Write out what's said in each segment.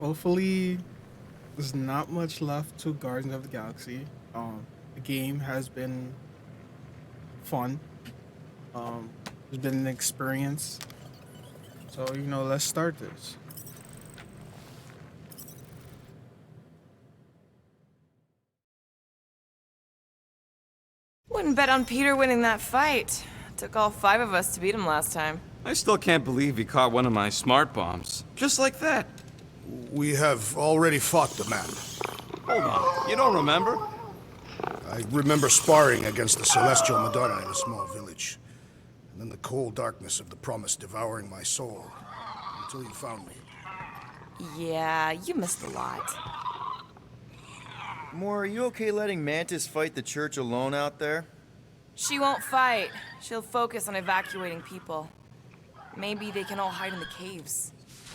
Hopefully, there's not much left to Guardians of the Galaxy. The game has been fun. It's been an experience. So let's start this. Wouldn't bet on Peter winning that fight. Took all 5 of us to beat him last time. I still can't believe he caught one of my smart bombs. Just like that. We have already fought the man. Hold on, you don't remember? I remember sparring against the Celestial Madonna in a small village. And then the cold darkness of the Promise devouring my soul. Until you found me. Yeah, you missed a lot. Moore, are you okay letting Mantis fight the church alone out there? She won't fight. She'll focus on evacuating people. Maybe they can all hide in the caves.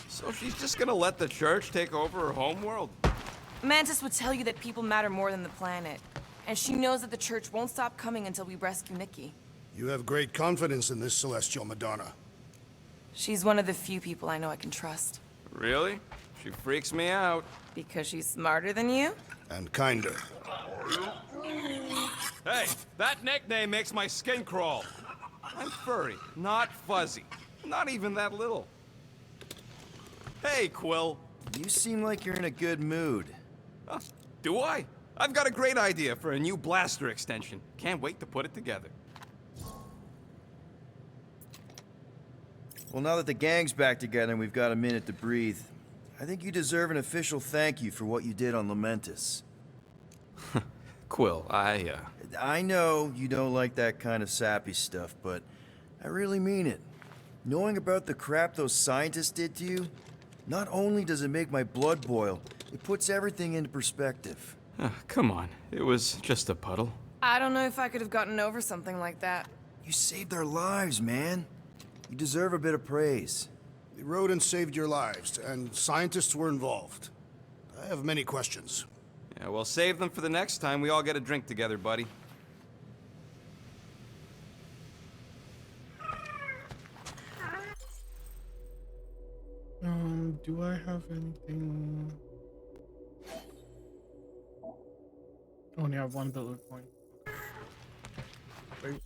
So she's just gonna let the church take over her homeworld? Mantis would tell you that people matter more than the planet. And she knows that the church won't stop coming until we rescue Nikki. You have great confidence in this Celestial Madonna. She's one of the few people I know I can trust. Really? She freaks me out. Because she's smarter than you? And kinder. Hey, that nickname makes my skin crawl. I'm furry, not fuzzy. Not even that little. Hey, Quill. You seem like you're in a good mood. Huh, do I? I've got a great idea for a new blaster extension. Can't wait to put it together. Well, now that the gang's back together and we've got a minute to breathe, I think you deserve an official thank you for what you did on Lamentus. Quill, I know you don't like that kind of sappy stuff, but I really mean it. Knowing about the crap those scientists did to you, not only does it make my blood boil, it puts everything into perspective. come on. It was just a puddle. I don't know if I could have gotten over something like that. You saved our lives, man. You deserve a bit of praise. The rodents saved your lives, and scientists were involved. I have many questions. Yeah, well, save them for the next time we all get a drink together, buddy. Do I have anything? I only have one builder point. Wait.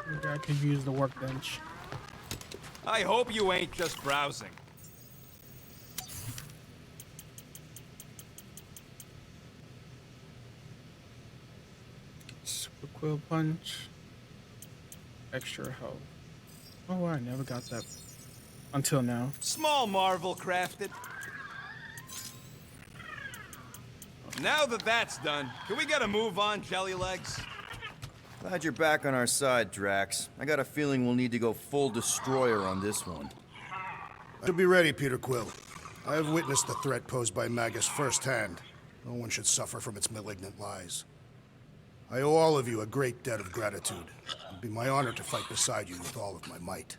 Maybe I could use the workbench. I hope you ain't just browsing. Super Quill Punch. Extra health. Oh, I never got that until now. Small marvel crafted. Now that that's done, can we get a move on, Jelly Legs? Glad you're back on our side, Drax. I got a feeling we'll need to go full destroyer on this one. To be ready, Peter Quill. I have witnessed the threat posed by Magus firsthand. No one should suffer from its malignant lies. I owe all of you a great debt of gratitude. It'd be my honor to fight beside you with all of my might.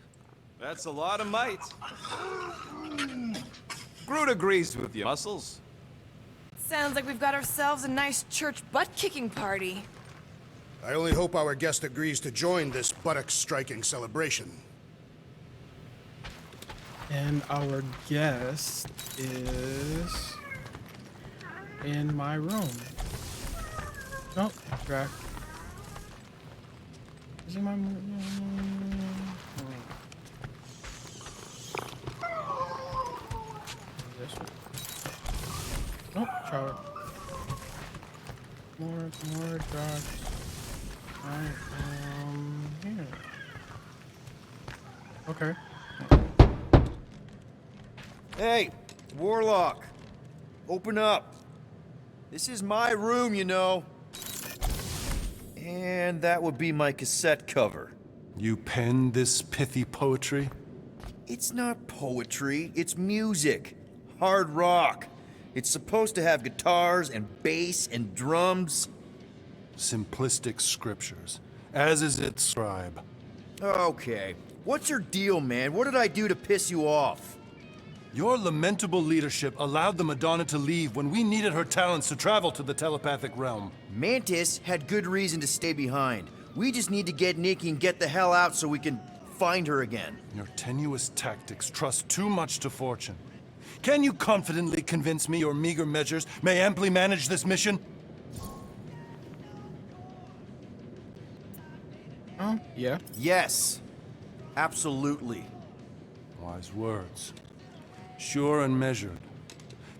That's a lot of might. Groot agrees with you, Muscles. Sounds like we've got ourselves a nice church butt-kicking party. I only hope our guest agrees to join this buttock-striking celebration. And our guest is in my room. Nope, Drac. Is he in my room? This one. Nope, Charlotte. More Drac. I am here. Okay. Hey, Warlock. Open up. This is my room, you know. And that would be my cassette cover. You penned this pithy poetry? It's not poetry, it's music. Hard rock. It's supposed to have guitars and bass and drums. Simplistic scriptures, as is its scribe. Okay. What's your deal, man? What did I do to piss you off? Your lamentable leadership allowed the Madonna to leave when we needed her talents to travel to the telepathic realm. Mantis had good reason to stay behind. We just need to get Nikki and get the hell out so we can find her again. Your tenuous tactics trust too much to fortune. Can you confidently convince me your meager measures may amply manage this mission? Yeah. Yes. Absolutely. Wise words. Sure and measured.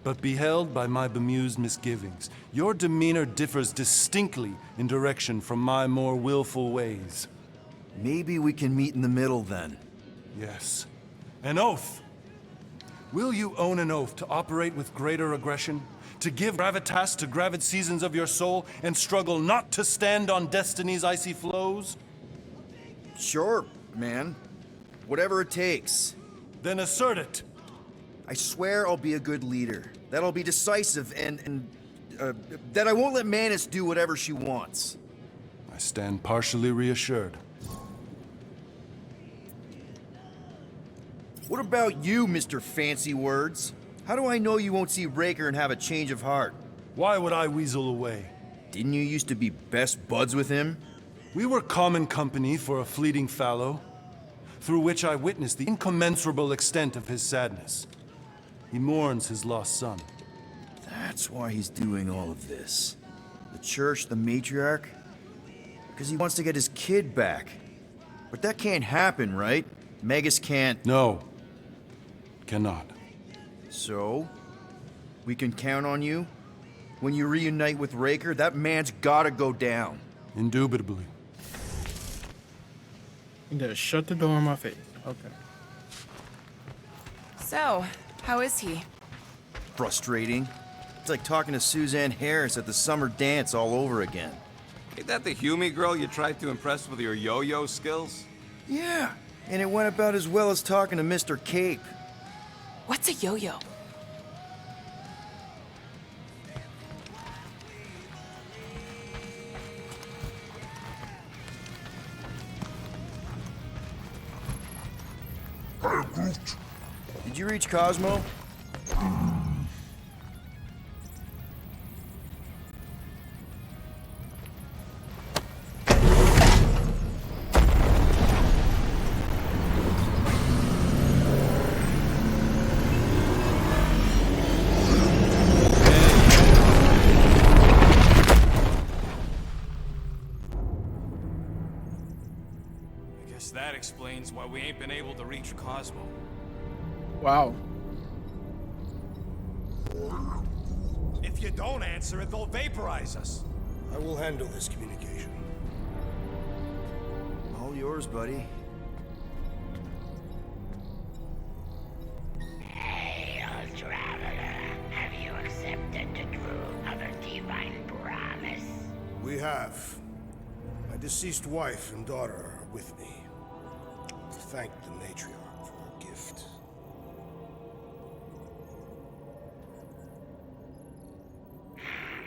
But beheld by my bemused misgivings, your demeanor differs distinctly in direction from my more willful ways. Maybe we can meet in the middle then. Yes. An oath! Will you own an oath to operate with greater aggression? To give gravitas to gravid seasons of your soul and struggle not to stand on destiny's icy flows? Sure, man. Whatever it takes. Then assert it! I swear I'll be a good leader. That I'll be decisive and that I won't let Manus do whatever she wants. I stand partially reassured. What about you, Mr. Fancy Words? How do I know you won't see Raker and have a change of heart? Why would I weasel away? Didn't you used to be best buds with him? We were common company for a fleeting fallow, through which I witnessed the incommensurable extent of his sadness. He mourns his lost son. That's why he's doing all of this. The church, the matriarch? Because he wants to get his kid back. But that can't happen, right? Magus can't... No. Cannot. So? We can count on you? When you reunite with Raker, that man's gotta go down. Indubitably. You just shut the door in my face. Okay. So, how is he? Frustrating. It's like talking to Suzanne Harris at the summer dance all over again. Ain't that the Hume girl you tried to impress with your yo-yo skills? Yeah, and it went about as well as talking to Mr. Cape. What's a yo-yo? Did you reach Cosmo? I guess that explains why we ain't been able to reach Cosmo. Wow. If you don't answer it, they'll vaporize us. I will handle this communication. All yours, buddy. Hail, traveler. Have you accepted the truth of a divine promise? We have. My deceased wife and daughter are with me. Thank the matriarch for her gift.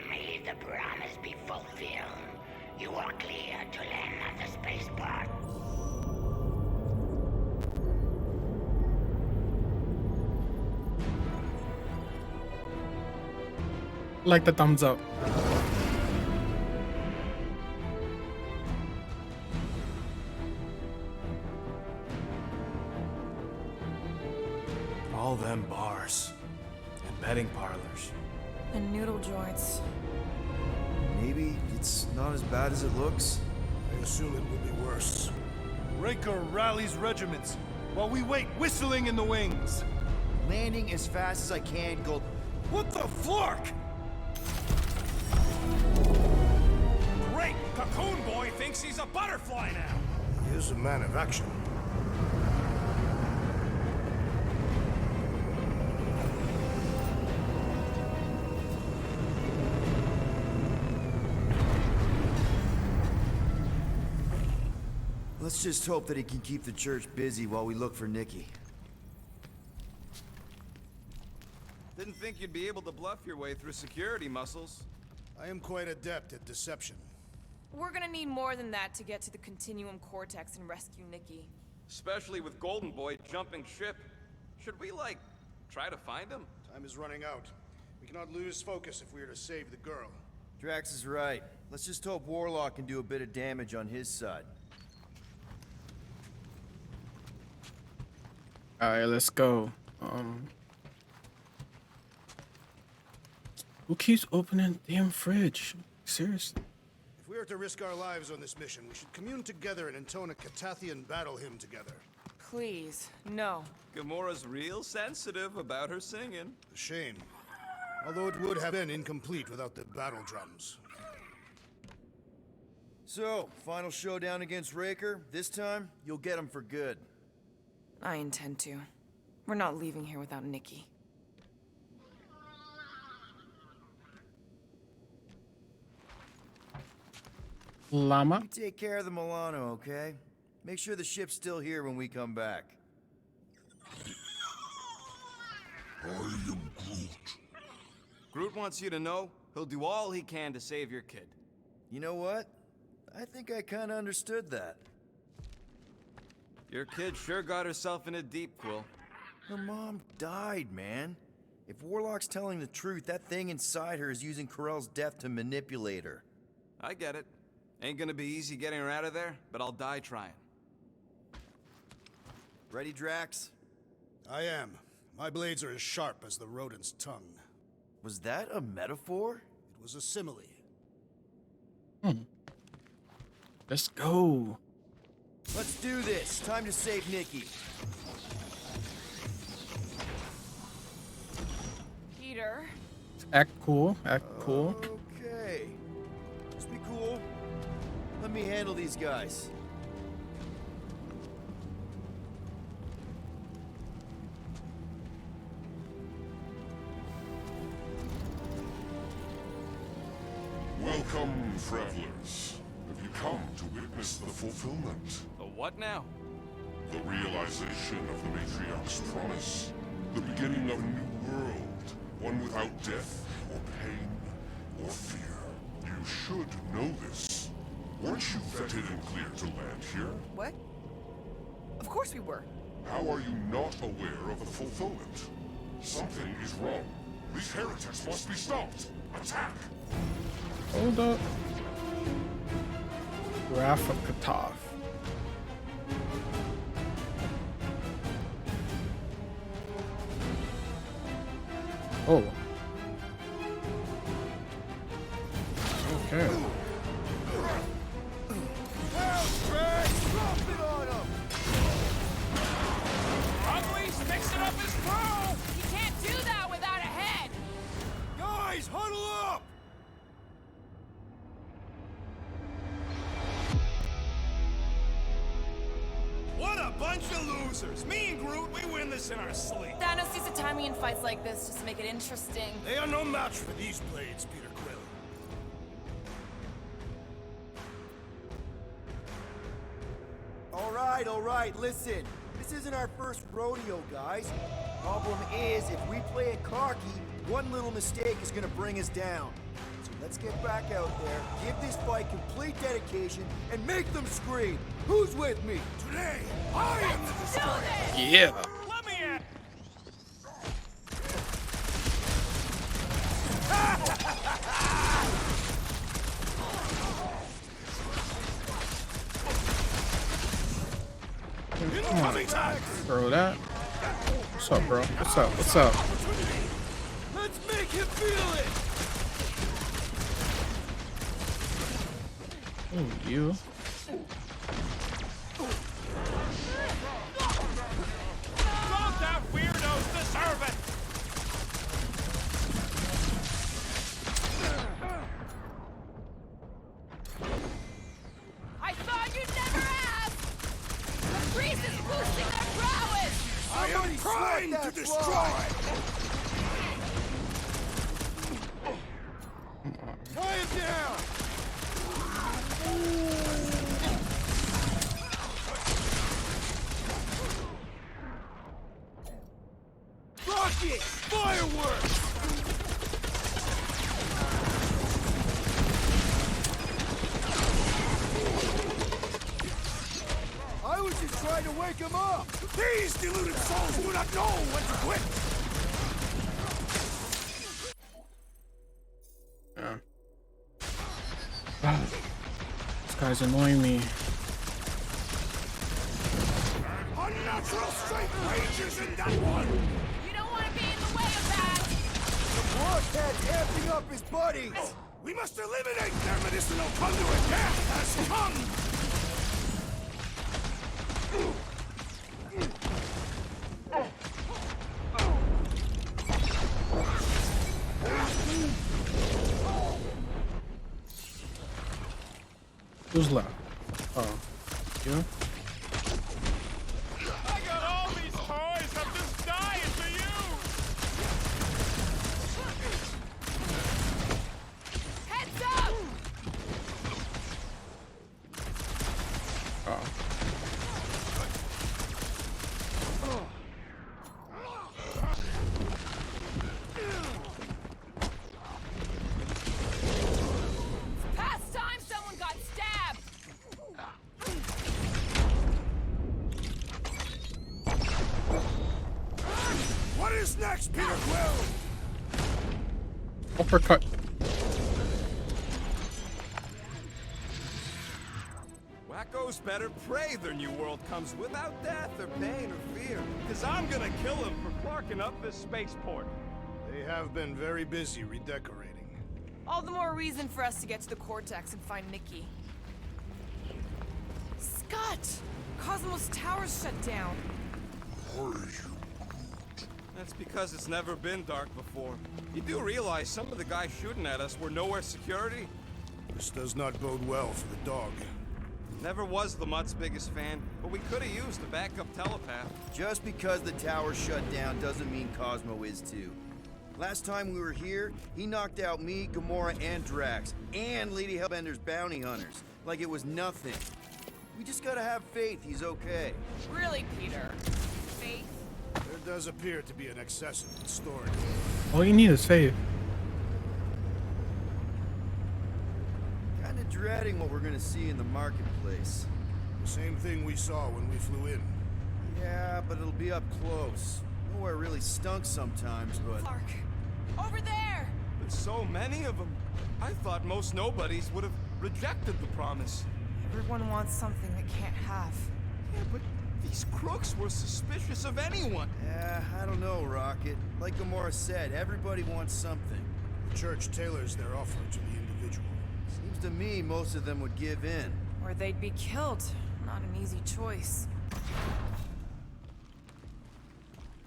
May the promise be fulfilled. You are clear to land at the spaceport. Like the thumbs up. All them bars and betting parlors. And noodle joints. Maybe it's not as bad as it looks. I assume it will be worse. Raker rallies regiments, while we wait whistling in the wings. Landing as fast as I can, go... What the flark? Great! Cocoon Boy thinks he's a butterfly now! He is a man of action. Let's just hope that he can keep the church busy while we look for Nikki. Didn't think you'd be able to bluff your way through security muscles. I am quite adept at deception. We're gonna need more than that to get to the Continuum Cortex and rescue Nikki. Especially with Golden Boy jumping ship. Should we, like, try to find him? Time is running out. We cannot lose focus if we are to save the girl. Drax is right. Let's just hope Warlock can do a bit of damage on his side. All right, let's go. Who keeps opening the damn fridge? Seriously. If we are to risk our lives on this mission, we should commune together and intone a Catathian battle hymn together. Please, no. Gamora's real sensitive about her singing. A shame. Although it would have been incomplete without the battle drums. So, final showdown against Raker. This time, you'll get him for good. I intend to. We're not leaving here without Nikki. Llama. You take care of the Milano, okay? Make sure the ship's still here when we come back. Groot wants you to know he'll do all he can to save your kid. You know what? I think I kinda understood that. Your kid sure got herself in a deep, Quill. Her mom died, man. If Warlock's telling the truth, that thing inside her is using Corell's death to manipulate her. I get it. Ain't gonna be easy getting her out of there, but I'll die trying. Ready, Drax? I am. My blades are as sharp as the rodent's tongue. Was that a metaphor? It was a simile. Let's go. Let's do this. Time to save Nikki. Peter, Act cool. Act cool. Okay. Just be cool. Let me handle these guys. Welcome, travelers. Have you come to witness the fulfillment? The what now? The realization of the Matriarch's promise. The beginning of a new world. One without death, or pain, or fear. You should know this. Weren't you vetted and cleared to land here? what? Of course we were. How are you not aware of the fulfillment? Something is wrong. These heretics must be stopped. Attack! Hold up. Wrath of Katath. Oh. Okay. Ugly's fixing up his crew! You can't do that without a head! Guys, huddle up! What a bunch of losers! Me and Groot, we win this in our sleep. Thanos used to time me in fights like this just to make it interesting. They are no match for these blades, Peter Quill. All right, listen. This isn't our first rodeo, guys. Problem is, if we play it cocky, one little mistake is gonna bring us down. So let's get back out there, give this fight complete dedication, and make them scream. Who's with me? Today, I am the destroyer. Yeah. Let me in! Come on. Throw that. What's up, bro? What's up? What's up? Let's make him feel it! Oh, you. Don't that weirdos deserve it! I thought you'd never ask! The priest is boosting their prowess! I am trying to destroy. Tie him down! Rocket! Fireworks! I was just trying to wake him up. These deluded souls do not know when to quit. Yeah. This guy's annoying me. Unnatural strength Rangers in that one! You don't want to be in the way of that! Warcat's amping up his buddies! We must eliminate their medicinal conduit! Death has come! Who's left? Oh, you? I got all these toys. I'm just dying for you. Heads up! Oh. Past time someone got stabbed! What is next, Peter Quill? Uppercut. Wacko's better pray their new world comes without death or pain or fear. Cause I'm gonna kill him for clarking up this spaceport. They have been very busy redecorating. All the more reason for us to get to the Cortex and find Nikki. Scott! Cosmos Tower's shut down. That's because it's never been dark before. You do realize some of the guys shooting at us were nowhere security? This does not bode well for the dog. Never was Lamott's biggest fan, but we could have used a backup telepath. Just because the tower shut down doesn't mean Cosmo is too. Last time we were here, he knocked out me, Gamora, and Drax, and Lady Hellbender's bounty hunters, like it was nothing. We just gotta have faith he's okay. Really, Peter? Faith? There does appear to be an excess in storage. All you need is faith. Kinda dreading what we're gonna see in the marketplace. The same thing we saw when we flew in. Yeah, but it'll be up close. Nowhere really stunk sometimes, but... Clark! Over there! There's so many of them. I thought most nobodies would have rejected the promise. Everyone wants something they can't have. Yeah, but these crooks were suspicious of anyone. Yeah, I don't know, Rocket. Like Gamora said, everybody wants something. The church tailors their offer to the individual. Seems to me most of them would give in. Or they'd be killed. Not an easy choice.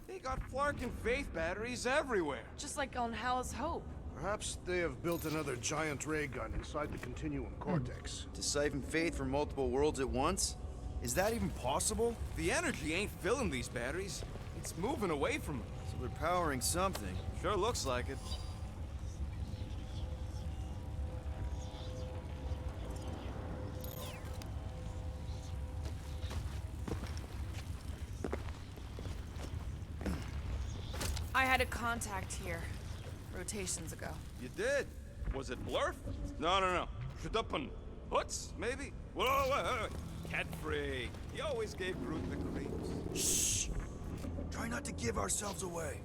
They got Flark and Faith batteries everywhere. Just like on Hal's Hope. Perhaps they have built another giant ray gun inside the Continuum Cortex. To siphon faith from multiple worlds at once? Is that even possible? The energy ain't filling these batteries. It's moving away from them. So they're powering something. Sure looks like it. I had a contact here. Rotations ago. You did? Was it Blurf? No. Shadupun. Hoots, maybe? Whoa. Cat free. He always gave Groot the creeps. Shh! Try not to give ourselves away.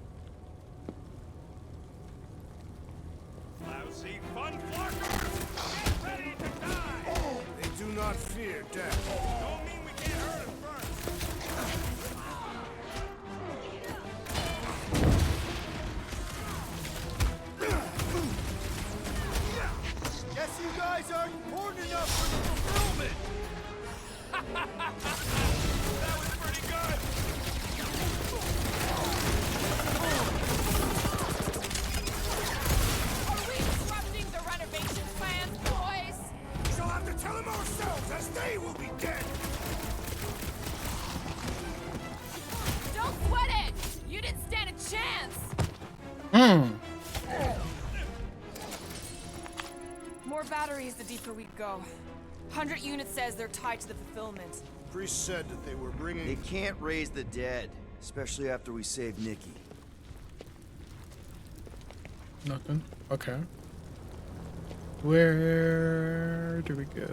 Lousy fun flarkers! Get ready to die! They do not fear death. Don't mean we can't hurt him first. Guess you guys aren't important enough for the fulfillment! That was pretty good! Are we disrupting the renovation plans, boys? We shall have to tell them ourselves, as they will be dead. Don't sweat it! You didn't stand a chance! More batteries the deeper we go. 100 units says they're tied to the fulfillment. Priest said that they were bringing... They can't raise the dead, especially after we save Nikki. Nothing. Okay. Where do we go?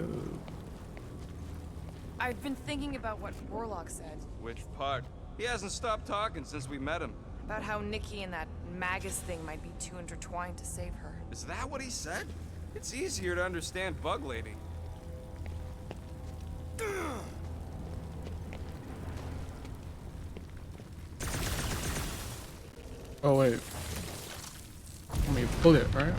I've been thinking about what Warlock said. Which part? He hasn't stopped talking since we met him. About how Nikki and that Magus thing might be too intertwined to save her. Is that what he said? It's easier to understand Bug Lady. Oh wait. Let me pull it, right?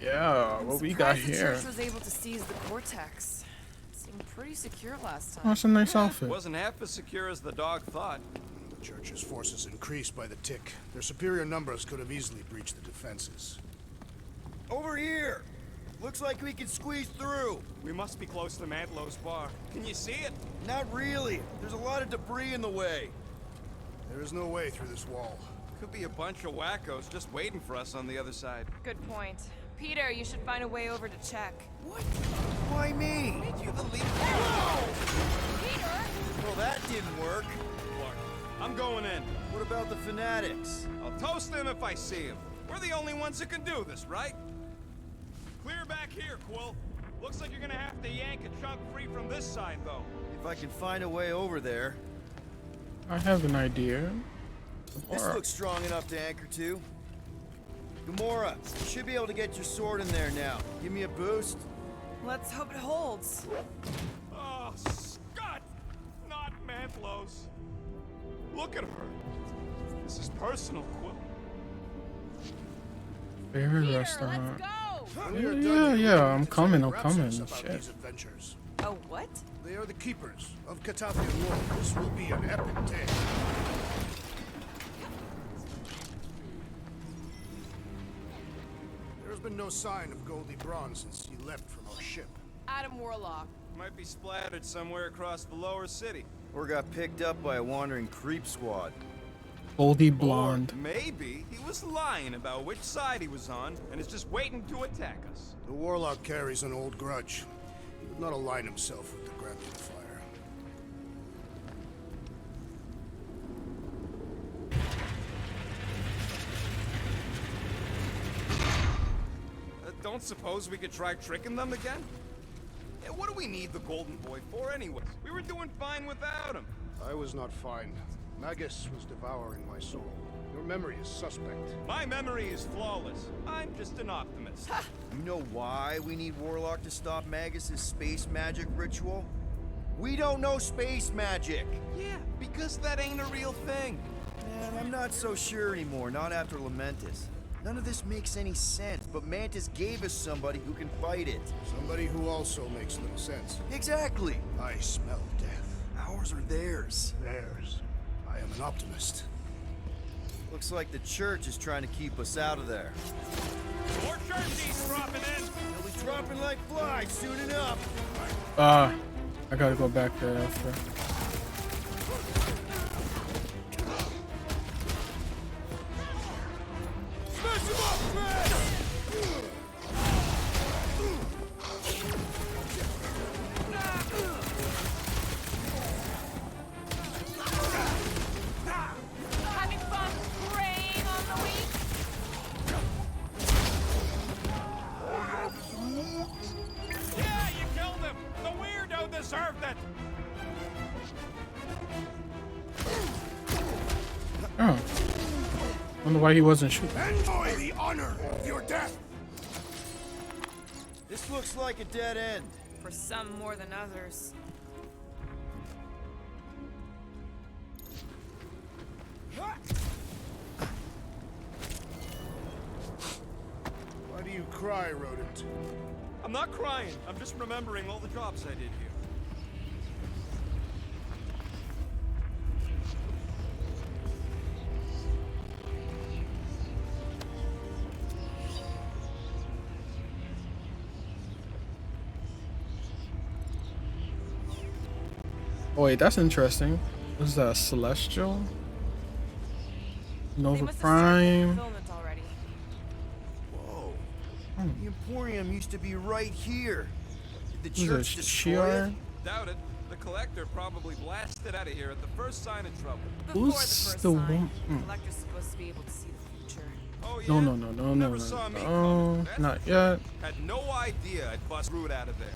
Yeah, I'm what we got surprised the here? church was able to seize the Cortex. It seemed pretty secure last Oh, time. it's a nice outfit. Wasn't half as secure as the dog thought. The church's forces increased by the tick. Their superior numbers could have easily breached the defenses. Over here! Looks like we can squeeze through. We must be close to Mantlow's bar. Can you see it? Not really. There's a lot of debris in the way. There is no way through this wall. Could be a bunch of wackos just waiting for us on the other side. Good point. Peter, you should find a way over to check. What? Why me? Made you the leader. Well, that didn't work. Look, I'm going in. What about the fanatics? I'll toast them if I see them. We're the only ones who can do this, right? Clear back here, Quill. Looks like you're gonna have to yank a chunk free from this side, though. If I can find a way over there. I have an idea. This looks strong enough to anchor to. Gamora, you should be able to get your sword in there now. Give me a boost. Let's hope it holds. Oh, Scott! Not Mantlow's. Look at her. This is personal, Quill. Favorite Peter, restaurant. let's go! When we are Yeah, done here, yeah, we I'm need to coming, tell I'm the coming, Raptors about shit. these adventures. Oh, what? They are the keepers of Katafian lore. This will be an epic tale. There has been no sign of Goldie Braun since he left from our ship. Adam Warlock. Might be splattered somewhere across the lower city. Or got picked up by a wandering creep squad. Goldie Blonde. Or maybe he was lying about which side he was on and is just waiting to attack us. The Warlock carries an old grudge. He would not align himself with the Grappling Fire. Don't suppose we could try tricking them again? Yeah, what do we need the Golden Boy for anyways? We were doing fine without him. I was not fine. Magus was devouring my soul. Your memory is suspect. My memory is flawless. I'm just an optimist. You know why we need Warlock to stop Magus' space magic ritual? We don't know space magic! Yeah, because that ain't a real thing. Man, I'm not so sure anymore, not after Lamentus. None of this makes any sense, but Mantis gave us somebody who can fight it. Somebody who also makes little sense. Exactly! I smell death. Ours or theirs? Theirs. I am an optimist. Looks like the church is trying to keep us out of there. More churchies dropping in. They'll be dropping like flies soon enough. I gotta go back there after. Smash him up, man! Having fun preying on the weak? Yeah, you killed him. The weirdo deserved it. Oh. Wonder why he wasn't shooting. Enjoy the honor of your death! This looks like a dead end. For some more than others. Why do you cry, rodent? I'm not crying. I'm just remembering all the jobs I did here. Oh wait, that's interesting. What's that? Celestial? They Nova must have started the Prime. fulfillment already. Whoa. The Emporium used to be right here. Did the Who's church this? destroy it? Shiar? Doubt it. The Collector probably blasted out of here at the first sign of trouble. Before Who's the first the sign, one- the Collector's supposed to be able to see the future. Oh yeah. No, no, no, no, no, Never no. saw me Oh, coming. That's not for yet. sure. Had no idea I'd bust Groot out of there.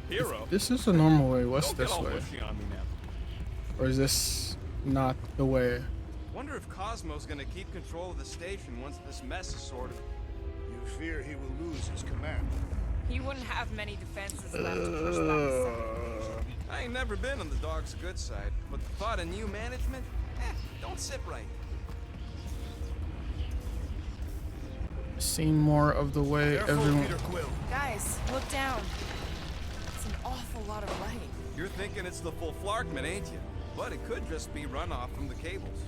Hero. This is the normal way. What's Don't get this all way? mushy on me now. Or is this not the way? Wonder if Cosmo's gonna keep control of the station once this mess is sorted. You fear he will lose his command. You wouldn't have many defenses left to push back. I ain't never been on the dog's good side, but the thought of new management, don't sit right. Seen more of the way Careful, everyone. Peter Quill. Guys, look down. It's an awful lot of light. You're thinking it's the full Flarkman, ain't you? But it could just be runoff from the cables.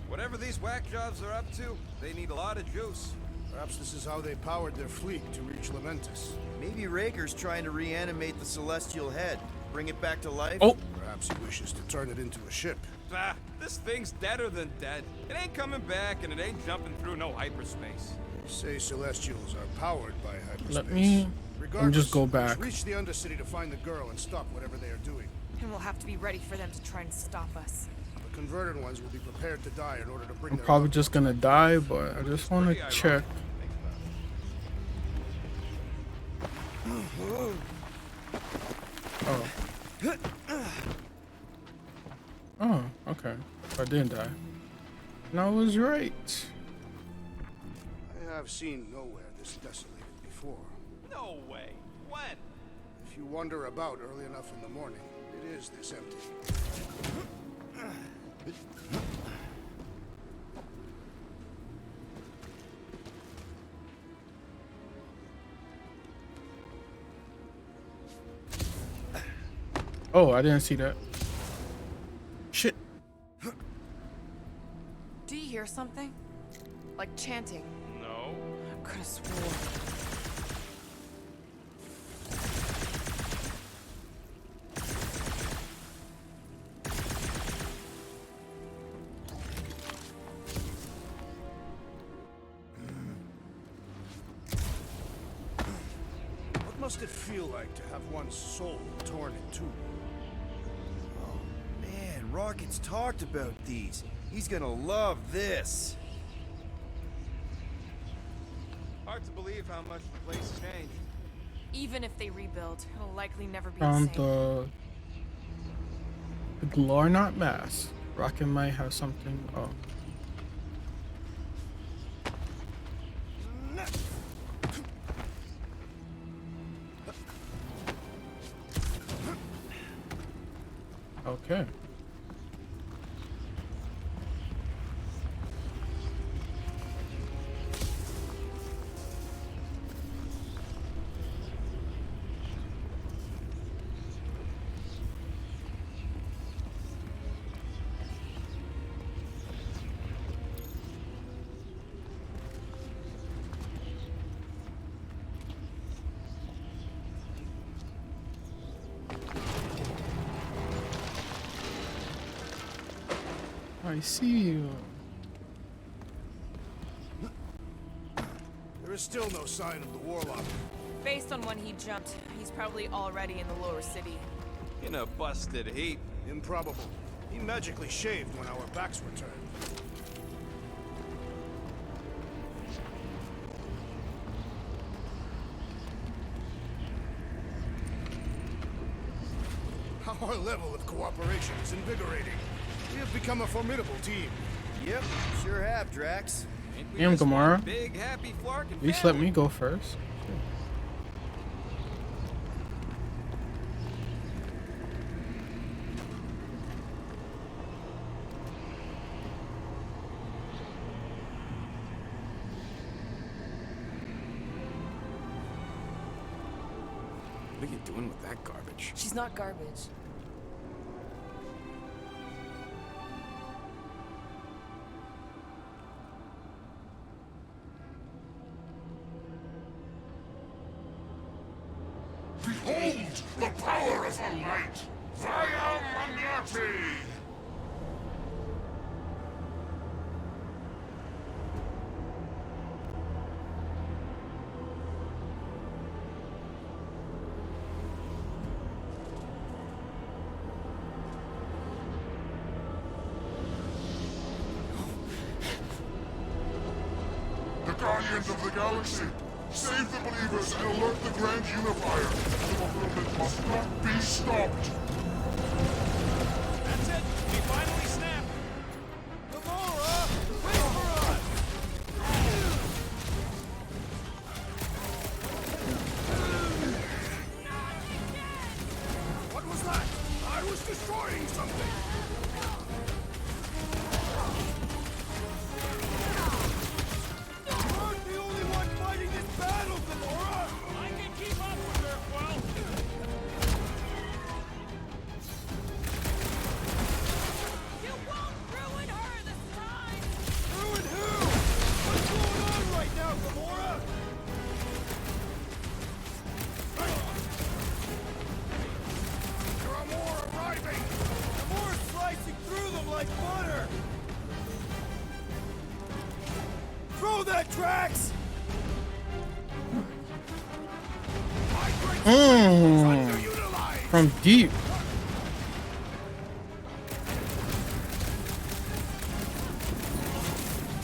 Whatever these whack jobs are up to, they need a lot of juice. Perhaps this is how they powered their fleet to reach Lamentus. Maybe Raker's trying to reanimate the Celestial Head, bring it back to life. Oh, Perhaps he wishes to turn it into a ship. Ah, this thing's deader than dead. It ain't coming back, and it ain't jumping through no hyperspace. Say Celestials are powered by hyperspace. let me just go back. Let's reach the Undercity to find the girl and stop whatever they are doing. And we'll have to be ready for them to try and stop us. The converted ones will be prepared to die in order to bring I'm their probably loved just gonna die, but I just want to check. Oh. Oh, okay. I didn't die. And I was right. I have seen nowhere this desolated before. No way. When? If you wander about early enough in the morning, it is this empty. Oh, I didn't see that. Shit. Do you hear something? Like chanting. No. I could have sworn. What must it feel like to have one's soul torn in two? Man, Rocket's talked about these. He's gonna love this. Hard to believe how much the place has changed. Even if they rebuild, it'll likely never be the Found same. the Glarnot mask. Rocket might have something. Oh. Okay. I see you. There is still no sign of the Warlock. Based on when he jumped, he's probably already in the lower city. In a busted heap. Improbable. He magically shaved when our backs were turned. Our level of cooperation is invigorating. We have become a formidable team. Yep, sure have, Drax. Ain't we Damn, just one Gamora. Big happy Flarkin At least let family? me go first. What are you doing with that garbage? She's not garbage. Behold the power of the light! Via Magnati! The Guardians of the Galaxy! Save the believers and alert the Grand Unifier! The fulfillment must not be stopped! That's it. We finally snapped. Gamora, wait for us. Drax! From deep.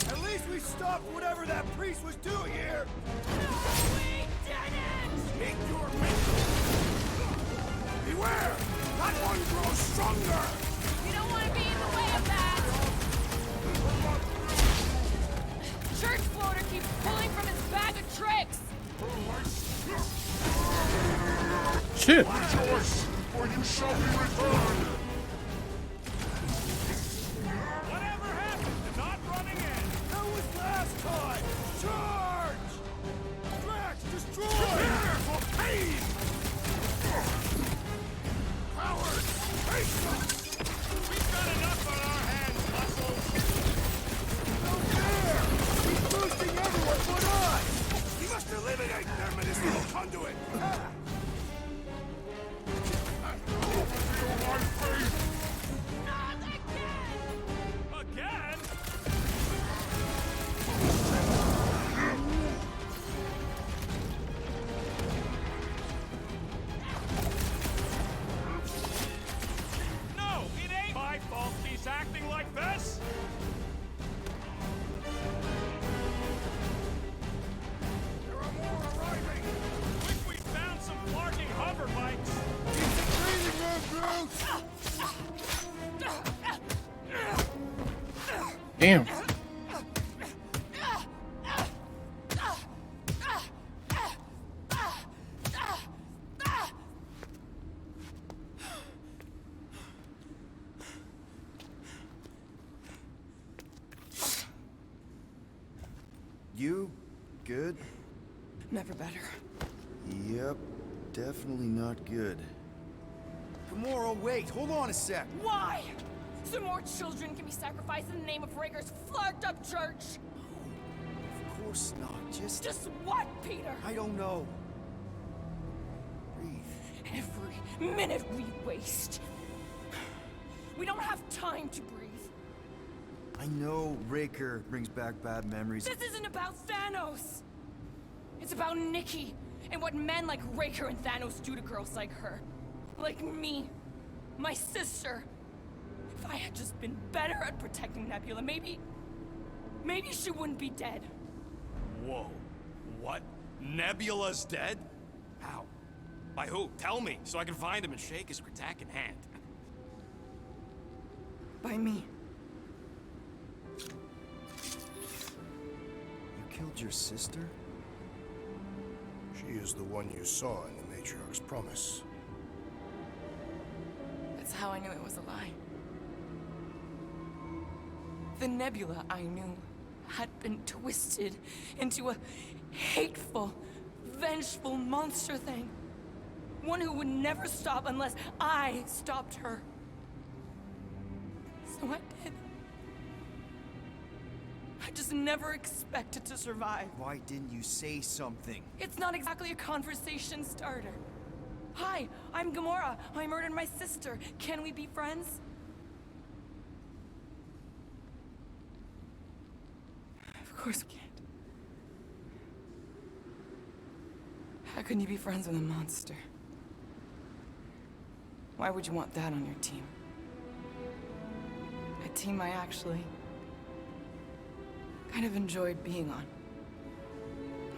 At least we stopped whatever that priest was doing here! Make your mental. Beware! That one grows stronger! You don't want to be in the way of that! Church floater keeps pulling from his bag of tricks! Shit. Rejoice, for you shall be returned! Whatever happened to not running in? That was last time! Charge! Drax, destroy! Prepare for pain! Cowards! Face them! We've got enough on our hands, muscles. No fair! He's boosting everyone but us! We must eliminate their medicinal conduit! Feel my fate! Again? No, it ain't my fault he's acting like this. There are more arriving! Wish we'd found some parking hover bikes. Breathing room, Groot! Damn. You good? Never better. Yep, definitely not good. Gamora, wait, hold on a sec. Why? So more children can be sacrificed in the name of Raker's flarked up church? Of course not, Just what, Peter? I don't know. Breathe. Every minute we waste. We don't have time to breathe. I know Raker brings back bad memories. This isn't about Thanos. It's about Nikki and what men like Raker and Thanos do to girls like her. Like me. My sister. If I had just been better at protecting Nebula, maybe she wouldn't be dead. Whoa. What? Nebula's dead? How? By who? Tell me, so I can find him and shake his Kratak in hand. By me. You killed your sister? She is the one you saw in the Matriarch's promise. That's how I knew it was a lie. The Nebula I knew had been twisted into a hateful, vengeful monster thing. One who would never stop unless I stopped her. So I did. I just never expected to survive. Why didn't you say something? It's not exactly a conversation starter. Hi, I'm Gamora. I murdered my sister. Can we be friends? Of course we can't. How can you be friends with a monster? Why would you want that on your team? A team I actually kind of enjoyed being on,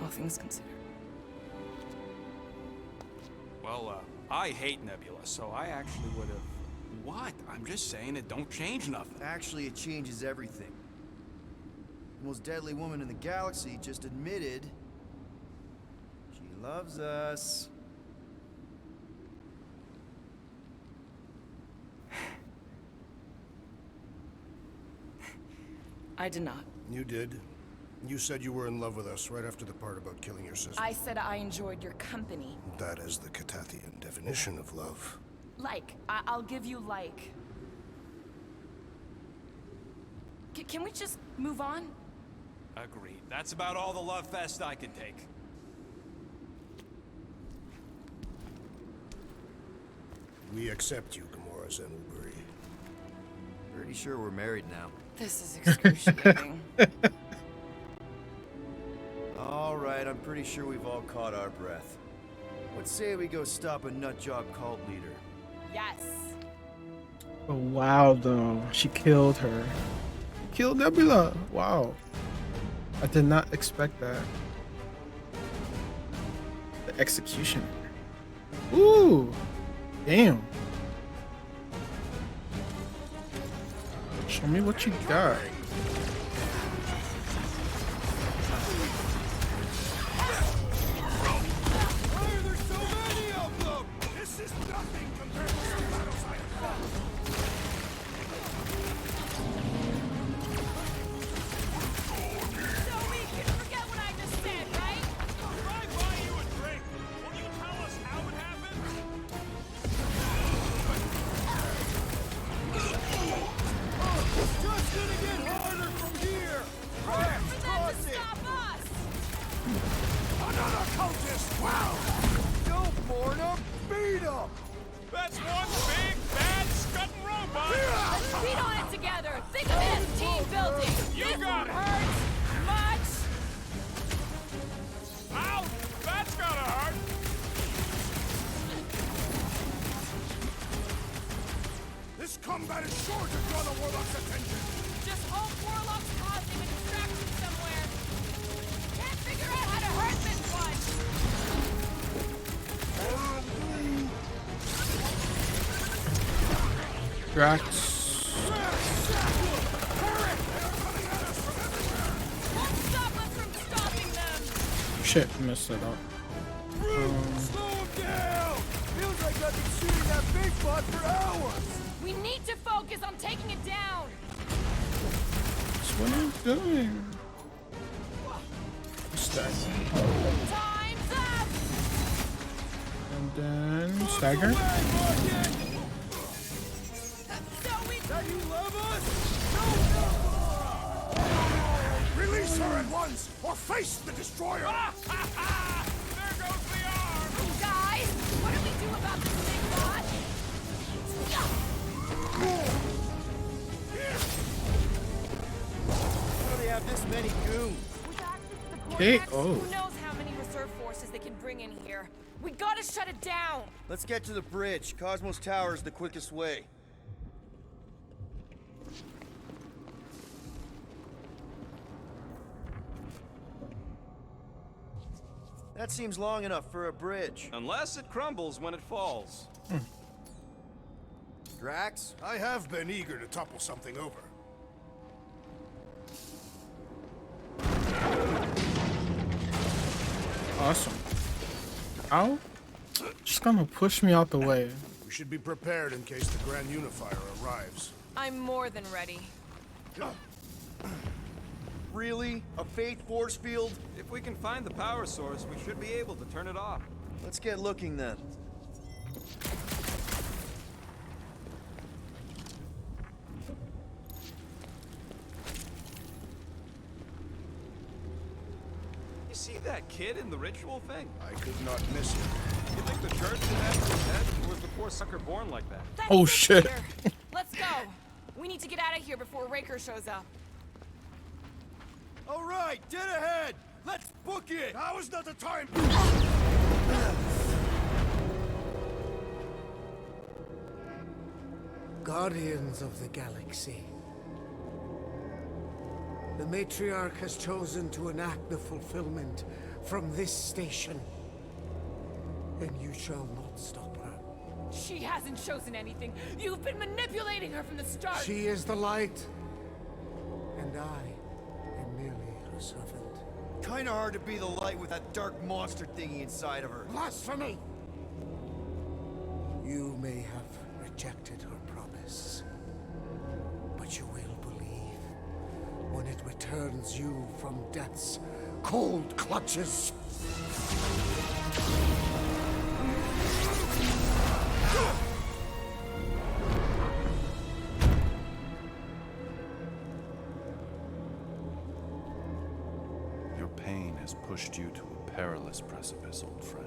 all things considered. Well, I hate Nebula, so I actually would have... What? I'm just saying it don't change nothing. Actually, it changes everything. The most deadly woman in the galaxy just admitted she loves us. I did not. You did. You said you were in love with us right after the part about killing your sister. I said I enjoyed your company. That is the Catathian definition of love. Like. I'll give you like. Can we just move on? Agreed. That's about all the love fest I can take. We accept you, Gamora Zenuburi. Pretty sure we're married now. This is excruciating. right, I'm pretty sure we've all caught our breath. What say we go stop a nutjob cult leader? Yes. Oh, wow, though. She killed her. Killed Nebula. Wow. I did not expect that. The executioner. Ooh. Damn. Show me what you got. Zoe, you forget what I just said, right? Right buy you a drink. Will you tell us how it happened? Just gonna get harder from here! Hard for them to stop us! Another cultist! Wow! Don't mourn him! Beat him! That's one big, bad, scudding robot! Let's beat on it together! Think of it as team building! You This got it. hurts much! Ow! That's gotta hurt! This combat is sure to draw the Warlock's attention! Just hope Warlock's causing a distraction somewhere! Can't figure out how to hurt this one! Drax. Won't stop us from stopping them! Shit, messed it up. Slow him down! Feels like I've been shooting that big spot for hours! We need to focus on taking it down! That's what I'm doing. Stagger. Time's up! And then stagger. Zoe, You love us? Release her at once, or face the destroyer! There goes the arm! guys, what do we do about this big bot? How do they have this many goons? With access to the Hey, Cortex, oh. who knows how many reserve forces they can bring in here? We gotta shut it down! Let's get to the bridge. Cosmos Tower is the quickest way. That seems long enough for a bridge. Unless it crumbles when it falls. Drax? I have been eager to topple something over. Awesome. Ow. Just gonna push me out the way. We should be prepared in case the Grand Unifier arrives. I'm more than ready. Really? A fate force field? If we can find the power source, we should be able to turn it off. Let's get looking then. You see that kid in the ritual thing? I could not miss it. You think the church did that to his head, or was the poor sucker born like that? That's Oh, it, shit. Peter. Let's go. We need to get out of here before Raker shows up. All right, dead ahead! Let's book it! Now is not the time! Guardians of the Galaxy. The Matriarch has chosen to enact the fulfillment from this station. And you shall not stop her. She hasn't chosen anything. You've been manipulating her from the start. She is the light. And I am merely her servant. Kinda hard to be the light with that dark monster thingy inside of her. Blasphemy! You may have rejected her promise. But you will believe when it returns you from death's cold clutches. Your pain has pushed you to a perilous precipice, old friend.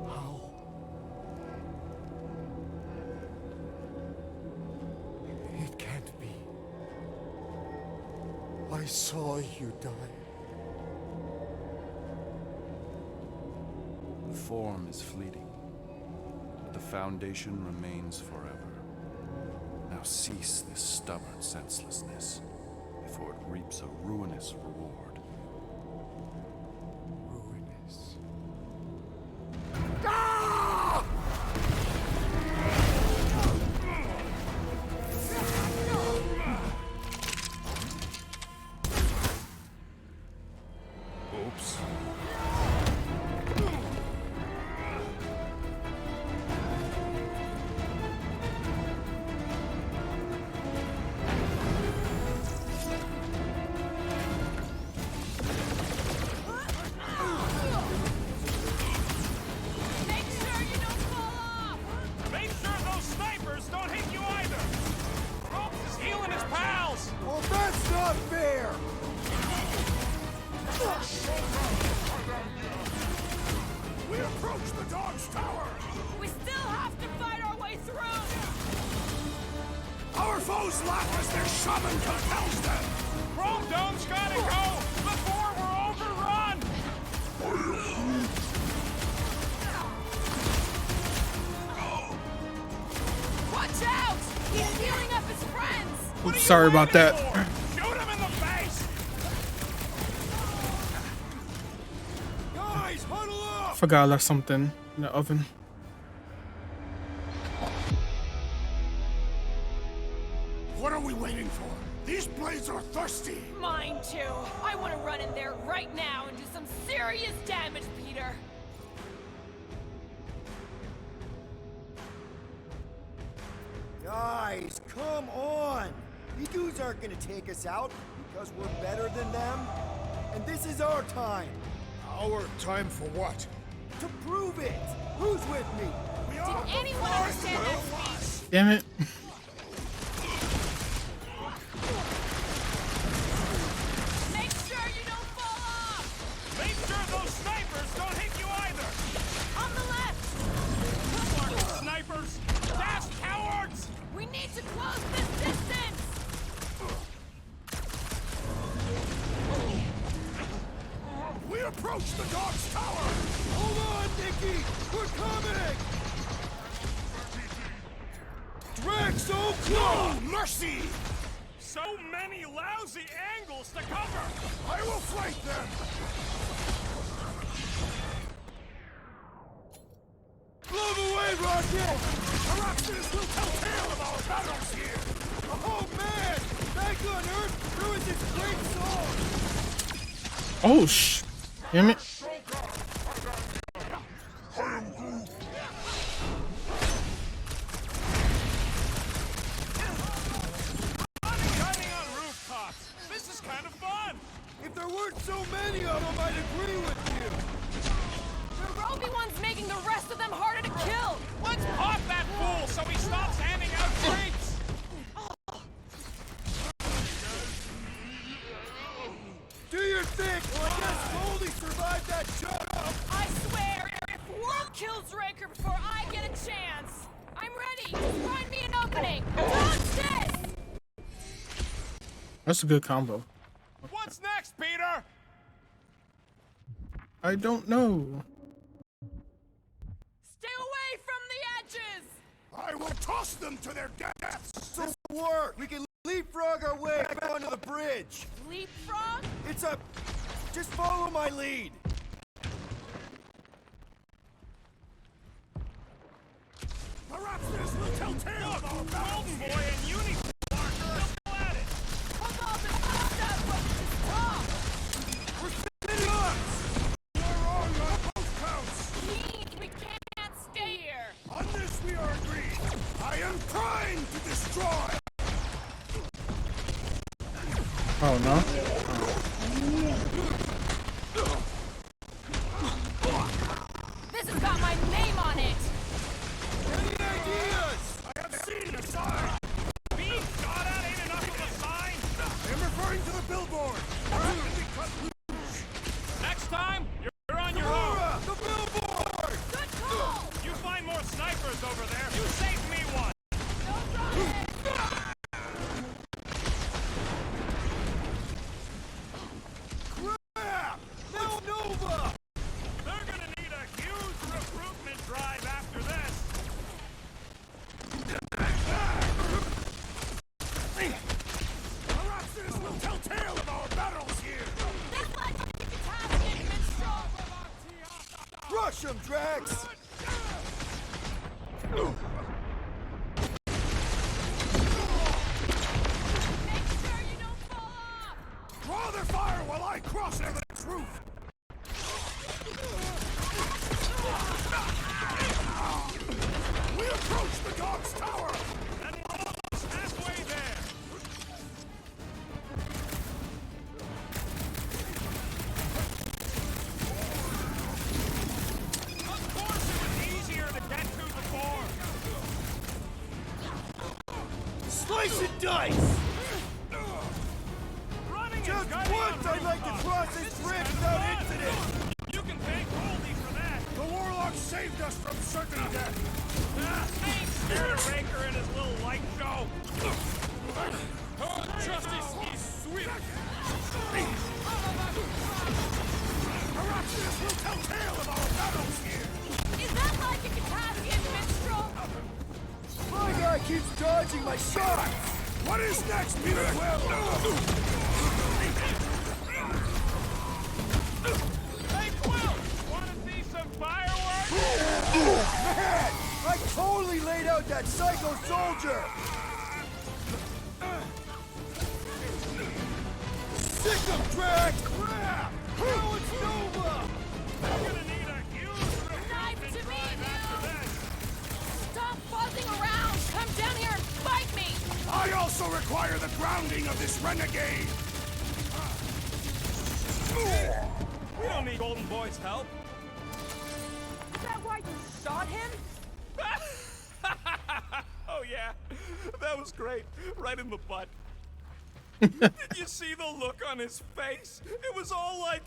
How? It can't be. I saw you die. The form is fleeting, but the foundation remains forever. Now cease this stubborn senselessness, before it reaps a ruinous reward. Ruinous. Oops. Make sure you don't fall off! Make sure those snipers don't hit you either! Ropes is healing his pals! Well, that's not fair! We approach the dog's tower! We still have to fight our way through! Our foes laugh as their shaman compels them! Chrome Dome's gotta go before we're overrun! Watch out! He's healing up his friends! Oops, sorry about that. Shoot him in the face! Guys, huddle up! Forgot I left something in the oven. What are we waiting for? These blades are thirsty! Mine too. I want to run in there right now and do some serious damage, Peter. Guys, come on! You dudes aren't gonna take us out because we're better than them. And this is our time. Our time for what? To prove it! Who's with me? Did anyone understand that speech? Damn it. Make sure you don't fall off! Make sure those snipers don't hit you either! On the left! Snipers! Fast cowards! We need to close this distance! We approach the dog's tower! Hold on, Nikki! We're coming! Drag so close! No mercy! So many lousy angles to cover! I will flank them! Blow away, Rocket! Araxes will tell tale of our battles here! Oh man! Back on Earth ruins its great song! Oh, damn it. Shining on rooftops! This is kind of fun! If there weren't so many of them, I'd agree with you! The ropey one's making the rest of them harder to kill! Let's pop that fool so he stops handing out treats! Do your thing! Well, I guess Goldie survived that shot up! I swear, if World kills Raker before I get a chance, I'm ready! Just find me an opening! Dodge this! That's a good combo. What's next, Peter? I don't know. Stay away from the edges! I will toss them to their deaths! So work! We can leapfrog our way back onto the bridge! Leapfrog? It's a... Just follow my lead! Perhaps this will tell tale of our battles! Golden Boy and Unicorn are still at it! Hold on, the that weapon is tough! We're spinning up! You're wrong on both counts! Please, we can't stay here! On this we are agreed! I am trying to destroy! Oh, no? This has got my name on it! Any ideas? I have seen the sign! Being shot at ain't enough of a sign! I'm referring to the billboard! Next time, you're on your own! Laura, the billboard! Good call! You find more snipers over there! You saved me one! Don't drop it! Crush him, Drax! Make sure you don't fall off! Draw their fire while I cross Evidence roof! We approach the God's Tower! And we're almost halfway there. Of course it was easier to get to before. Slice and dice! Running is Just gutting once on I'd like to rooftops. cross this This is bridge kinda without fun. incident! You can thank Goldie for that. The Warlock saved us from certain death! I ain't scared of Raker and his little light show. Justice is swift. Heraclius will tell tale of our battles here! Is that like a Katavian minstrel? My guy keeps dodging my shots! What is next, Peter Quill? Hey, Quill! Wanna see some fireworks? Man! I totally laid out that psycho soldier! Sick of Drax! Crap! Now it's Nova! We're gonna need a huge Nice to recruitment meet drive after you. this. Stop buzzing around! Come down here and fight me! I also require the grounding of this renegade! We don't need Golden Boy's help. Is that why you shot him? Oh yeah, that was great. Right in the butt. Did you see the look on his face? It was all like,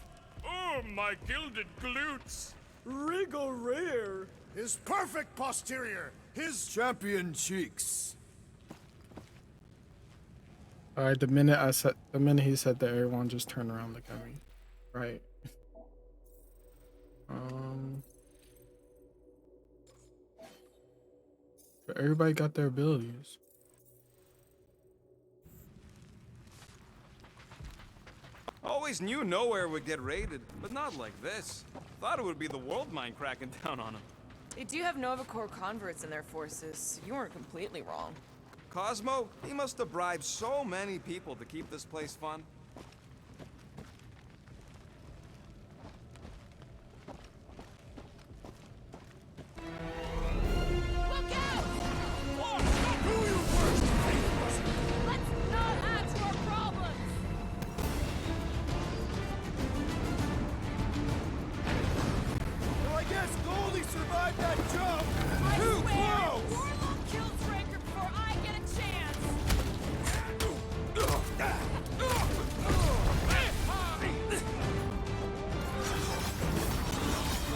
oh, my gilded glutes. Wriggle rear! His perfect posterior! His Champion cheeks! All right, the minute he said that, everyone just turned around, look at me. Right. But everybody got their abilities. Always knew nowhere would get raided, but not like this. Thought it would be the world mine cracking down on them. They do have Nova Corps converts in their forces. You weren't completely wrong. Cosmo, he must have bribed so many people to keep this place fun. Look out! Let's not add to our problems! Well, I guess Goldie survived that jump! I Too swear, close! Warlock kills Raker before I get a chance!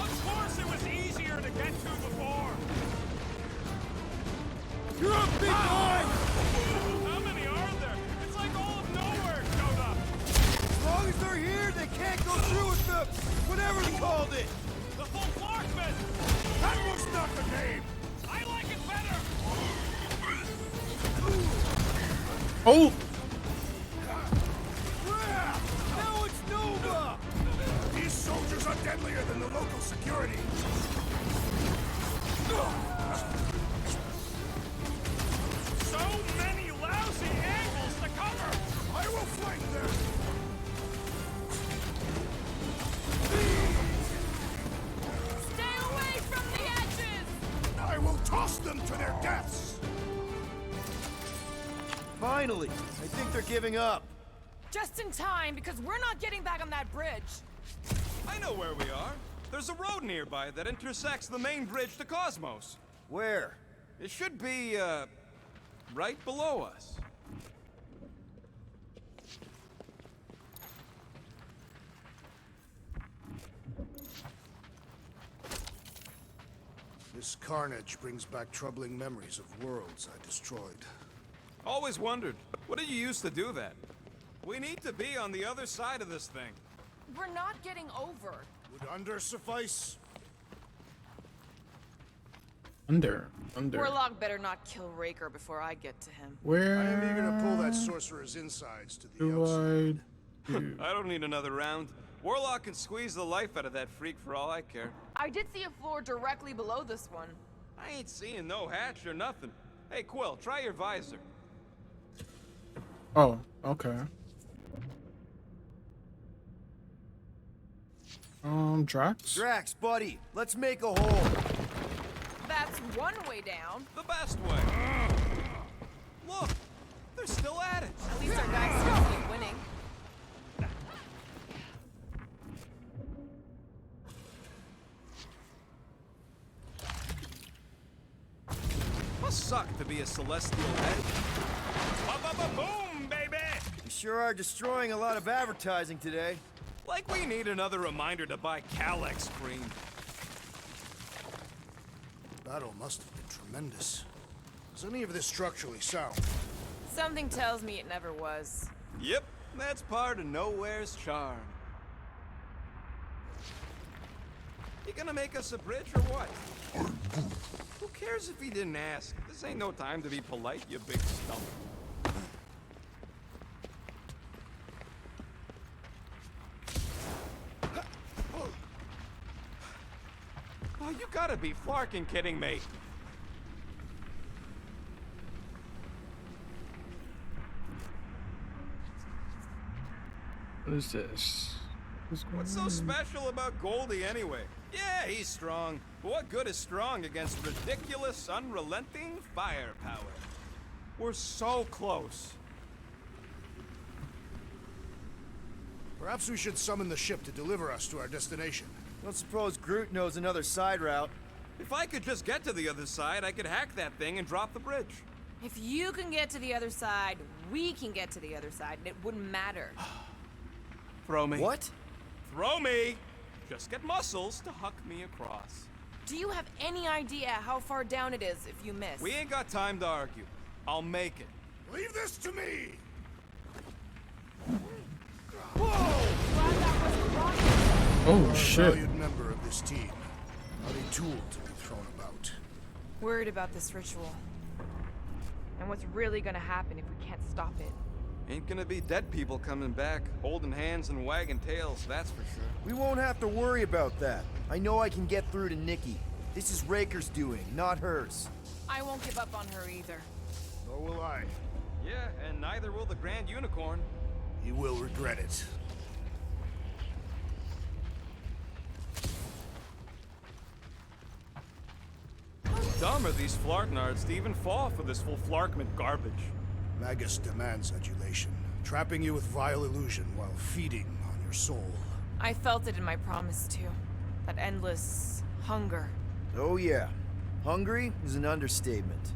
Of course it was easier to get to before. You're up, big boy! How many are there? It's like all of nowhere showed up. As long as they're here, they can't go through with the... whatever they called it! The full Clarkman. That was not the name! I like it better. Oh! Crap! Now it's Nova! These soldiers are deadlier than the local security! So many lousy angles to cover. I will flank them! Stay away from the edges! I will toss them to their deaths! Finally! I think they're giving up. Just in time, because we're not getting back on that bridge. I know where we are. There's a road nearby that intersects the main bridge to Cosmos. Where? It should be, right below us. This carnage brings back troubling memories of worlds I destroyed. Always wondered, what did you use to do that? We need to be on the other side of this thing. We're not getting over. Would under suffice? Under. Warlock better not kill Raker before I get to him. Where I am eager to pull that sorcerer's insides to the do outside. I do? I don't need another round. Warlock can squeeze the life out of that freak for all I care. I did see a floor directly below this one. I ain't seeing no hatch or nothing. Hey, Quill, try your visor. Oh, okay. Drax? Drax, buddy, let's make a hole. That's one way down. The best way. Look, they're still at it. At least our guys seem to be winning. Must suck to be a celestial head. Ba-ba-ba-boom, baby! You sure are destroying a lot of advertising today. Like we need another reminder to buy Calyx cream. Battle must have been tremendous. Is any of this structurally sound? Something tells me it never was. Yep, that's part of Nowhere's charm. You gonna make us a bridge or what? Who cares if he didn't ask? This ain't no time to be polite, you big stump. Oh, you gotta be flarking kidding me. What is this? What's so special about Goldie anyway? Yeah, he's strong. But what good is strong against ridiculous, unrelenting firepower? We're so close. Perhaps we should summon the ship to deliver us to our destination. Don't suppose Groot knows another side route. If I could just get to the other side, I could hack that thing and drop the bridge. If you can get to the other side, we can get to the other side, and it wouldn't matter. Throw me. What? Throw me! Just get muscles to huck me across. Do you have any idea how far down it is if you miss? We ain't got time to argue. I'll make it. Leave this to me! Oh shit. Valued member of this team. Not a tool to be thrown about. Worried about this ritual. And what's really gonna happen if we can't stop it. Ain't gonna be dead people coming back, holding hands and wagging tails, that's for sure. We won't have to worry about that. I know I can get through to Nikki. This is Raker's doing, not hers. I won't give up on her either. Nor will I. Yeah, and neither will the Grand Unicorn. You will regret it. How dumb are these Flarknards to even fall for this full Flarkment garbage? Magus demands adulation, trapping you with vile illusion while feeding on your soul. I felt it in my promise too. That endless hunger. Oh yeah. Hungry is an understatement.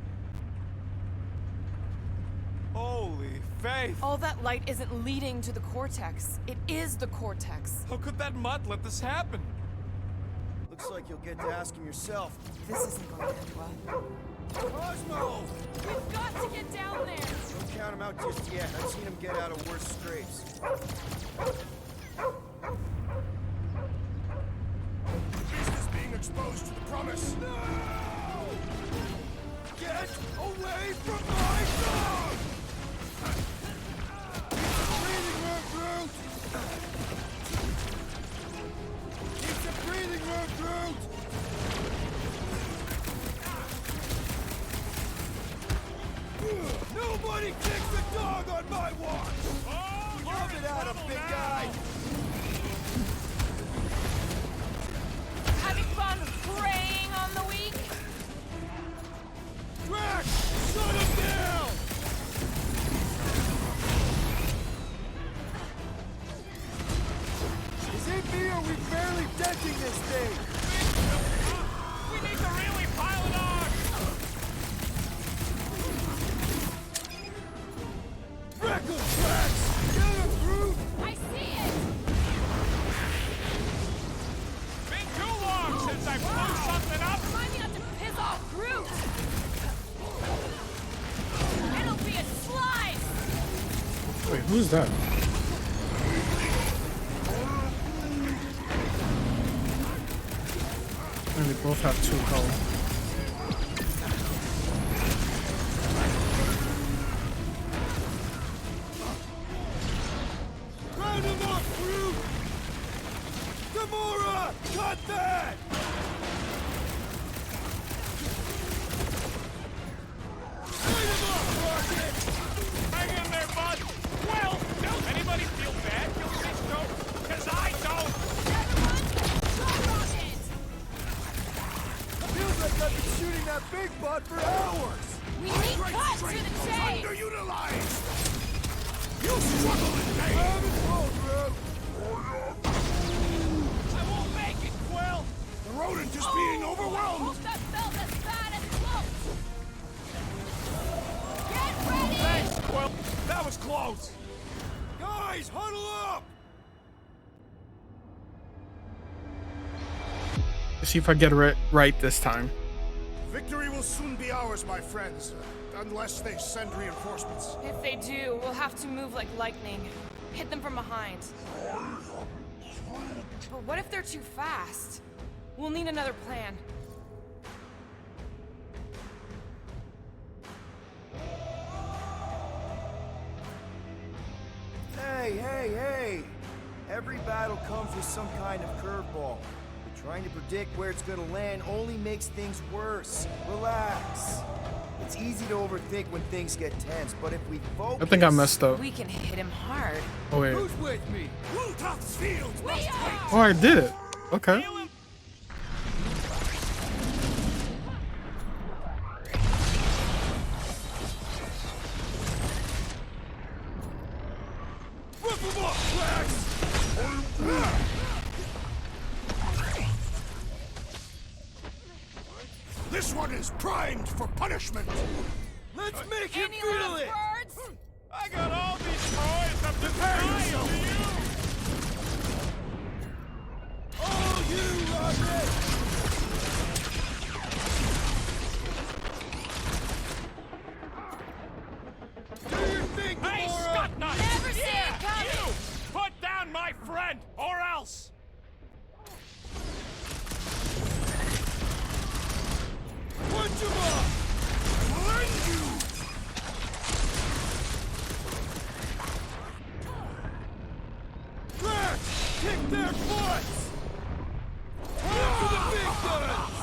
Holy faith! All that light isn't leading to the Cortex. It is the Cortex. How could that mutt let this happen? Looks like you'll get to ask him yourself. This isn't going to end well. Cosmo! We've got to get down there! Don't count him out just yet. I've seen him get out of worse scrapes. Business being exposed to the promise. No! Get away from my dog! Breathing room, Groot! It's a breathing room, Groot! Nobody kicks a dog on my watch! Oh, love it out of big guy! Having fun preying on the weak? Drax! Shut him down! Is it me or we barely denting this thing? We need to really pile it on! Freckle Drax! Get him, Groot! I see it! Been too long since I blew something up! Remind me not to piss off Groot! It'll be a slice! Wait, who's that? And they both have 2 health. Round him up, Groot! Cut that! Hang in there, bud! Well, does anybody feel bad killing these goats? Cause I don't! Feels like I've been shooting that big butt for hours! We need cuts to the chase! Underutilized! You struggle in pain! I won't make it, Quill! The rodent is being overwhelmed! Almost that felt as bad as close! Get ready! Thanks, Quill! That was close! Guys, huddle up! Let's see if I get it right this time. Victory will soon be ours, my friends. Unless they send reinforcements. If they do, we'll have to move like lightning. Hit them from behind. But what if they're too fast? We'll need another plan. Hey! Every battle comes with some kind of curveball. But trying to predict where it's gonna land only makes things worse. Relax. It's easy to overthink when things get tense, but if we focus... I think I messed up. We can hit him hard. Oh wait. Who's with me? Bluetooth's fields must wait! Oh, I did it. Okay. Feel him? Rip him up, Rex! This one is primed for punishment! Let's make him Any feel last it! words? I got all these toys I'm just trying to use! Oh, you rocket! Do your thing, hey, Scutnut! Never see it coming! You! Put down my friend, or else! Punch him up! Blend you! Rex! Kick their butts! After the big guns!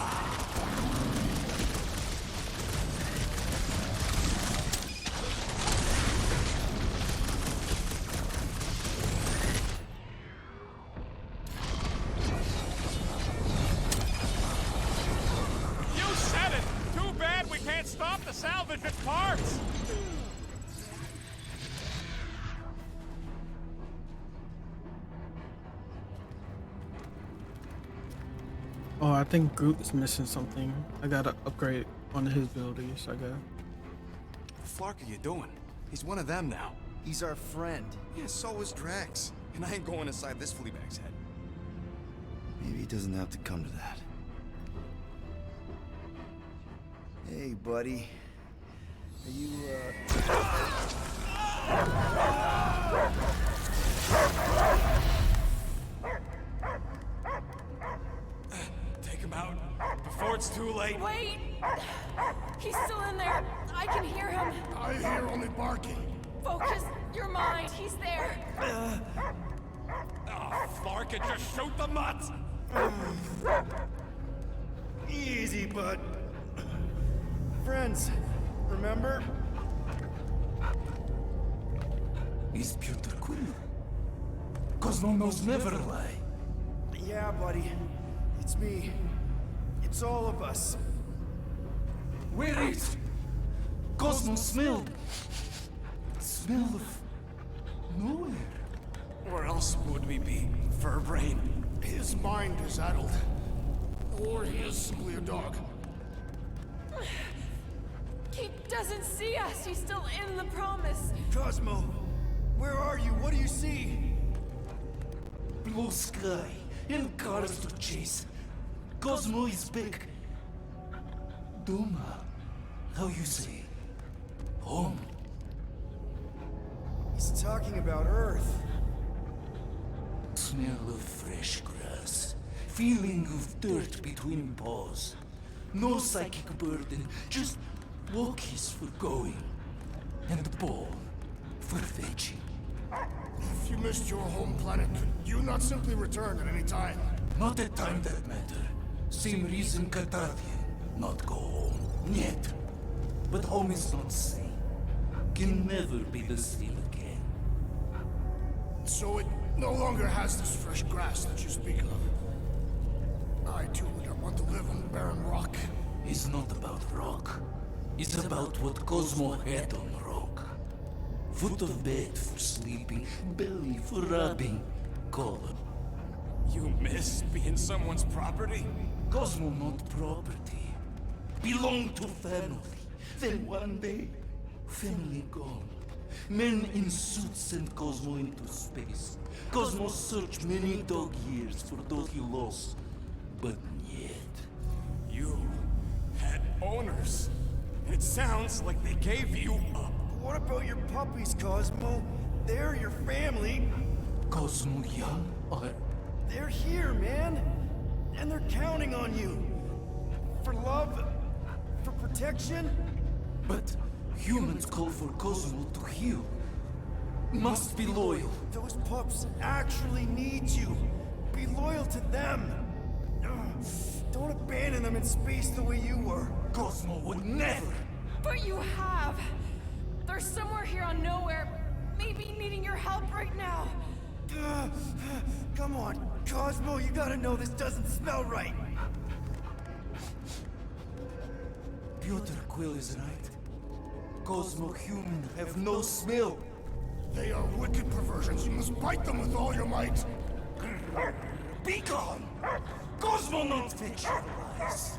You said it! Too bad we can't stop the salvage at parts! Oh, I think Groot is missing something. I gotta upgrade one of his abilities, I guess. What the fuck are you doing? He's one of them now. He's our friend. Yeah, so is Drax. And I ain't going inside this fleabag's head. Maybe it doesn't have to come to that. Hey, buddy. Are you, Take him out before it's too late. Wait! He's still in there. I can hear him. I hear only barking. Focus your mind. He's there. Oh, Flark, and just shoot the mutts! Easy, bud. Friends, remember? He's Peter Quill. Cosmo knows never lie. Yeah, buddy. It's me. It's all of us. Where is Cosmo smelled? Smell of nowhere. Where else would we be, Furbrain? His mind is addled. Or he is simply a dog. He doesn't see us. He's still in the promise. Cosmo, where are you? What do you see? Blue sky and cars to chase. Cosmo is back. Doma, how you say? Home. He's talking about Earth. Smell of fresh grass. Feeling of dirt between paws. No psychic burden, just walkies for going. And the ball for fetching. If you missed your home planet, could you not simply return at any time? Not the time that matter. Same reason Katarthian not go home. Yet. But home is not same. Can never be the same again. So it no longer has this fresh grass that you speak of. I too would not want to live on the barren rock. It's not about rock. It's about what Cosmo had on rock. Foot of bed for sleeping, belly for rubbing, collar. You miss being someone's property? Cosmo not property. Belong to family. Then one day, family gone. Men in suits sent Cosmo into space. Cosmo searched many dog years for those he lost. But yet... You had owners. And it sounds like they gave you up. What about your puppies, Cosmo? They're your family. Cosmo young or... They're here, man. And they're counting on you. For love, for protection. But humans call for Cosmo to heal. Must be loyal. Those pups actually need you. Be loyal to them. Don't abandon them in space the way you were. Cosmo would never. But you have. They're somewhere here on Nowhere, maybe needing your help right now. Come on, Cosmo, you gotta know this doesn't smell right. Piotr Quill is right. Cosmo human have no smell. They are wicked perversions. You must bite them with all your might. Be gone! Cosmo not fetch your lies.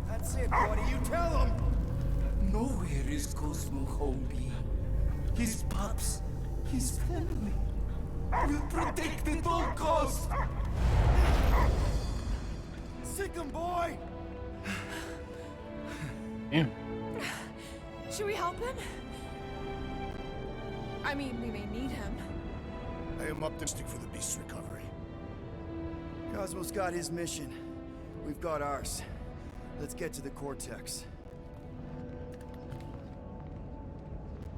That's it, buddy. You tell him. Nowhere is Cosmo home be. His pups, his family. Will protect at all costs. Sick 'em, boy. Damn. Should we help him? I mean, we may need him. I am optimistic for the beast's recovery. Cosmo's got his mission. We've got ours. Let's get to the Cortex.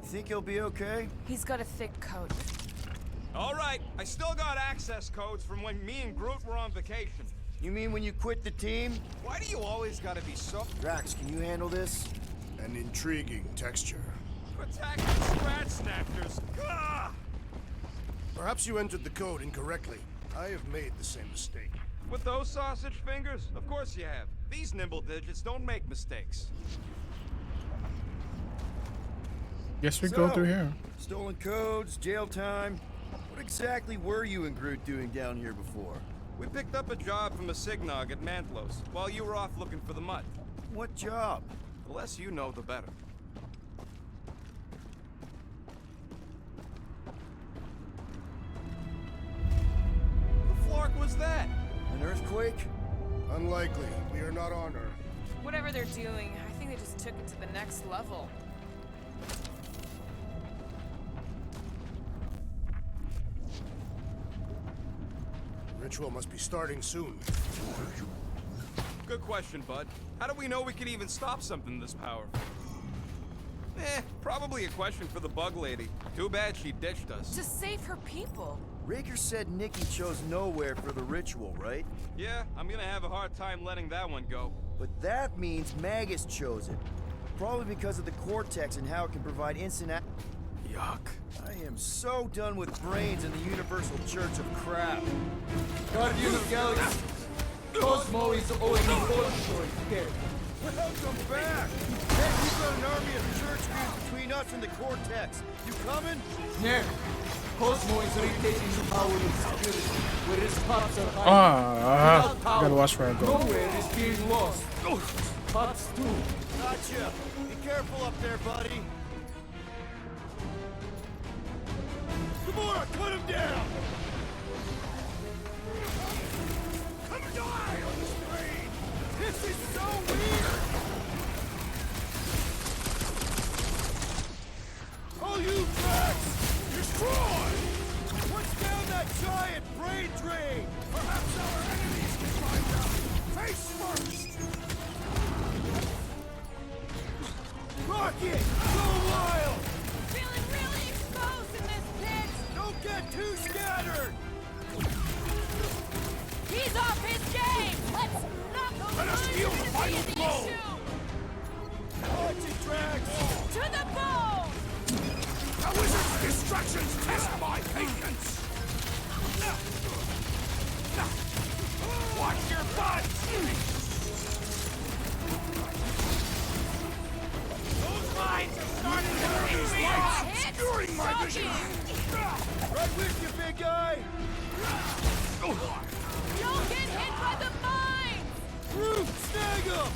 You think he'll be okay? He's got a thick coat. All right, I still got access codes from when me and Groot were on vacation. You mean when you quit the team? Why do you always gotta be so... Drax, can you handle this? An intriguing texture. Attacking scratch snatchers? Gah! Perhaps you entered the code incorrectly. I have made the same mistake. With those sausage fingers? Of course you have. These nimble digits don't make mistakes. Guess we go through here. Stolen codes, jail time. What exactly were you and Groot doing down here before? We picked up a job from a Signog at Mantlos, while you were off looking for the mud. What job? The less you know, the better. The flark was that? An earthquake? Unlikely. We are not on Earth. Whatever they're doing, I think they just took it to the next level. Ritual must be starting soon. Good question, bud. How do we know we can even stop something this powerful? Probably a question for the bug lady. Too bad she ditched us. To save her people. Raker said Nikki chose Nowhere for the ritual, right? Yeah, I'm gonna have a hard time letting that one go. But that means Magus chose it. Probably because of the Cortex and how it can provide instant Yuck. I am so done with brains and the Universal Church of Crap. Guardian of Galaxy. Cosmo is owing me for dead. Welcome back! Heck, we've got an army of church dudes between us and the Cortex. You coming? Yeah. Cosmo is retaking the power of security, where his pups are hiding. Without power, gotta watch where I go. Nowhere is being lost. Pups too. Gotcha. Be careful up there, buddy. Gamora, cut him down! Come die on the screen! This is so weird! All you tracks! Destroy! What's down that giant brain drain? Perhaps our enemies can find out! Face first! Rocket! Go wild! Feeling really exposed in this pit! Don't get too scattered! He's off his jet! with you, big guy! Don't get hit by the mines! Groot, snag him!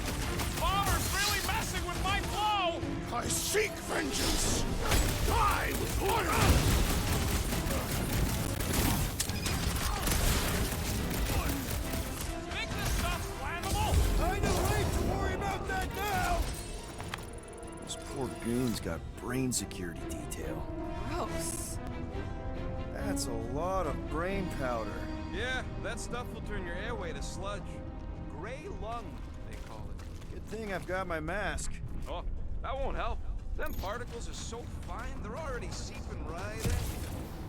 Bomber's really messing with my flow! I seek vengeance! Die with order! Think this stuff's flammable? I know late to worry about that now! Those poor goons got brain security detail. Gross. That's a lot of brain powder. Yeah, that stuff will turn your airway to sludge. Gray lung, they call it. Good thing I've got my mask. Oh, that won't help. Them particles are so fine, they're already seeping right in.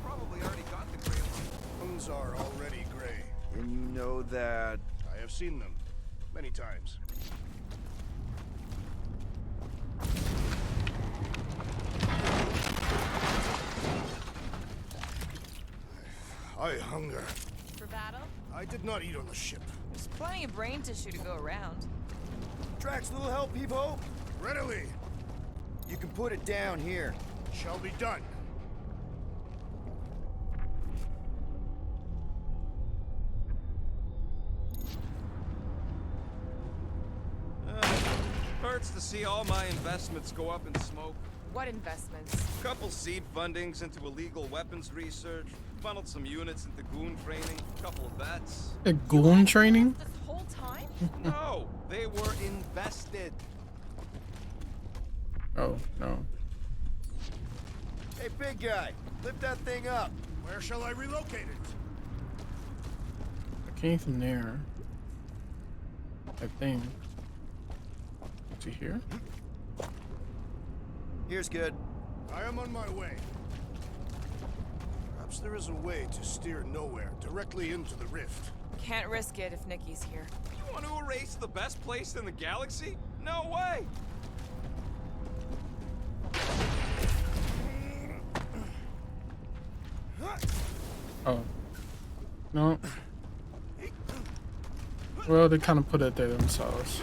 Probably already got the gray lung. Lungs are already gray. And you know that... I have seen them many times. I hunger. For battle? I did not eat on the ship. There's plenty of brain tissue to go around. Drax, little help, Evo? Readily You can put it down here. shall be done. Hurts to see all my investments go up in smoke. What investments? Couple seed fundings into illegal weapons research, funneled some units into goon training, couple of bets. A goon training? This whole time? No, they were invested. Oh, no. Hey, big guy, lift that thing up. Where shall I relocate it? I came from there. I think. To here? Here's good. I am on my way. Perhaps there is a way to steer nowhere directly into the rift. Can't risk it if Nikki's here. You want to erase the best place in the galaxy? No way! Oh. No. Well, they kind of put it there themselves.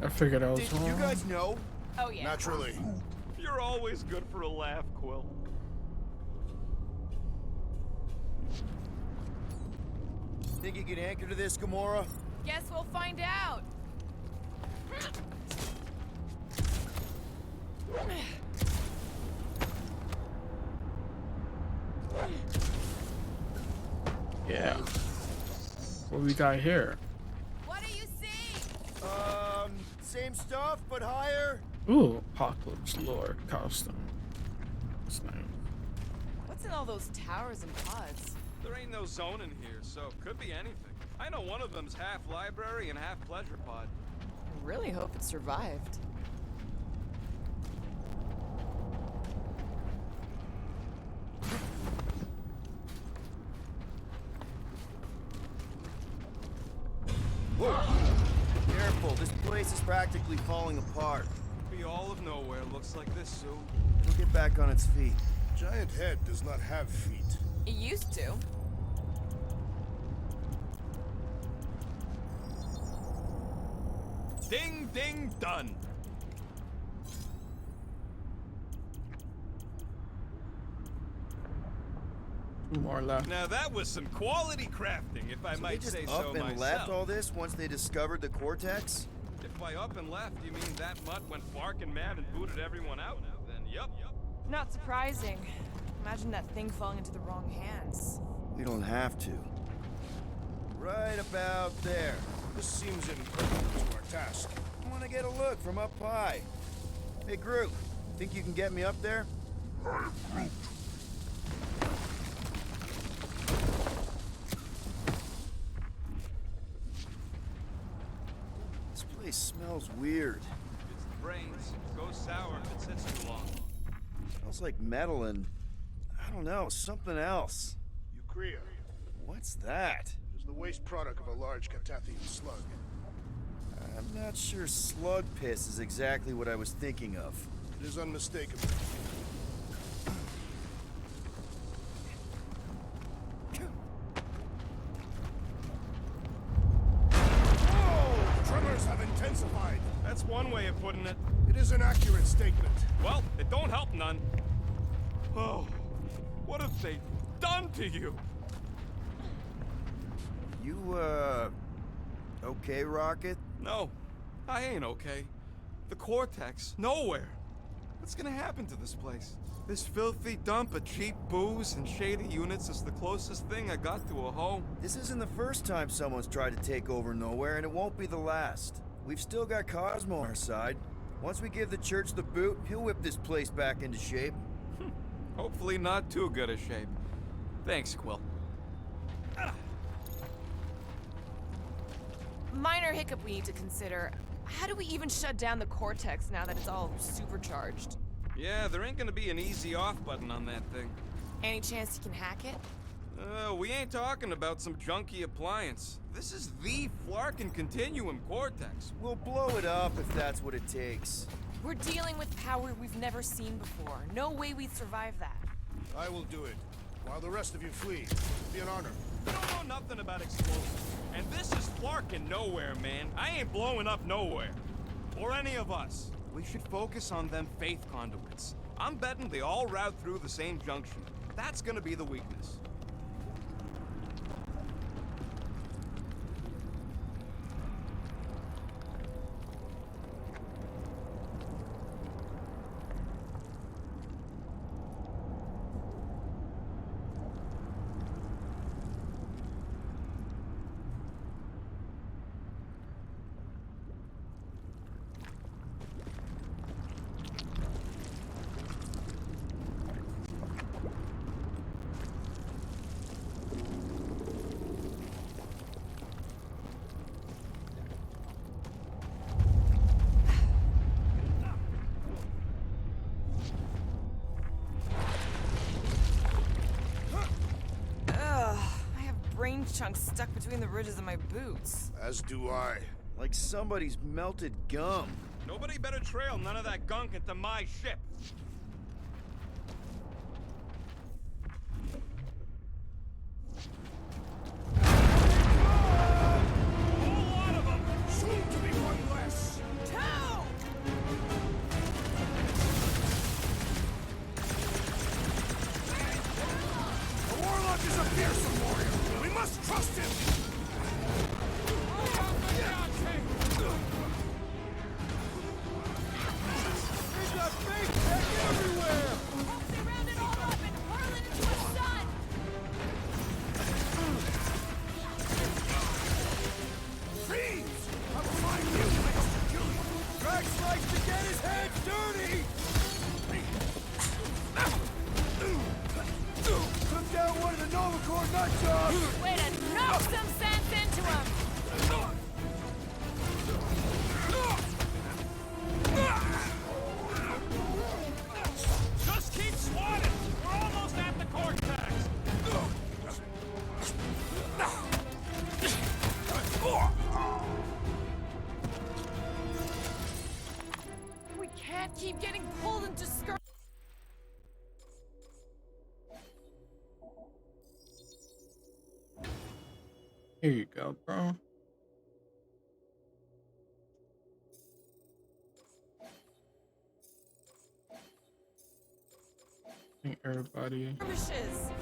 I figured I was Did wrong. you guys know? Oh, yeah. Naturally. You're always good for a laugh, Quill. Think you can anchor to this, Gamora? Guess we'll find out. Yeah. What we got here? What do you see? Same stuff, but higher? Ooh, Apocalypse Lord costume. That's nice. What's in all those towers and pods? There ain't no zone in here, so could be anything. I know one of them's half library and half pleasure pod. I really hope it survived. Careful, this place is practically falling apart. Be all of nowhere looks like this soon. It'll get back on its feet. Giant head does not have feet. It used to. Ding, ding, done. Two more left. Now that was some quality crafting, if I So might they just say up so and myself. left all this once they discovered the Cortex? If by up and left you mean that mutt went barking mad and booted everyone out, then yup. Not surprising. Imagine that thing falling into the wrong hands. We don't have to. Right about there. This seems impertinent to our task. I want to get a look from up high. Hey, Groot, think you can get me up there? This place smells weird. It's the brains. Goes sour if it sits too long. Smells like metal and, I don't know, something else. Eucrea What's that? is the waste product of a large Catathian slug. I'm not sure slug piss is exactly what I was thinking of. It is unmistakable. Whoa! Tremors have intensified. That's one way of putting it. It is an accurate statement. Well, it don't help none. Oh, what have they done to you? You, okay, Rocket? No, I ain't okay. The Cortex, nowhere. What's gonna happen to this place? This filthy dump of cheap booze and shady units is the closest thing I got to a home. This isn't the first time someone's tried to take over Nowhere, and it won't be the last. We've still got Cosmo on our side. Once we give the church the boot, he'll whip this place back into shape. Hopefully not too good a shape. Thanks, Quill. Minor hiccup we need to consider. How do we even shut down the Cortex now that it's all supercharged? Yeah, there ain't gonna be an easy off button on that thing. Any chance you can hack it? We ain't talking about some junky appliance. This is the Flarkin Continuum Cortex. We'll blow it up if that's what it takes. We're dealing with power we've never seen before. No way we'd survive that. I will do it. While the rest of you flee. It'll be an honor. You don't know nothing about explosives. And this is Flarkin Nowhere, man. I ain't blowing up nowhere. Or any of us. We should focus on them faith conduits. I'm betting they all route through the same junction. That's gonna be the weakness. Brain chunks stuck between the ridges of my boots. As do I. Like somebody's melted gum. Nobody better trail none of that gunk into my ship. Way to knock some sense into him! Just keep swatting! We're almost at the Cortex! We can't keep getting pulled into skirt. Here you go, bro. I think everybody.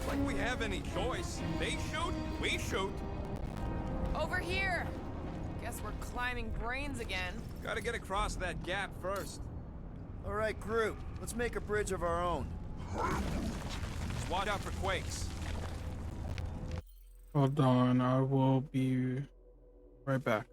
Like we have any choice. They shoot, we shoot. Over here! Guess we're climbing brains again. Gotta get across that gap first. All right, group. Let's make a bridge of our own. Just watch out for quakes. Hold on, I will be right back.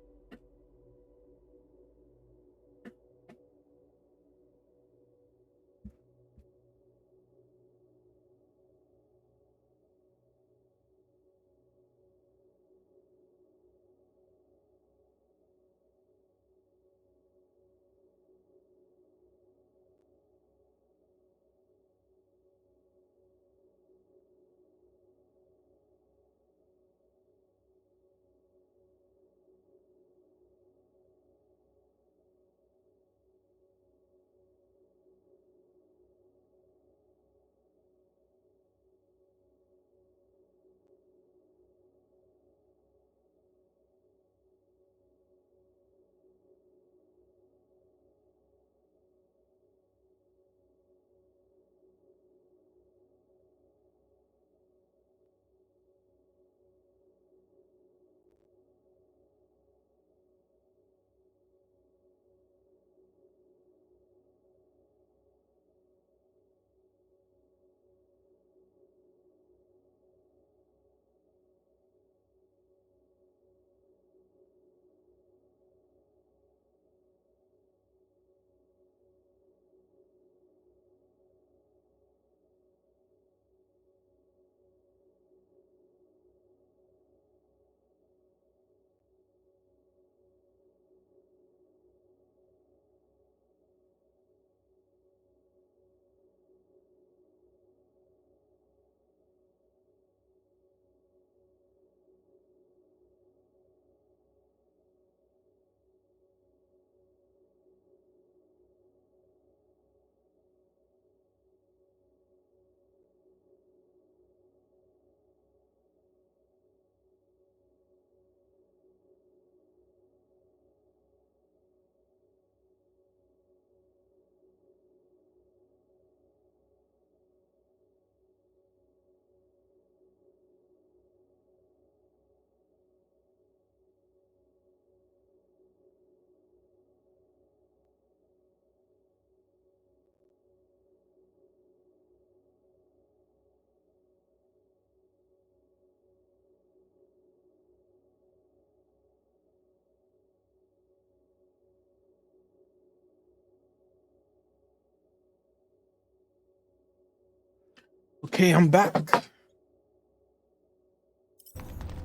Okay, I'm back.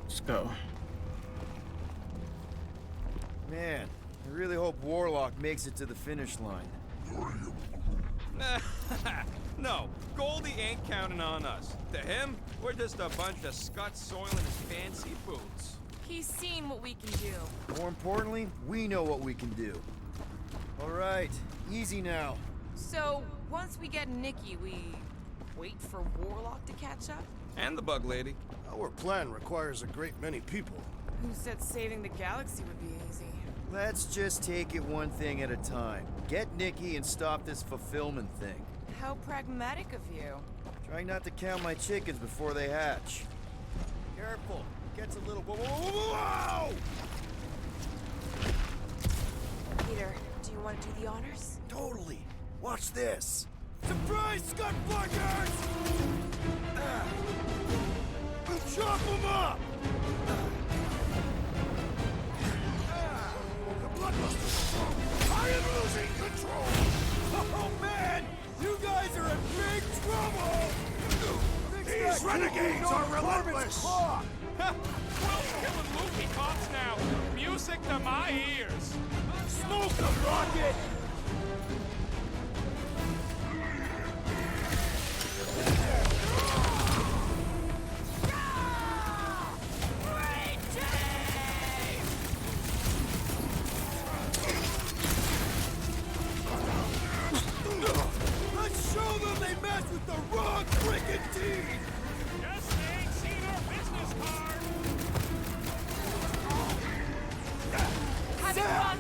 Let's go. Man, I really hope Warlock makes it to the finish line. No, Goldie ain't counting on us. To him, we're just a bunch of scuts soiling his fancy boots. He's seen what we can do. More importantly, we know what we can do. All right, easy now. So, once we get Nikki, we wait for Warlock to catch up? And the bug lady. Our plan requires a great many people. Who said saving the galaxy would be easy? Let's just take it one thing at a time. Get Nikki and stop this fulfillment thing. How pragmatic of you. Trying not to count my chickens before they hatch. Careful, it gets a little... Whoa, whoa, whoa, whoa! Peter, do you want to do the honors? Totally. Watch this. Surprise, Scott Buggers! Chop them up! The Bloodlusters are wrong. I am losing control! Oh man! You guys are in big trouble! These renegades are relentless! Quill's killing movie cops now. Music to my ears. Smoke them, Rocket! Let's show them they mess with the wrong freaking team! Guess they ain't seen our business card. Having fun,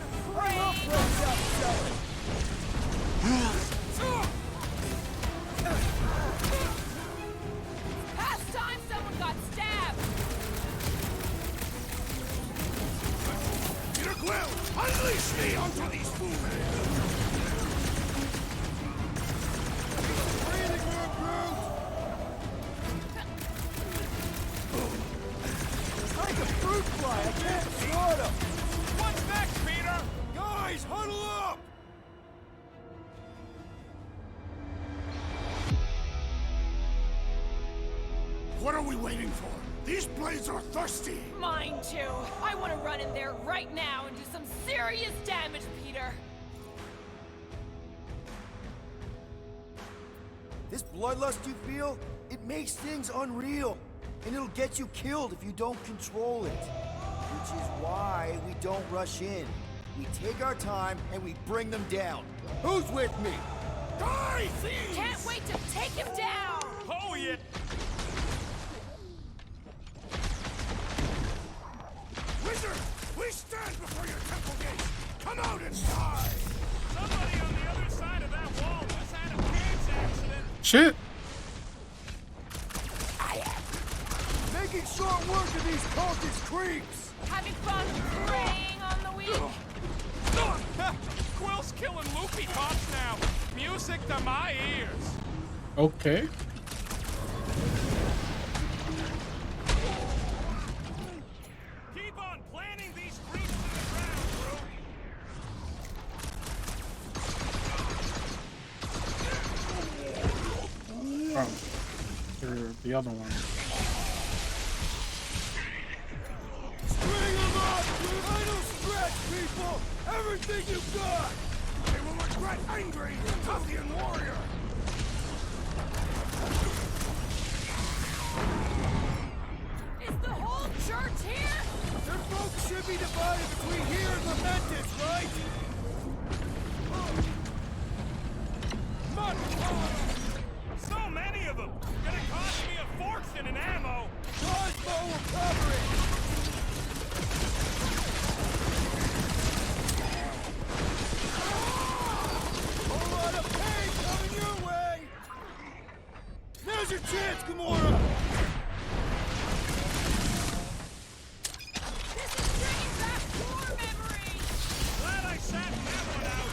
Past time someone got stabbed! Peter Quill, unleash me onto these fools! Like a fruit fly, I can't swat him! What's next, Peter? Guys, huddle up! What are we waiting for? These blades are thirsty! Mine too. I want to run in there right now and do some serious damage, Peter. This bloodlust you feel, it makes things unreal. And it'll get you killed if you don't control it. Which is why we don't rush in. We take our time and we bring them down. Who's with me? Die, thieves! Can't wait to take him down! Oh, yeah. Wizard, we stand before your temple gates! Come out and die! Somebody on the other side of that wall just had a pants accident. Shit. Making short work of these cultist creeps! Having fun preying on the weak? Quill's killing loopy cops now. Music to my ears. Okay. Keep on planting these creeps to the ground, bro. Oh. Or the other one. Bring them up! Final stretch, people! Everything you've got! They will regret angry Tathian warrior! Is the whole church here? Their folks should be divided between here and Lamentis, right? So many of them. Gonna cost me a fortune in ammo. Cosmo will cover it! Whole lot of pain coming your way! Now's your chance, Gamora! This is bringing back war memories! Glad I sat that one out.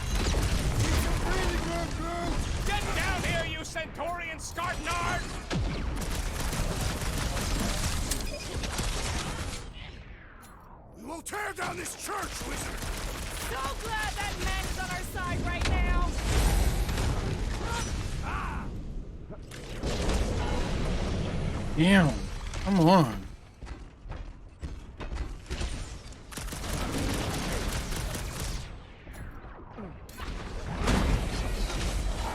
Keep your breathing room, Groot! Get down here, you Centaurian Scartnard! We will tear down this church, wizard! So glad that man is on our side right now! Damn. Come on.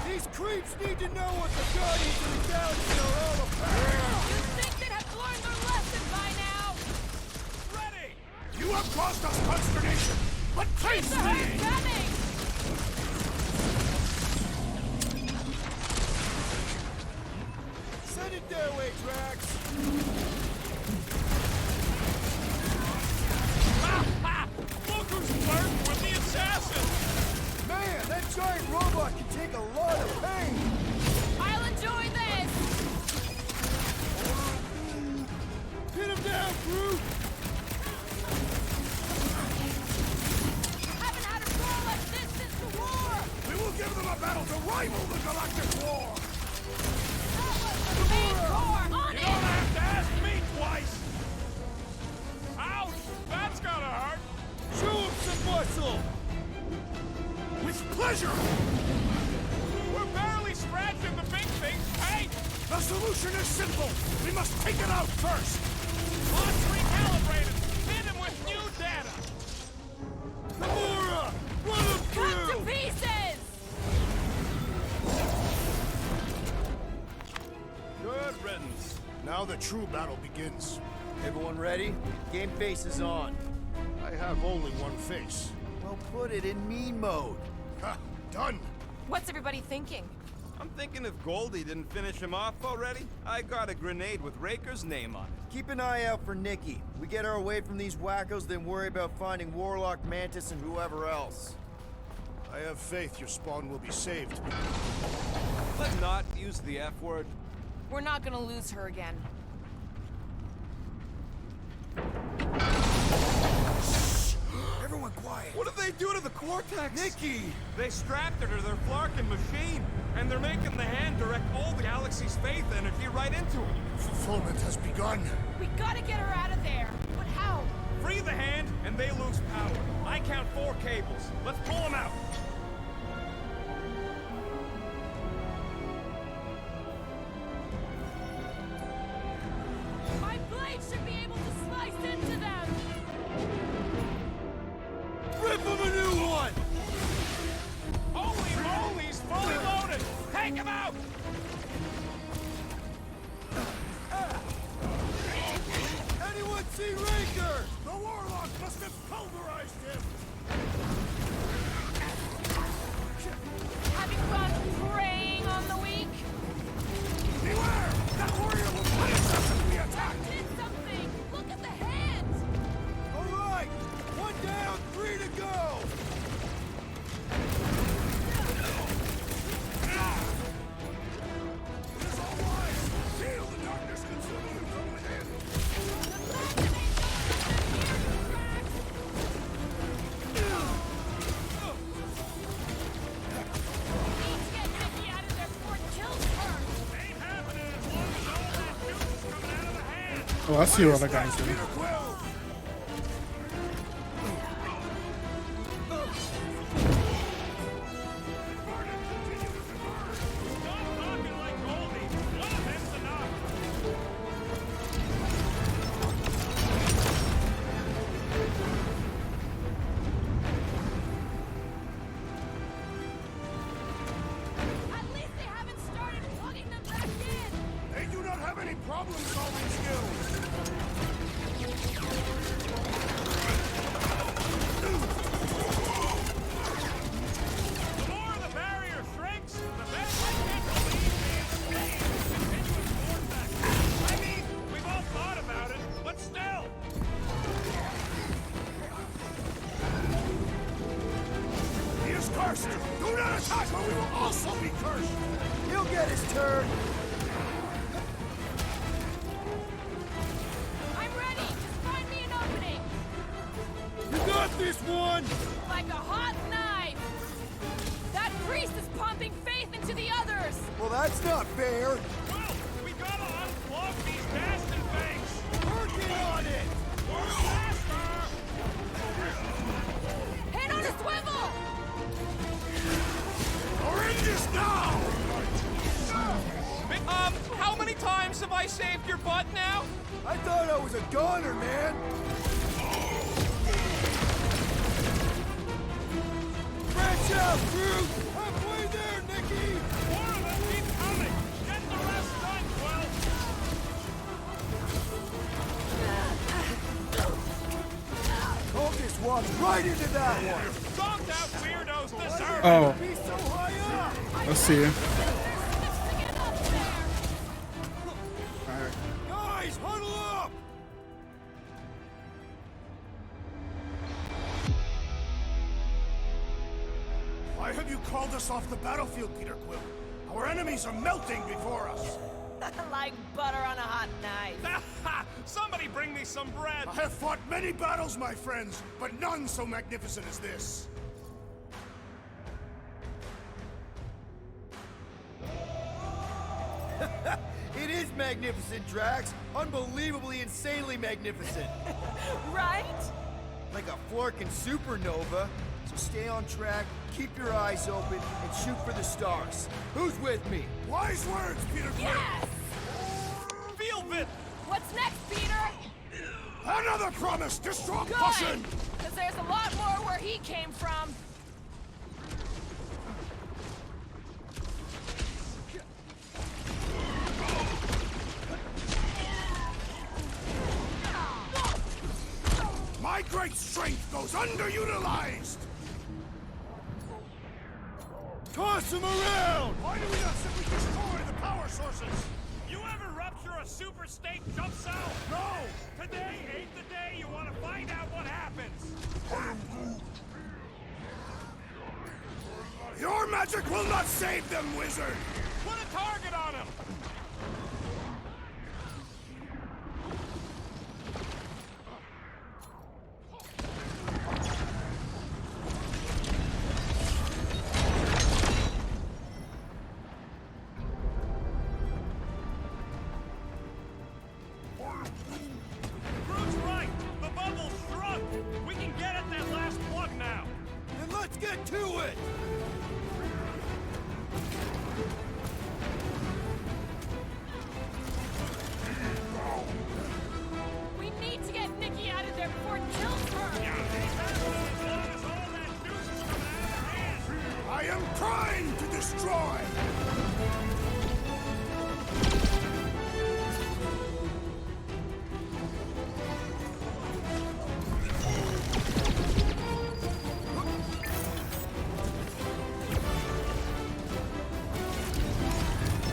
These creeps need to know what the Guardians of the Galaxy are all about! You think they'd have learned their lesson by now? Ready! You have caused us consternation, but face The herd me! coming! Send it their way, Drax! Ha! Look who's flirting with the assassin! Man, that giant robot can take a lot of pain! I'll enjoy this! Pin him down, Groot! Haven't had a war like this since the war! We will give them a battle to rival the Galactic War! Main core, on You it! don't have to ask me twice! Ouch! That's gotta hurt! Show him some muscle! With pleasure! We're barely scratching the big thing's paint! The solution is simple! We must take it out first! Let's recalibrate it! Hit him with new data! Gamora! Run him Cut to through! pieces! Good riddance. Now the true battle begins. Everyone ready? Game face is on. I have only one face. Well, put it in mean mode. Ha! Done! What's everybody thinking? I'm thinking if Goldie didn't finish him off already, I got a grenade with Raker's name on it. Keep an eye out for Nikki. We get her away from these wackos, then worry about finding Warlock, Mantis, and whoever else. I have faith your spawn will be saved. Let's not use the F word. We're not gonna lose her again. Everyone quiet! What did they do to the Cortex? Nikki! They strapped her to their Flarkin machine, and they're making the hand direct all the galaxy's faith energy right into it. Fulfillment has begun. We gotta get her out of there! But how? Free the hand, and they lose power. I count 4 cables. Let's pull them out. My blade should be able to slice into them! Rip him a new one! Holy moly, he's fully loaded! Take him out! Anyone see Raker? The Warlock must have pulverized him! Having fun preying on the weak? Beware! That warrior will punish us if we attack! Did something! Look at the hands! All right! One down, 3 to go! It is all wise! Feel the darkness consuming you from within! Oh, I see what the guy's doing. Peter Quill! Stop talking like Goldie. One of them's enough. At least they haven't started plugging them back in! They do not have any problem-solving skills! The more the barrier shrinks, the better I get to leave the insane continuous vortex. I mean, we've all thought about it, but still. He is cursed! Do not attack or we will also be cursed! He'll get his turn. I'm ready! Just find me an opening! You got this one! Like a hot knife! That priest is pumping faith into the others! Well, that's not fair! Well, we gotta unplug these Dastan things. Working on it! Work faster! Head on a swivel! Oranges now! How many times have I saved your butt? goner, man! Branch out, Groot! Halfway there, Nicky! More of them keep coming! Get the rest done, Quill! Focus walked right into that one! Zonked out weirdos deserve Oh, Be so high up! let's see. Guys, huddle up! Why have you called us off the battlefield, Peter Quill? Our enemies are melting before us. Like butter on a hot knife. Somebody bring me some bread! I have fought many battles, my friends, but none so magnificent as this. It is magnificent, Drax. Unbelievably, insanely magnificent. Right? Like a florkin' supernova. So stay on track, keep your eyes open, and shoot for the stars. Who's with me? Wise words, Peter Quill. Yes! Feel bit! What's next, Peter? Another promise to strong Good! caution. Because there's a lot more where he came from. My great strength goes underutilized. Toss him around! Why do we not simply destroy the power sources? You ever rupture a super state jump cell? No! Today ain't the day you want to find out what happens! Your magic will not save them, wizard! Put a target on him! Groot's right! The bubble's shrunk! We can get at that last plug now! Then let's get to it! We need to get Nikki out of there before it kills her. I am trying to destroy!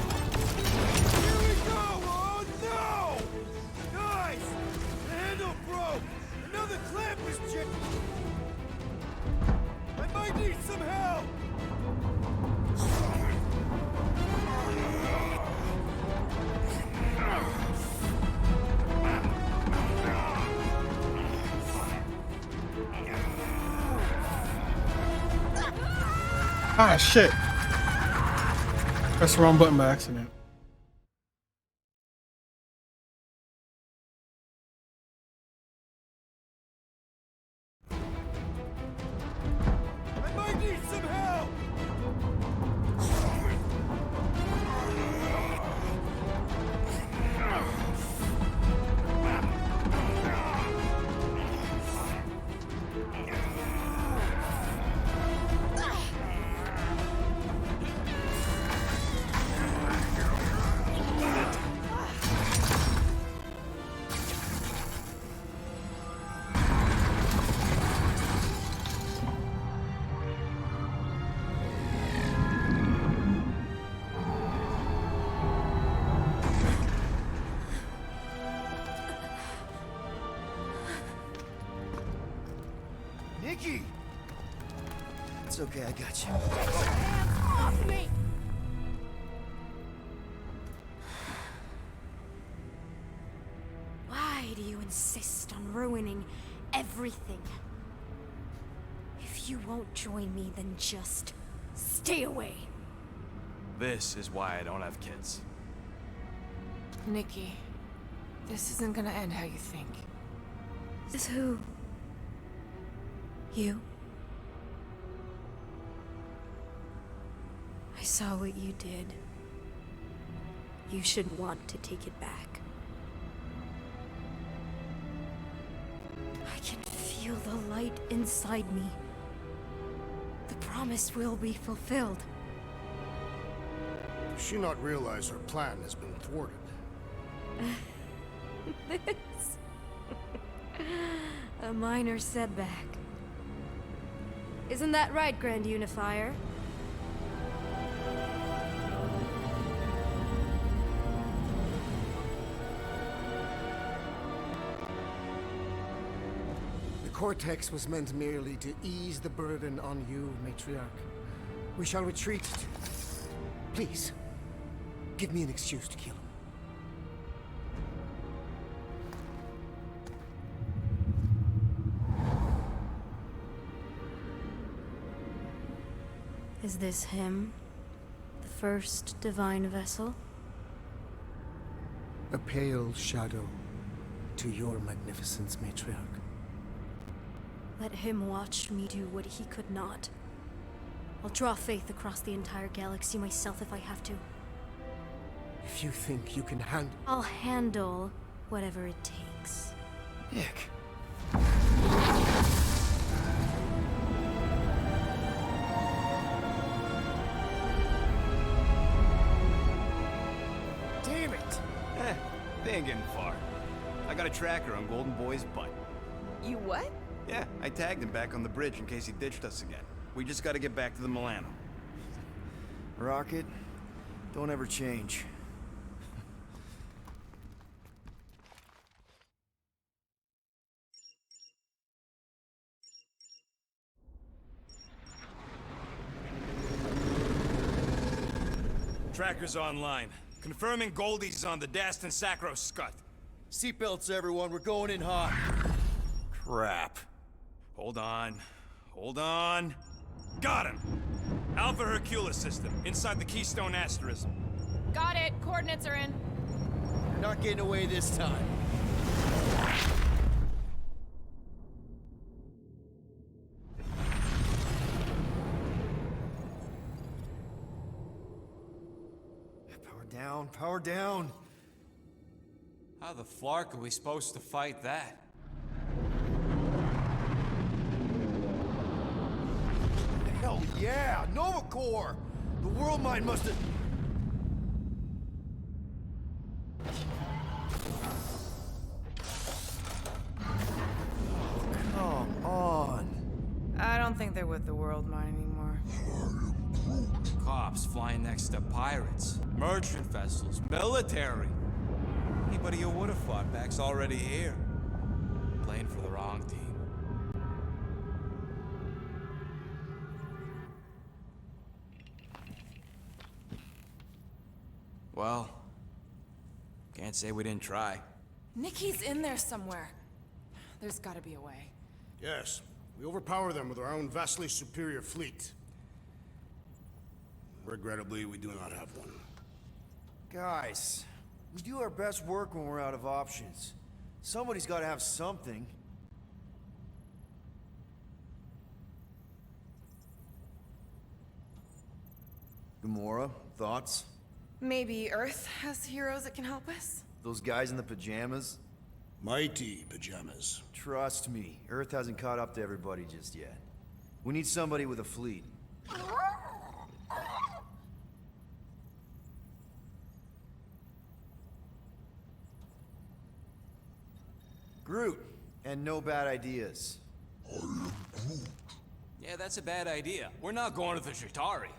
Here we go! Oh no! Guys! The handle broke! Another clamp is jiggling! I might need some help! Ah, shit. Press the wrong button by accident. I might need some help! Nikki! It's okay, I got you. Off me! Why do you insist on ruining everything? If you won't join me, then just stay away. This is why I don't have kids. Nikki, this isn't gonna end how you think. Is who? You? I saw what you did. You should want to take it back. the light inside me, the promise will be fulfilled. Does she not realize her plan has been thwarted? This... a minor setback. Isn't that right, Grand Unifier? The Cortex was meant merely to ease the burden on you, Matriarch. We shall retreat. Please, give me an excuse to kill him. Is this him? The first divine vessel? A pale shadow to your magnificence, Matriarch. Let him watch me do what he could not. I'll draw faith across the entire galaxy myself if I have to. If you think you can I'll handle whatever it takes. Nick. Damn it! They ain't getting far. I got a tracker on Golden Boy's butt. You what? Yeah, I tagged him back on the bridge in case he ditched us again. We just gotta get back to the Milano. Rocket, don't ever change. Tracker's online. Confirming Goldie's on the Dastan Sacro Scut. Seatbelts, everyone. We're going in hot. Crap. Hold on. Hold on. Got him! Alpha Hercules system, inside the Keystone Asterism. Got it. Coordinates are in. You're not getting away this time. Power down, power down. How the flark are we supposed to fight that? Hell yeah! Nova Corps! The World Mind must have... Come on. I don't think they're with the World Mine anymore. Cops flying next to pirates, merchant vessels, military. Anybody you would have fought back's already here. Playing for the wrong team. Well, can't say we didn't try. Nikki's in there somewhere. There's gotta be a way. Yes, we overpower them with our own vastly superior fleet. Regrettably, we do not have one. Guys, we do our best work when we're out of options. Somebody's got to have something. Gamora, thoughts? Maybe Earth has heroes that can help us? Those guys in the pajamas? Mighty pajamas. Trust me, Earth hasn't caught up to everybody just yet. We need somebody with a fleet. Groot, and no bad ideas. Yeah, that's a bad idea. We're not going to the Chitauri.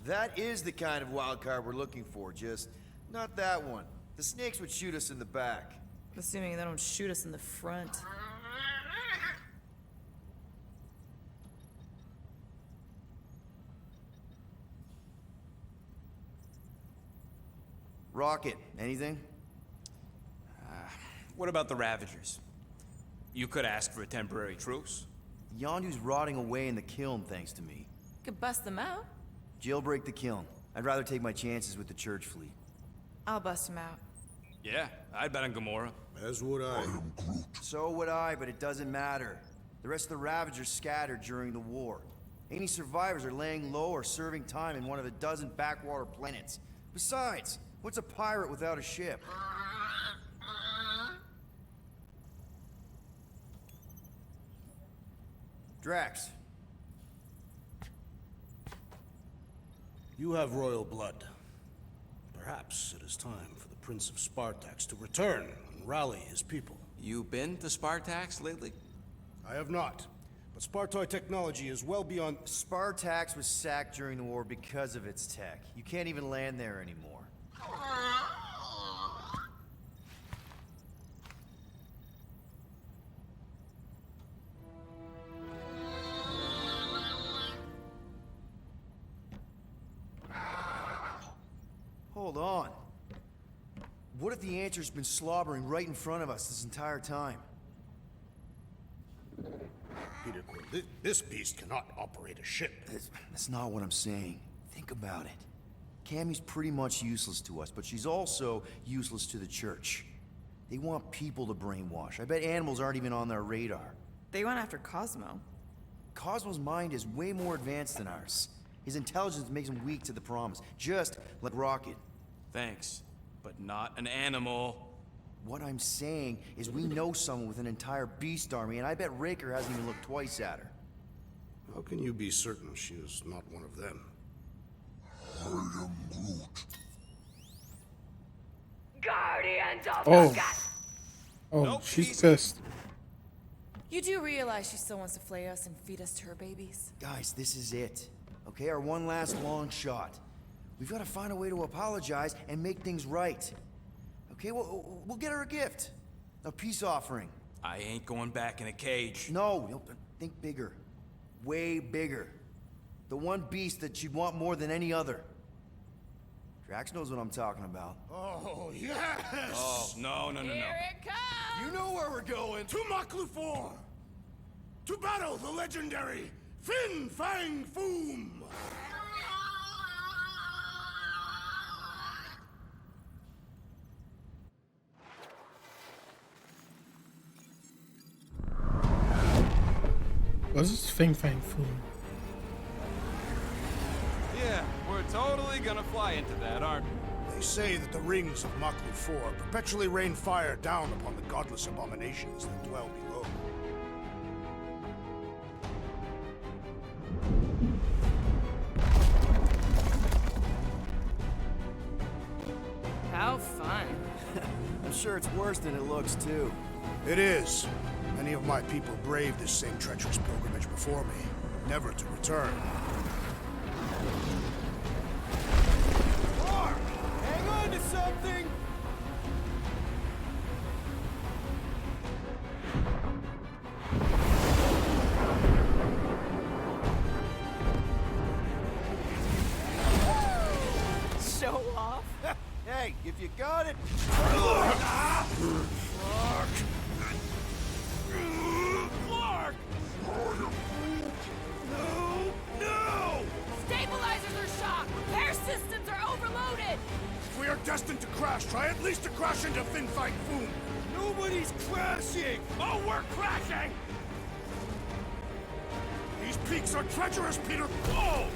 That is the kind of wild card we're looking for, just not that one. The snakes would shoot us in the back. Assuming they don't shoot us in the front. Rocket, anything? What about the Ravagers? You could ask for a temporary truce. Yondu's rotting away in the kiln thanks to me. Could bust them out. Jailbreak the kiln. I'd rather take my chances with the church fleet. I'll bust him out. Yeah, I'd bet on Gamora. As would I. So would I, but it doesn't matter. The rest of the Ravagers scattered during the war. Any survivors are laying low or serving time in one of a dozen backwater planets. Besides, what's a pirate without a ship? Drax. You have royal blood. Perhaps it is time for the Prince of Spartax to return and rally his people. You been to Spartax lately? I have not, but Spartoid technology is well beyond... Spartax was sacked during the war because of its tech. You can't even land there anymore. Hold on. What if the Answer's been slobbering right in front of us this entire time? Peter Quill, this beast cannot operate a ship. That's not what I'm saying. Think about it. Cammy's pretty much useless to us, but she's also useless to the Church. They want people to brainwash. I bet animals aren't even on their radar. They went after Cosmo. Cosmo's mind is way more advanced than ours. His intelligence makes him weak to the promise, just like Rocket. Thanks, but not an animal. What I'm saying is we know someone with an entire beast army, and I bet Raker hasn't even looked twice at her. How can you be certain she is not one of them? I am Groot. Guardians of Oh. the Galaxy. Oh, Nope, she's easy. pissed. You do realize she still wants to flay us and feed us to her babies? Guys, this is it. Okay, our one last long shot. We've got to find a way to apologize and make things right. Okay, we'll get her a gift. A peace offering. I ain't going back in a cage. No, think bigger. Way bigger. The one beast that she'd want more than any other. Drax knows what I'm talking about. Oh, yes! Oh, no. Here it comes! You know where we're going. To Maklufor! To battle the legendary Fin Fang Foom! What's this Fing Fang Foom? Yeah, we're totally gonna fly into that, aren't we? They say that the rings of Maklufor perpetually rain fire down upon the godless abominations that dwell below. How fun. I'm sure it's worse than it looks, too. It is. Many of my people braved this same treacherous pilgrimage before me, never to return. Mark! Hang on to something! Show off. Hey, if you got it... Stabilizers are shot! Repair systems are overloaded! If we are destined to crash, try at least to crash into Fin Fang Foom! Nobody's crashing! Oh, we're crashing! These peaks are treacherous, Peter! Whoa!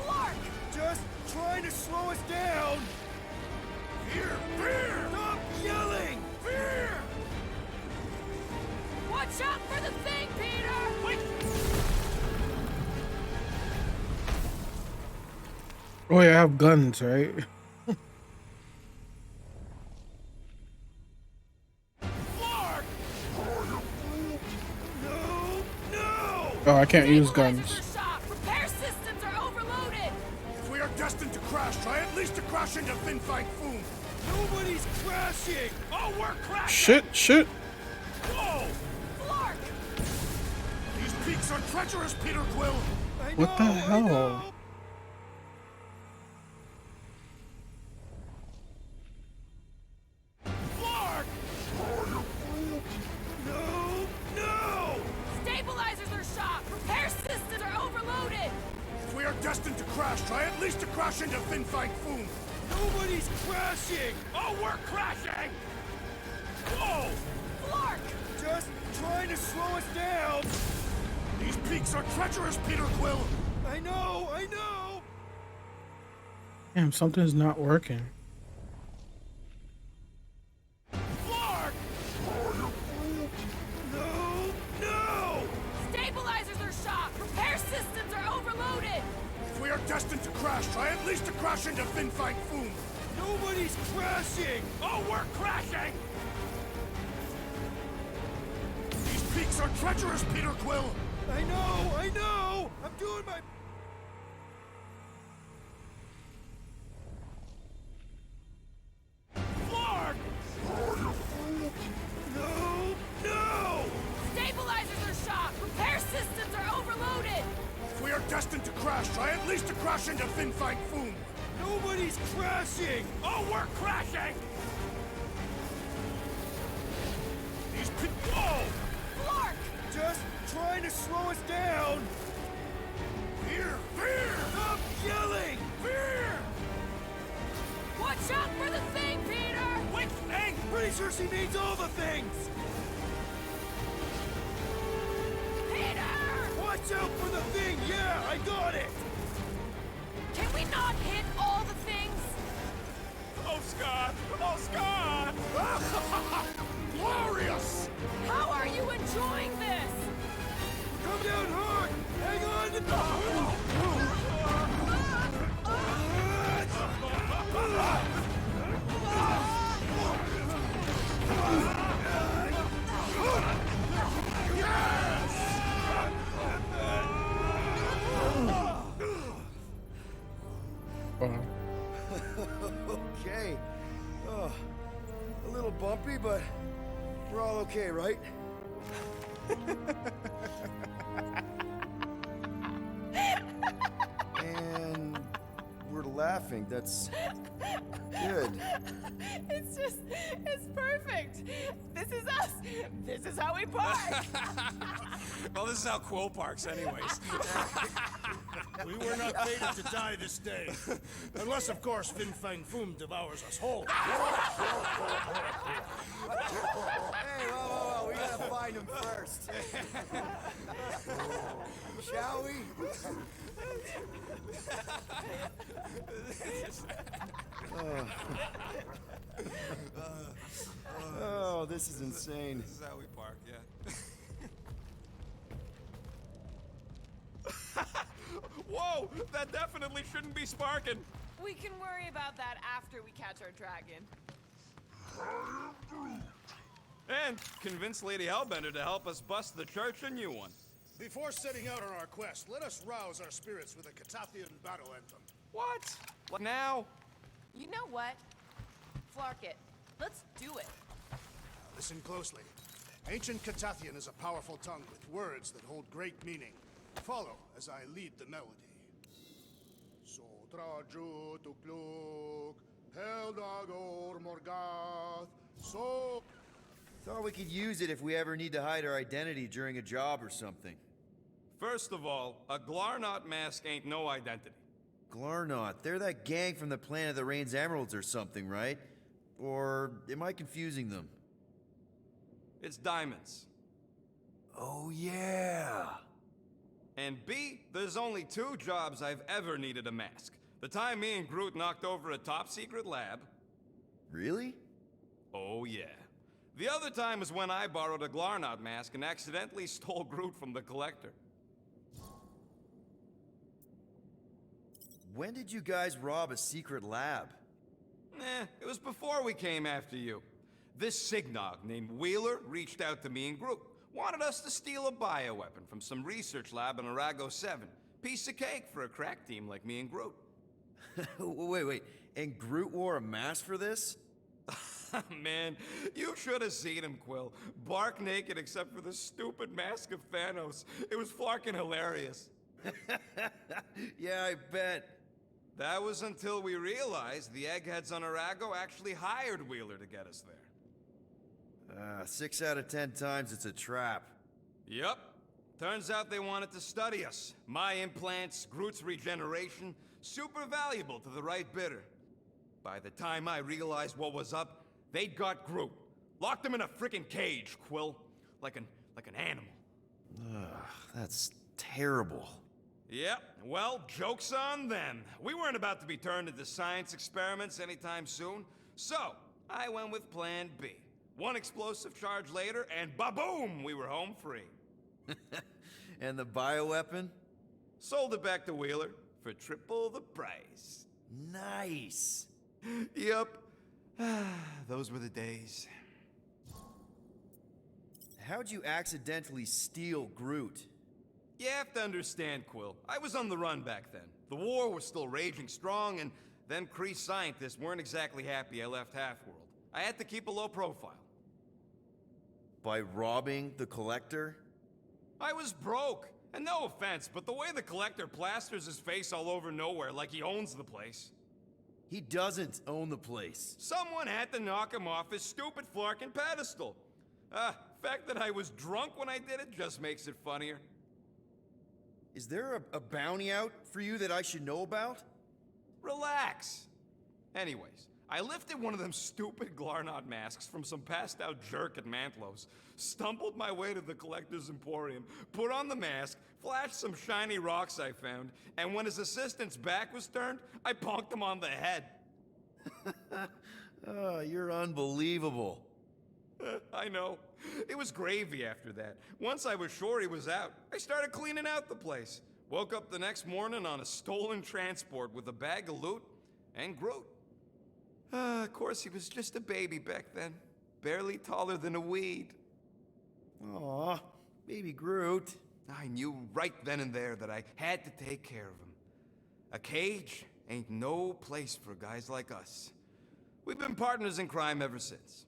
Flark! Just trying to slow us down! Fear! Fear! Stop yelling! Fear! Watch out for the thing, Peter! Wait! Oh, yeah, I have guns, right? Flark! No! Oh, I can't use Stabilizers guns. are shot! Repair systems are overloaded! If we are destined to crash, try at least to crash into Fin Fang Foom! Nobody's crashing! Oh, we're crashing! Shit! Whoa! Flark! These peaks are treacherous, Peter Quill! What the hell? Flark! No! Stabilizers are shot! Repair systems are overloaded! If we are destined to crash, try at least to crash into Fin Fang Foom! Nobody's crashing! Oh, we're crashing! Whoa! Flark! Just trying to slow us down! These peaks are treacherous, Peter Quill! I know! Damn, something's not working. Flark! No! Stabilizers are shot! destined to crash, try at least to crash into Fin Fang Foom. Nobody's crashing! Oh, we're crashing! These peaks are treacherous, Peter Quill! I know! I'm doing my... Flark! No! Stabilizers are shot! Repair systems are overloaded! If we are destined to crash, try at least to crash into Fin Fang Foom. Nobody's crashing! Oh, we're crashing! These Whoa! Flark! Just trying to slow us down! Fear! Fear! Stop yelling! Fear! Watch out for the thing, Peter! Which thing? Pretty sure she means all the things! Peter! Watch out for the thing! Yeah, I got it! Can we not hit all the things? Oh, Scott! Oh, Scott! Glorious! How are you enjoying this? Come down hard! Hang on to Okay. Oh, a little bumpy, but we're all okay, right? And we're laughing. That's good. It's perfect. This is us. This is how we park. Well, this is how Quill parks anyways. We were not fated to die this day. Unless, of course, Fin Fang Foom devours us whole. Hey, whoa. We gotta find him first. Shall we? Oh, this is insane. This is how we park, yeah. Whoa! That definitely shouldn't be sparking! We can worry about that after we catch our dragon. And convince Lady Hellbender to help us bust the church a new one. Before setting out on our quest, let us rouse our spirits with a Catathian battle anthem. What? Like now? You know what? Flark it. Let's do it. Listen closely. Ancient Catathian is a powerful tongue with words that hold great meaning. Follow as I lead the melody. Sotraju tukluk, Heldagor Morgath, so... Thought we could use it if we ever need to hide our identity during a job or something. First of all, a Glarnot mask ain't no identity. Glarnot, they're that gang from the planet that rains emeralds or something, right? Or am I confusing them? It's diamonds. Oh, yeah. And B, there's only 2 jobs I've ever needed a mask. The time me and Groot knocked over a top-secret lab. Really? Oh, yeah. The other time is when I borrowed a Glarnot mask and accidentally stole Groot from the Collector. When did you guys rob a secret lab? It was before we came after you. This Signog named Wheeler reached out to me and Groot. Wanted us to steal a bioweapon from some research lab in Arago 7. Piece of cake for a crack team like me and Groot. Wait. And Groot wore a mask for this? Man, you should have seen him, Quill. Bark naked except for the stupid mask of Thanos. It was flarkin' hilarious. Yeah, I bet. That was until we realized the eggheads on Arago actually hired Wheeler to get us there. 6 out of 10 times it's a trap. Yep. Turns out they wanted to study us. My implants, Groot's regeneration, super valuable to the right bidder. By the time I realized what was up, they'd got Groot. Locked him in a frickin' cage, Quill. Like an animal. That's terrible. Yep, well, joke's on them. We weren't about to be turned into science experiments anytime soon, so I went with Plan B. 1 explosive charge later, and ba-boom, we were home free. And the bioweapon? Sold it back to Wheeler. for triple the price. Nice. Yep. Those were the days. How'd you accidentally steal Groot? You have to understand, Quill. I was on the run back then. The war was still raging strong, and them Kree scientists weren't exactly happy I left Half-World. I had to keep a low profile. By robbing the Collector? I was broke. And no offense, but the way the Collector plasters his face all over nowhere like he owns the place. He doesn't own the place. Someone had to knock him off his stupid Flarkin pedestal. Fact that I was drunk when I did it just makes it funnier. Is there a bounty out for you that I should know about? Relax. Anyways, I lifted one of them stupid Glarnot masks from some passed out jerk at Mantlos, stumbled my way to the Collector's Emporium, put on the mask, flashed some shiny rocks I found, and when his assistant's back was turned, I bonked him on the head. Oh, you're unbelievable. I know. It was gravy after that. Once I was sure he was out, I started cleaning out the place. Woke up the next morning on a stolen transport with a bag of loot and Groot. Of course, he was just a baby back then. Barely taller than a weed. Aw, baby Groot. I knew right then and there that I had to take care of him. A cage ain't no place for guys like us. We've been partners in crime ever since.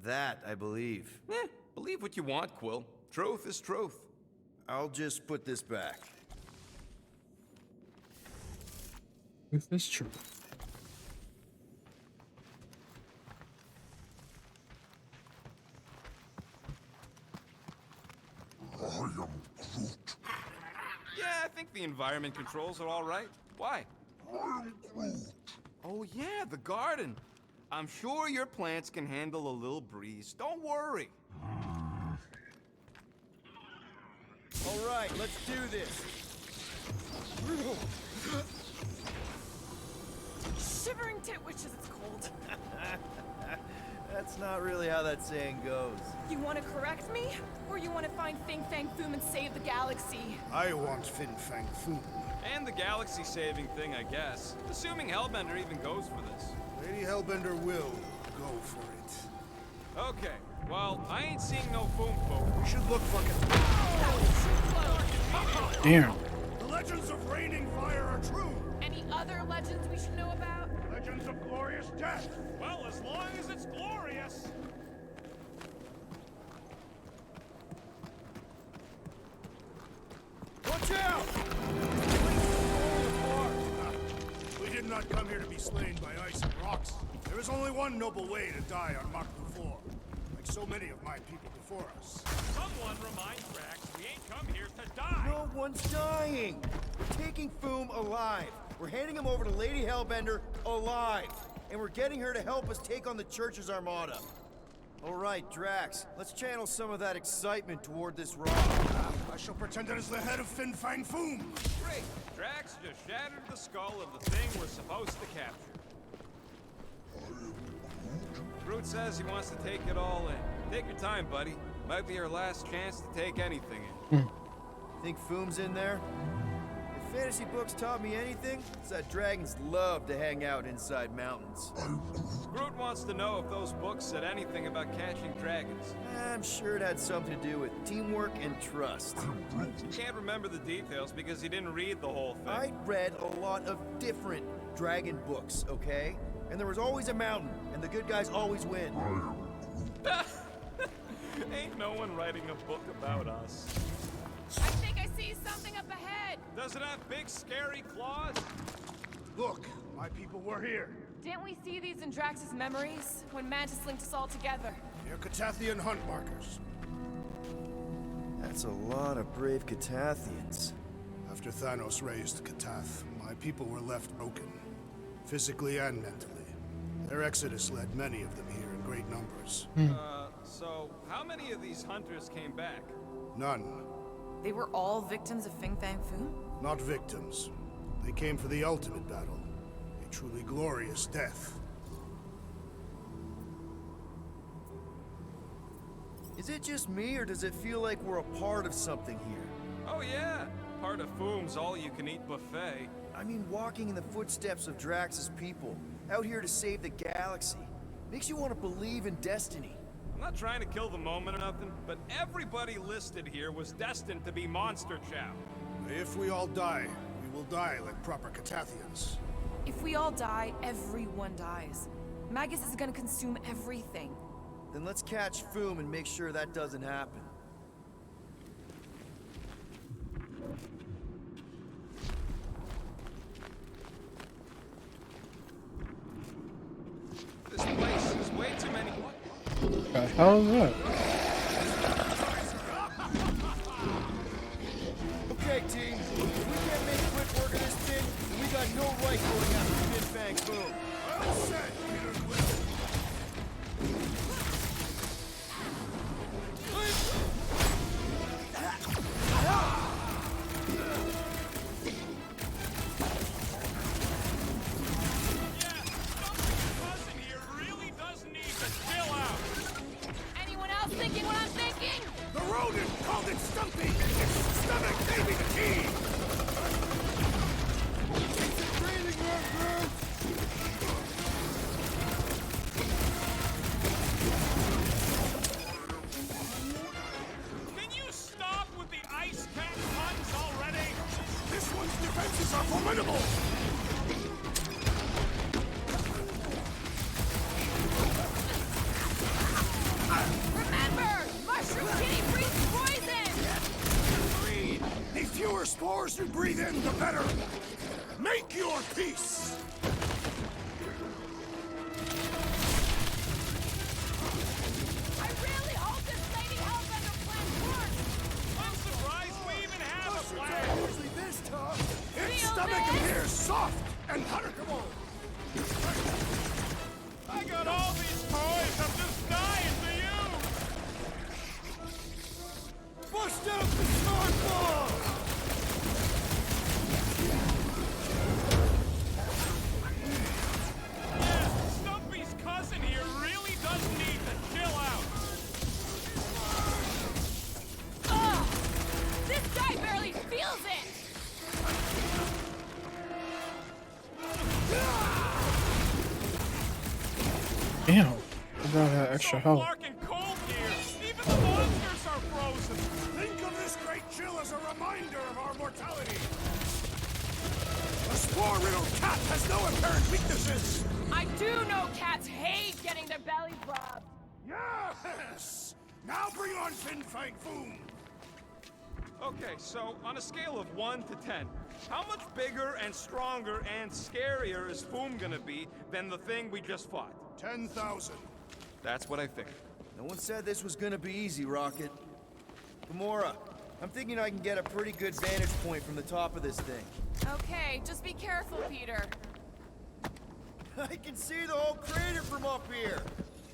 That I believe. Believe what you want, Quill. Truth is truth. I'll just put this back. This is true. I am Groot. Yeah, I think the environment controls are all right. Why? I am Groot. Oh yeah, the garden. I'm sure your plants can handle a little breeze. Don't worry. All right, let's do this. Shivering tit witches, it's cold. That's not really how that saying goes. You want to correct me? Or you want to find Fin Fang Foom and save the galaxy? I want Fin Fang Foom. And the galaxy-saving thing, I guess. Assuming Hellbender even goes for this. Lady Hellbender will go for it. Okay, well, I ain't seeing no boom boom. We should look for Damn. The legends of raining fire are true. Any other legends we should know about? Legends of glorious death. Well, as long as it's glorious. Watch out! We did not come here to be slain by ice and rocks. There is only one noble way to die on Mark IV, like so many of my people before us. Someone remind Drax we ain't come here to die. No one's dying. We're taking Foom alive. We're handing him over to Lady Hellbender alive. And we're getting her to help us take on the Church's armada. All right, Drax, let's channel some of that excitement toward this rock. I shall pretend it is the head of Fin Fang Foom. Great. Drax just shattered the skull of the thing we're supposed to capture. Groot says he wants to take it all in. Take your time, buddy. Might be our last chance to take anything in. Think Foom's in there? If fantasy books taught me anything, it's that dragons love to hang out inside mountains. Groot wants to know if those books said anything about catching dragons. I'm sure it had something to do with teamwork and trust. Can't remember the details because he didn't read the whole thing. I read a lot of different dragon books, okay? And there was always a mountain, and the good guys always win. Ain't no one writing a book about us. I think I see something up ahead. Does it have big, scary claws? Look, my people were here. Didn't we see these in Drax's memories when Mantis linked us all together? They're Catathian hunt markers. That's a lot of brave Catathians. After Thanos raised Katath, my people were left broken, physically and mentally. Their exodus led many of them here in great numbers. So how many of these hunters came back? None. They were all victims of Fin Fang Foom? Not victims. They came for the ultimate battle. A truly glorious death. Is it just me, or does it feel like we're a part of something here? Oh yeah, Part of Foom's all-you-can-eat buffet. I mean, walking in the footsteps of Drax's people, out here to save the galaxy, makes you want to believe in destiny. I'm not trying to kill the moment or nothing, but everybody listed here was destined to be monster chow. If we all die, we will die like proper Catathians. If we all die, everyone dies. Magus is gonna consume everything. Then let's catch Foom and make sure that doesn't happen. This place is way too many. What the hell is that? Okay, team. If we can't make quick work of this thing, then we got no right going after Fin Fang Foom. Well said, Peter Quill. Cousin here really does need to chill out. Anyone else thinking what I'm thinking? The rodent called it Stumpy! Its stomach may be the key! It's a training ground, Can you stop with the ice cat puns already? This one's defenses are formidable! Remember, Mushroom Kitty breathes poison! Agreed. The fewer spores you breathe in, the better. Make your peace! I really hope this lady Hellbender plan works! I'm surprised we even have a plan. Usually this tough. Its Feel stomach this? appears soft and huntable. I got all these toys. I'm just dying for you. Bust out the smart ball! Yeah, Stumpy's cousin here really does need to chill out. Ugh! This guy barely feels it! Damn. I got that extra So health. dark and cold here. Even the monsters are frozen. Think of this great chill as a reminder of our mortality. A spore-riddled cat has no apparent weaknesses. I do know cats hate getting their bellies rubbed. Yes! Now bring on Fin Fang Foom. Okay, so on a scale of 1 to 10, how much bigger and stronger and scarier is Foom gonna be than the thing we just fought? 10,000. That's what I figured. No one said this was gonna be easy, Rocket. Gamora, I'm thinking I can get a pretty good vantage point from the top of this thing. Okay, just be careful, Peter. I can see the whole crater from up here.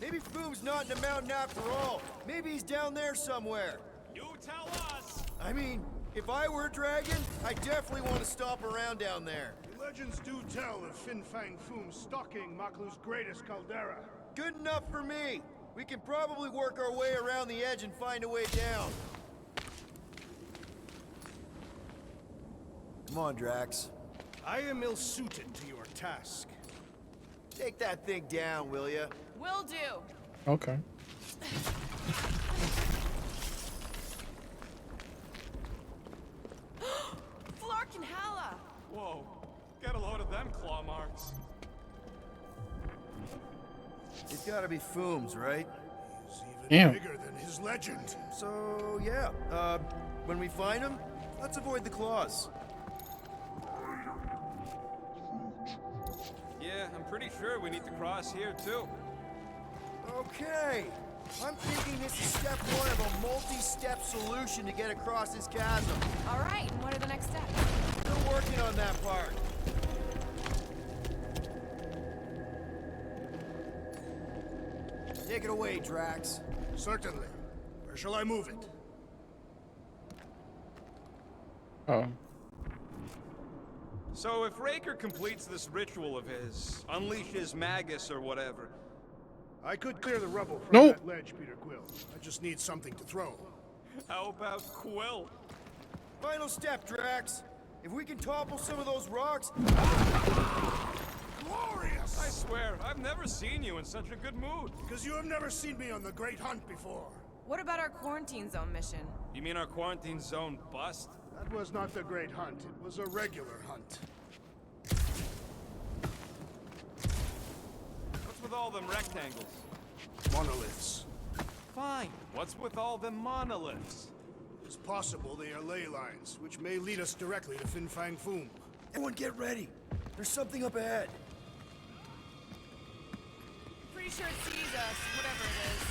Maybe Foom's not in the mountain after all. Maybe he's down there somewhere. You tell us! I mean, if I were a dragon, I definitely want to stop around down there. The legends do tell of Fin Fang Foom stalking Maklu's greatest caldera. Good enough for me. We can probably work our way around the edge and find a way down. Come on, Drax. I am ill-suited to your task. Take that thing down, will ya? Will do. Okay. Flark and Hala! Whoa, get a load of them claw marks. It's gotta be Foom's, right? He's even Damn. bigger than his legend. So, yeah. When we find him, let's avoid the claws. Yeah, I'm pretty sure we need to cross here too. Okay. I'm thinking this is step one of a multi-step solution to get across this chasm. All right, and what are the next steps? Still working on that part. Take it away, Drax. Certainly. Where shall I move it? Oh. So if Raker completes this ritual of his, unleashes Magus or whatever, I could clear the rubble from Nope. that ledge, Peter Quill. I just need something to throw. how about Quill? Final step, Drax. If we can topple some of those rocks... Glorious! I swear, I've never seen you in such a good mood. Because you have never seen me on the Great Hunt before. What about our quarantine zone mission? You mean our quarantine zone bust? That was not the Great Hunt. It was a regular hunt. What's with all them rectangles? Monoliths. Fine. What's with all them monoliths? It's possible they are ley lines, which may lead us directly to Fin Fang Foom. Everyone get ready. There's something up ahead. Pretty sure it sees us, whatever it is.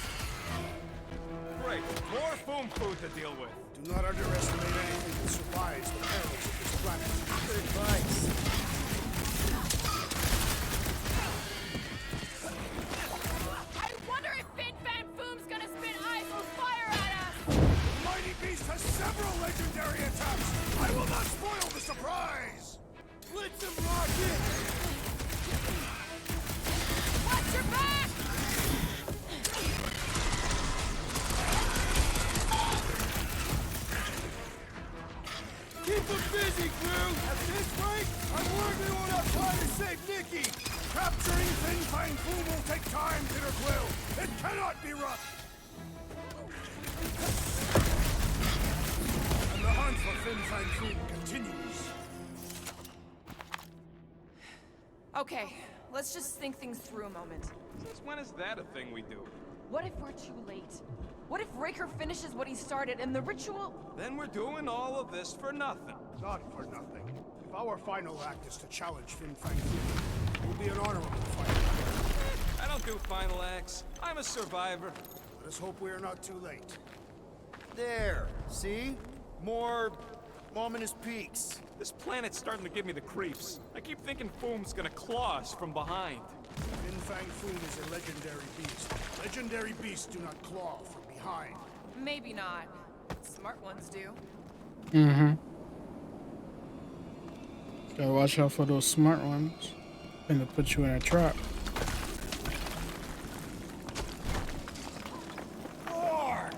Great. More foam food to deal with. Do not underestimate anything that survives the perils of this planet. Good advice. I wonder if Fin Fan Foom's gonna spit eyes of fire at us! The mighty beast has several legendary attacks! I will not spoil the surprise! Blitz him, Rocket! Watch your back! Keep them busy, crew! At this rate, I'm worried we won't have time to save Nikki! Capturing Fin Fang Foom will take time, Peter Quill! It cannot be rushed! And the hunt for Fin Fang Foom continues. Okay, let's just think things through a moment. Since when is that a thing we do? What if we're too late? What if Raker finishes what he started and the ritual... Then we're doing all of this for nothing. Not for nothing. If our final act is to challenge Fin Fang Foom, it will be an honorable fight. I don't do final acts. I'm a survivor. Let us hope we are not too late. There, see? More ominous peaks. This planet's starting to give me the creeps. I keep thinking Foom's gonna claw us from behind. Fin Fang Foom is a legendary beast. Legendary beasts do not claw from behind. Maybe not. Smart ones do. Mm-hmm. Gotta watch out for those smart ones. And to put you in a trap. Mark!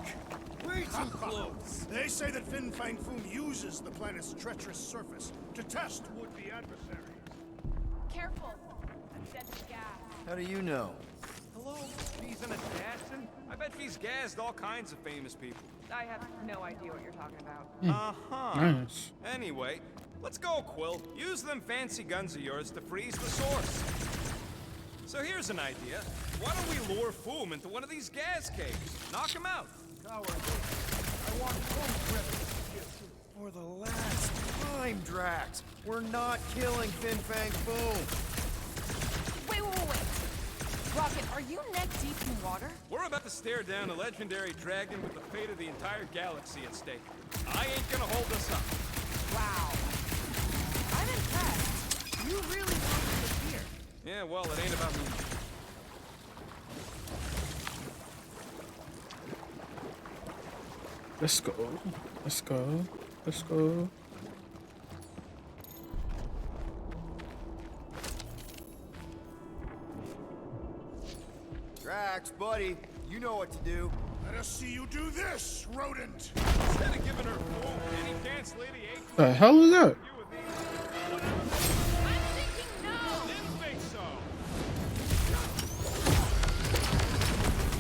Way too close! They say that Fin Fang Foom uses the planet's treacherous surface to test would-be adversaries. Careful. That's deadly gas. How do you know? Hello? She's an assassin? I bet she's gassed all kinds of famous people. I have no idea what you're talking about. Uh-huh. Nice. Anyway, let's go, Quill. Use them fancy guns of yours to freeze the source. So here's an idea. Why don't we lure Foom into one of these gas caves? Knock him out. Coward. I want Foom presence. For the last time, Drax, we're not killing Fin Fang Foom. Wait. Rocket, are you neck deep in water? We're about to stare down a legendary dragon with the fate of the entire galaxy at stake. I ain't gonna hold us up. Wow. I'm impressed. You really want to disappear. Yeah, well, it ain't about me. Let's go. Let's go. Let's go. Drax, buddy, you know what to do. Let us see you do this, rodent! Instead of giving her Foom any chance, Lady A. The hell is that? You with these. I'm thinking no! Didn't think so.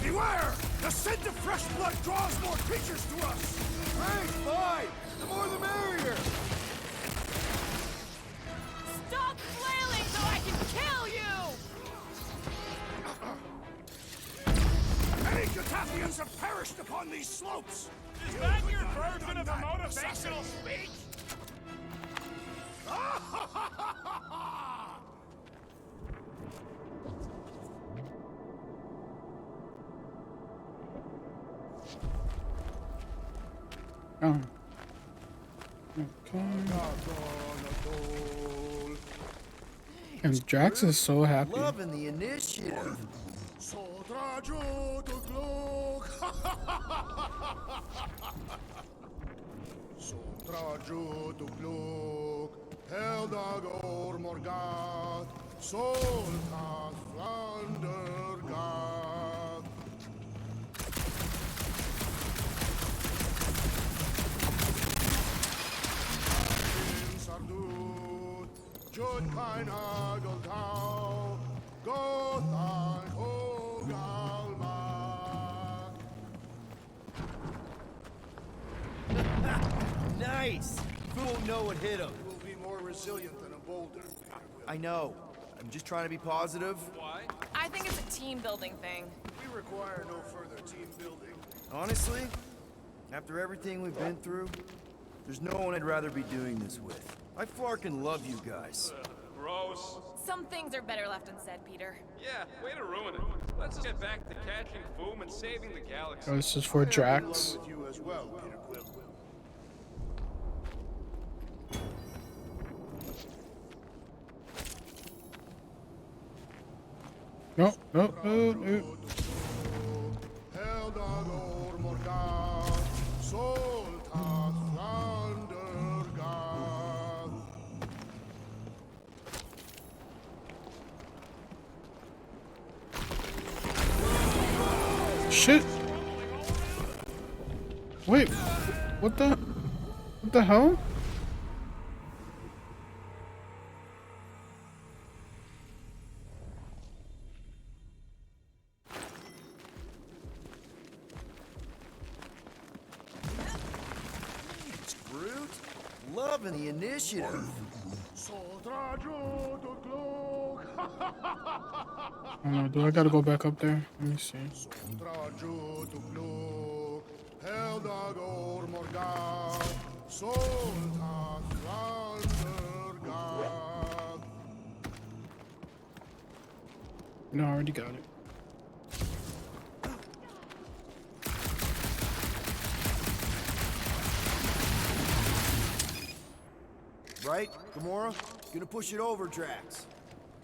Beware! The scent of fresh blood draws more creatures to us! Hey, fine! The more the merrier! Stop flailing so I can kill you! Many Catathians have perished upon these slopes! Is that your version of a motivational speech? Oh. Okay. And Drax is so happy. Loving the initiative. Sodrajo to Glok! Sodrajo to Glok! Heldagor Morgat! Solkat Flandergat! Jud kein Hageltau, Gothan Hogalmak. Nice! Who won't know what hit him? You will be more resilient than a boulder, Peter Quill. I know. I'm just trying to be positive. Why? I think it's a team building thing. We require no further team building. Honestly, after everything we've been through, there's no one I'd rather be doing this with. I flarkin' love you guys. Gross. Some things are better left unsaid, Peter. Yeah, way to ruin it. Let's get back to catching Foom and saving the galaxy. Oh, this is for Drax. With you as well, Peter Quill. No, no, no, no. Heldagor Morgan, Soltat Flandergan. Shit. Wait, what the hell? Groot? Loving the initiative. Soldrajo to Glog. I don't know, do I gotta go back up there? Let me see. Soldrajo to Glog. Heldagor Morgan, Soltat Flandergan. No, I already got it. Right, Gamora? Gonna push it over, Drax.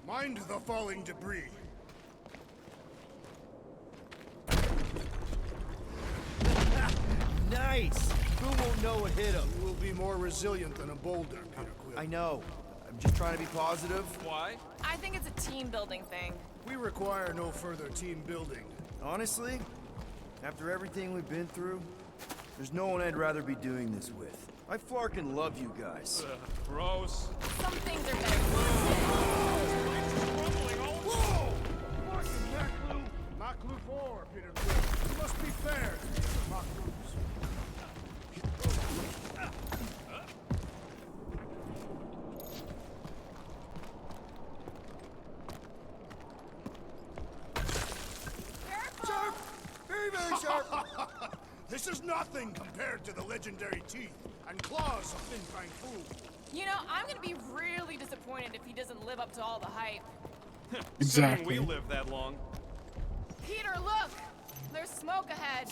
Mind the falling debris. Nice! Who won't know what hit him? You will be more resilient than a boulder, Peter Quill. I know. I'm just trying to be positive. Why? I think it's a team building thing. We require no further team building. Honestly, after everything we've been through, there's no one I'd rather be doing this with. I flarkin' love you guys. Gross. Some things are better. Maklu 4, Peter Quill. You must be fair to the other Maklus. Sharp! Very, very sharp! This is nothing compared to the legendary teeth and claws of Fin Fang Foom. You know, I'm gonna be really disappointed if he doesn't live up to all the hype. Exactly. Assuming we live that long. Peter, look! There's smoke ahead.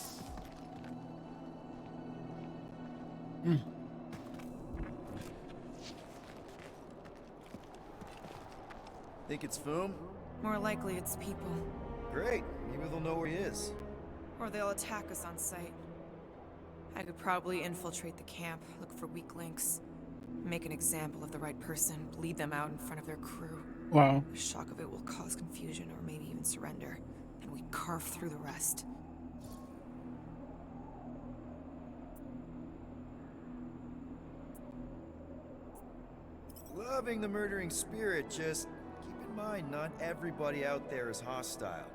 Think it's Foom? More likely it's people. Great. Maybe they'll know where he is. Or they'll attack us on sight. I could probably infiltrate the camp, look for weak links, make an example of the right person, lead them out in front of their crew. Wow. The shock of it will cause confusion or maybe even surrender, and we carve through the rest. Loving the murdering spirit, just keep in mind not everybody out there is hostile.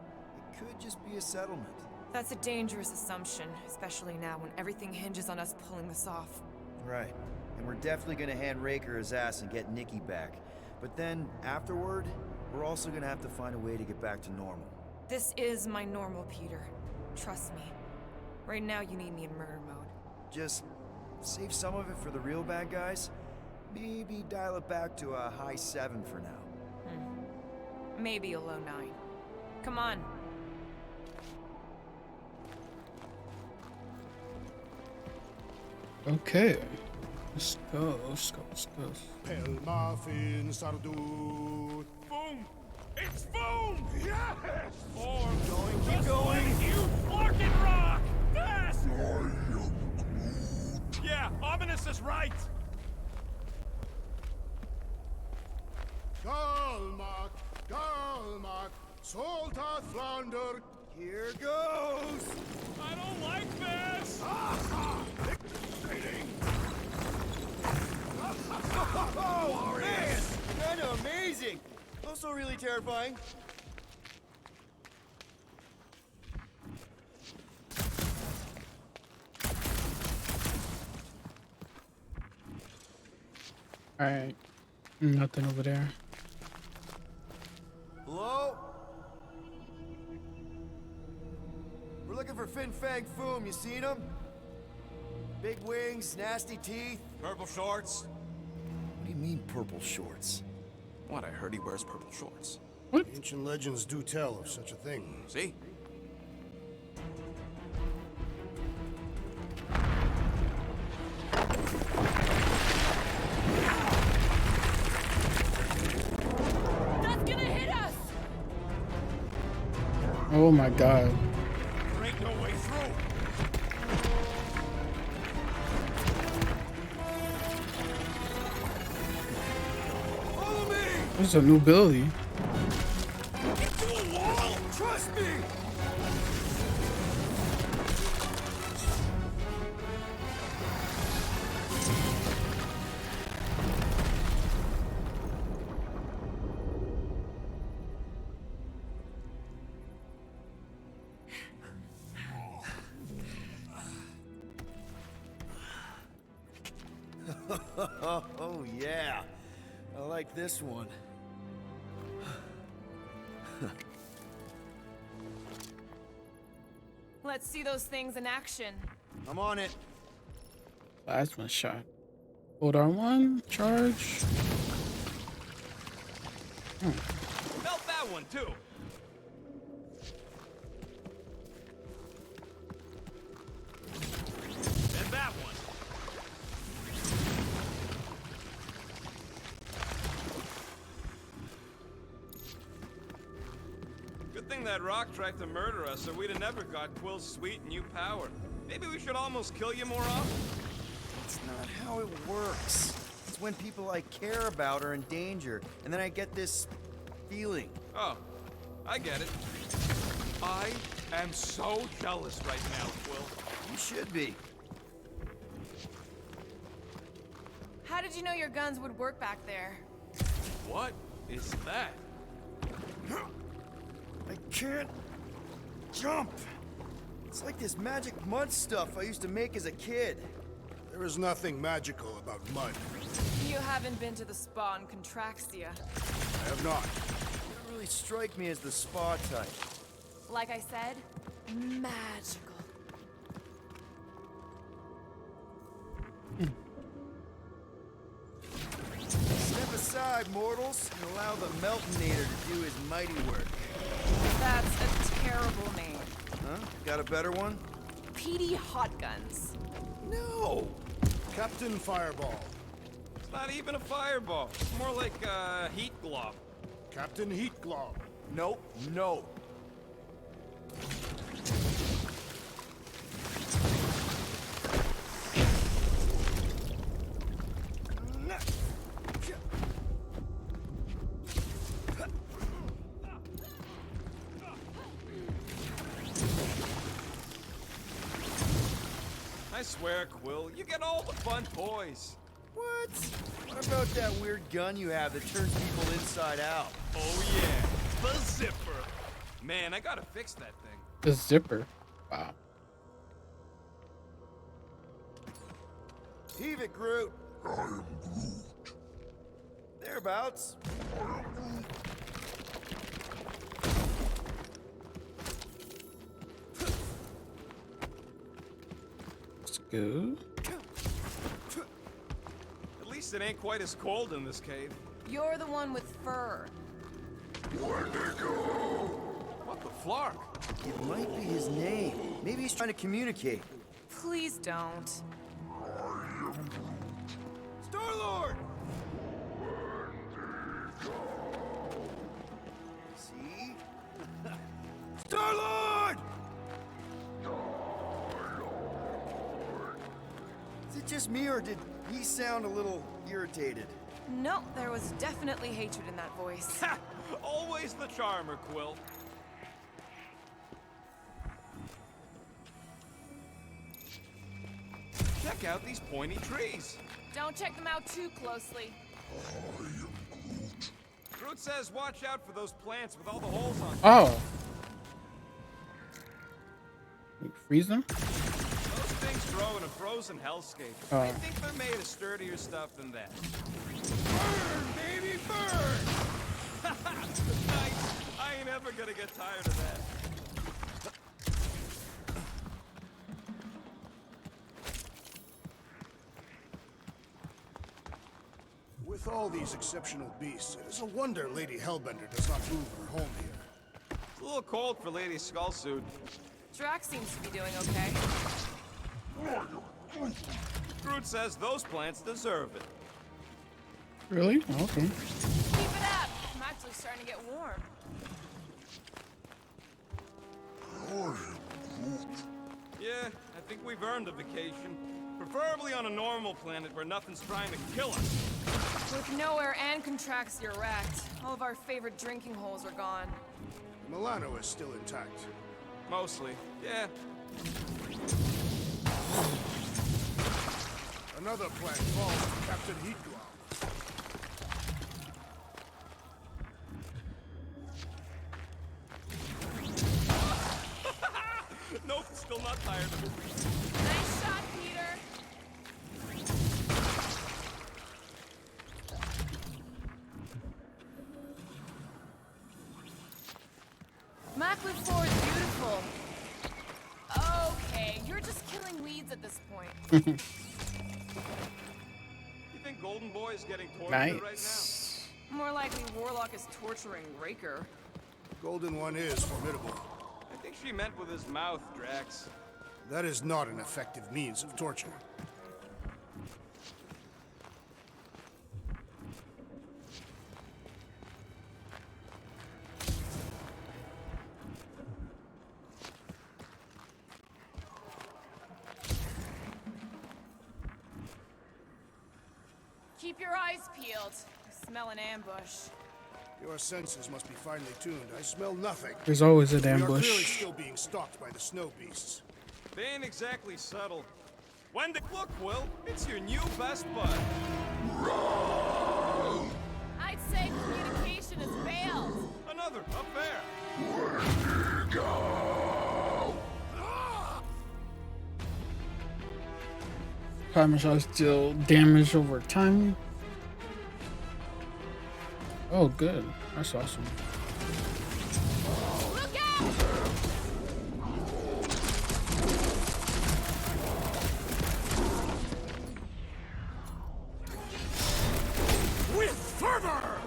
It could just be a settlement. That's a dangerous assumption, especially now when everything hinges on us pulling this off. Right. And we're definitely gonna hand Raker his ass and get Nikki back. But then, afterward, we're also gonna have to find a way to get back to normal. This is my normal, Peter. Trust me. Right now you need me in murder mode. Just save some of it for the real bad guys. Maybe dial it back to a high 7 for now. Maybe a low 9. Come on. Okay. Let's go, let's go, let's go. Pelma Fin Sardut. Boom! It's Boom! Yes! Or Keep going! you fucking rock! Fast! Yeah, Ominous is right! Galmak, Galmak, Soltat Flander. Here goes! I don't like this! Oh, man! Kind still really terrifying. Alright. Nothing over there. Hello? We're looking for Fin Fang Foom. You seen him? Big wings, nasty teeth. Purple shorts? What do you mean, purple shorts? What, I heard he wears purple shorts. Ancient legends do tell of such a thing. See? That's gonna hit us! Oh my god. There ain't no way through. Follow me! This is a new ability. Into a wall! Trust me! Oh yeah, I like this one. Let's see those things in action. I'm on it. Plasma shot. Hold on one. Charge. Melt that one, too. And that one. Good thing that rock tried to murder us, or we'd have never got Quill's sweet new power. Maybe we should almost kill you more often? That's not how it works. It's when people I care about are in danger, and then I get this feeling. Oh, I get it. I am so jealous right now, Quill. You should be. How did you know your guns would work back there? What is that? I can't jump. It's like this magic mud stuff I used to make as a kid. There is nothing magical about mud. You haven't been to the spa in Contraxia. I have not. You don't really strike me as the spa type. Like I said, magical. Step aside, mortals, and allow the Meltonator to do his mighty work. That's a terrible name. Huh? Got a better one? Petey Hotguns. No! Captain Fireball. It's not even a fireball. It's more like a heat glove. Captain Heat Glove. Nope, no. I swear, Quill, you get all the fun toys. What? What about that weird gun you have that turns people inside out? Oh yeah, the zipper. Man, I gotta fix that thing. The zipper. Wow. Heave it, Groot. I am Groot. Thereabouts. Let's go. At least it ain't quite as cold in this cave. You're the one with fur. What the flark? It might be his name. Maybe he's trying to communicate. Please don't. Star-Lord! See? Star-Lord! Is it just me, or did he sound a little irritated? No, there was definitely hatred in that voice. Ha! Always the charmer, Quill. Check out these pointy trees. Don't check them out too closely. Groot says watch out for those plants with all the holes on them. Oh. Wait, freeze them? Those things grow in a frozen hellscape. Oh. I think they're made of sturdier stuff than that. Burn, baby, burn! Nice. I ain't ever gonna get tired of that. With all these exceptional beasts, it is a wonder Lady Hellbender does not move her home here. It's a little cold for Lady Skullsuit. Drax seems to be doing okay. Groot says those plants deserve it. Really? Okay. Keep it up. I'm actually starting to get warm. Yeah, I think we've earned a vacation. Preferably on a normal planet where nothing's trying to kill us. With Nowhere and Contraxia wrecked, all of our favorite drinking holes are gone. Milano is still intact. Mostly, yeah. Another plant falls to Captain Heatglow. Nope, still not tired of it. Nice shot, Peter. Macleod 4 is beautiful. Okay, you're just killing weeds at this point. You think Golden Boy is getting tortured right now? Nice. More likely Warlock is torturing Raker. Golden One is formidable. I think she meant with his mouth, Drax. That is not an effective means of torture. Keep your eyes peeled. I smell an ambush. Your senses must be finely tuned. I smell nothing. There's always an We are clearly ambush. still being stalked by the snow beasts. They ain't exactly subtle. When look, Will, it's your new best bud. I'd say communication has failed. Another, up there. Plasma shots deal damage over time. Oh, good. That's awesome. Look out! With fervor!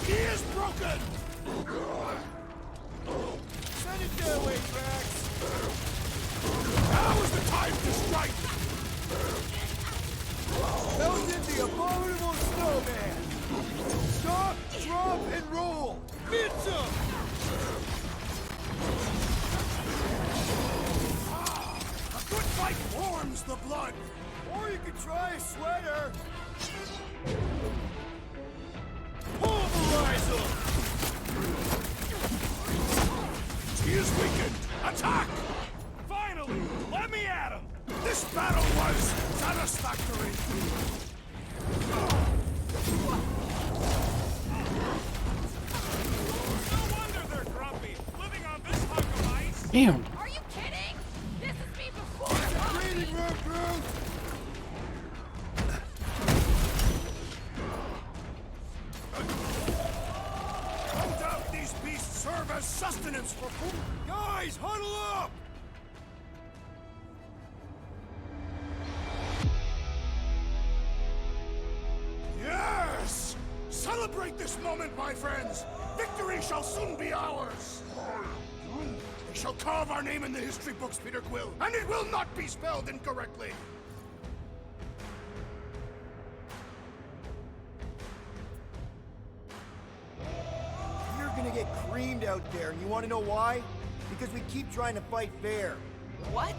He is broken! Send it their way, Drax! Now is the time to strike! Melt in the abominable snowman! Stop, drop, and roll! Fits him! A good fight warms the blood! Or you could try a sweater! Pulverize him! He is weakened! Attack! Finally! Let me at him! This battle was satisfactory! No wonder they're grumpy, living on this hunk of ice. Damn. Are you kidding? This is me before. Breathing room, Groot! No doubt these beasts serve as sustenance for food! Guys, huddle up! Yes! Celebrate this moment, my friends! Victory shall soon be ours! They shall carve our name in the history books, Peter Quill, and it will not be spelled incorrectly! You're gonna get creamed out there, and you wanna know why? Because we keep trying to fight fair. What?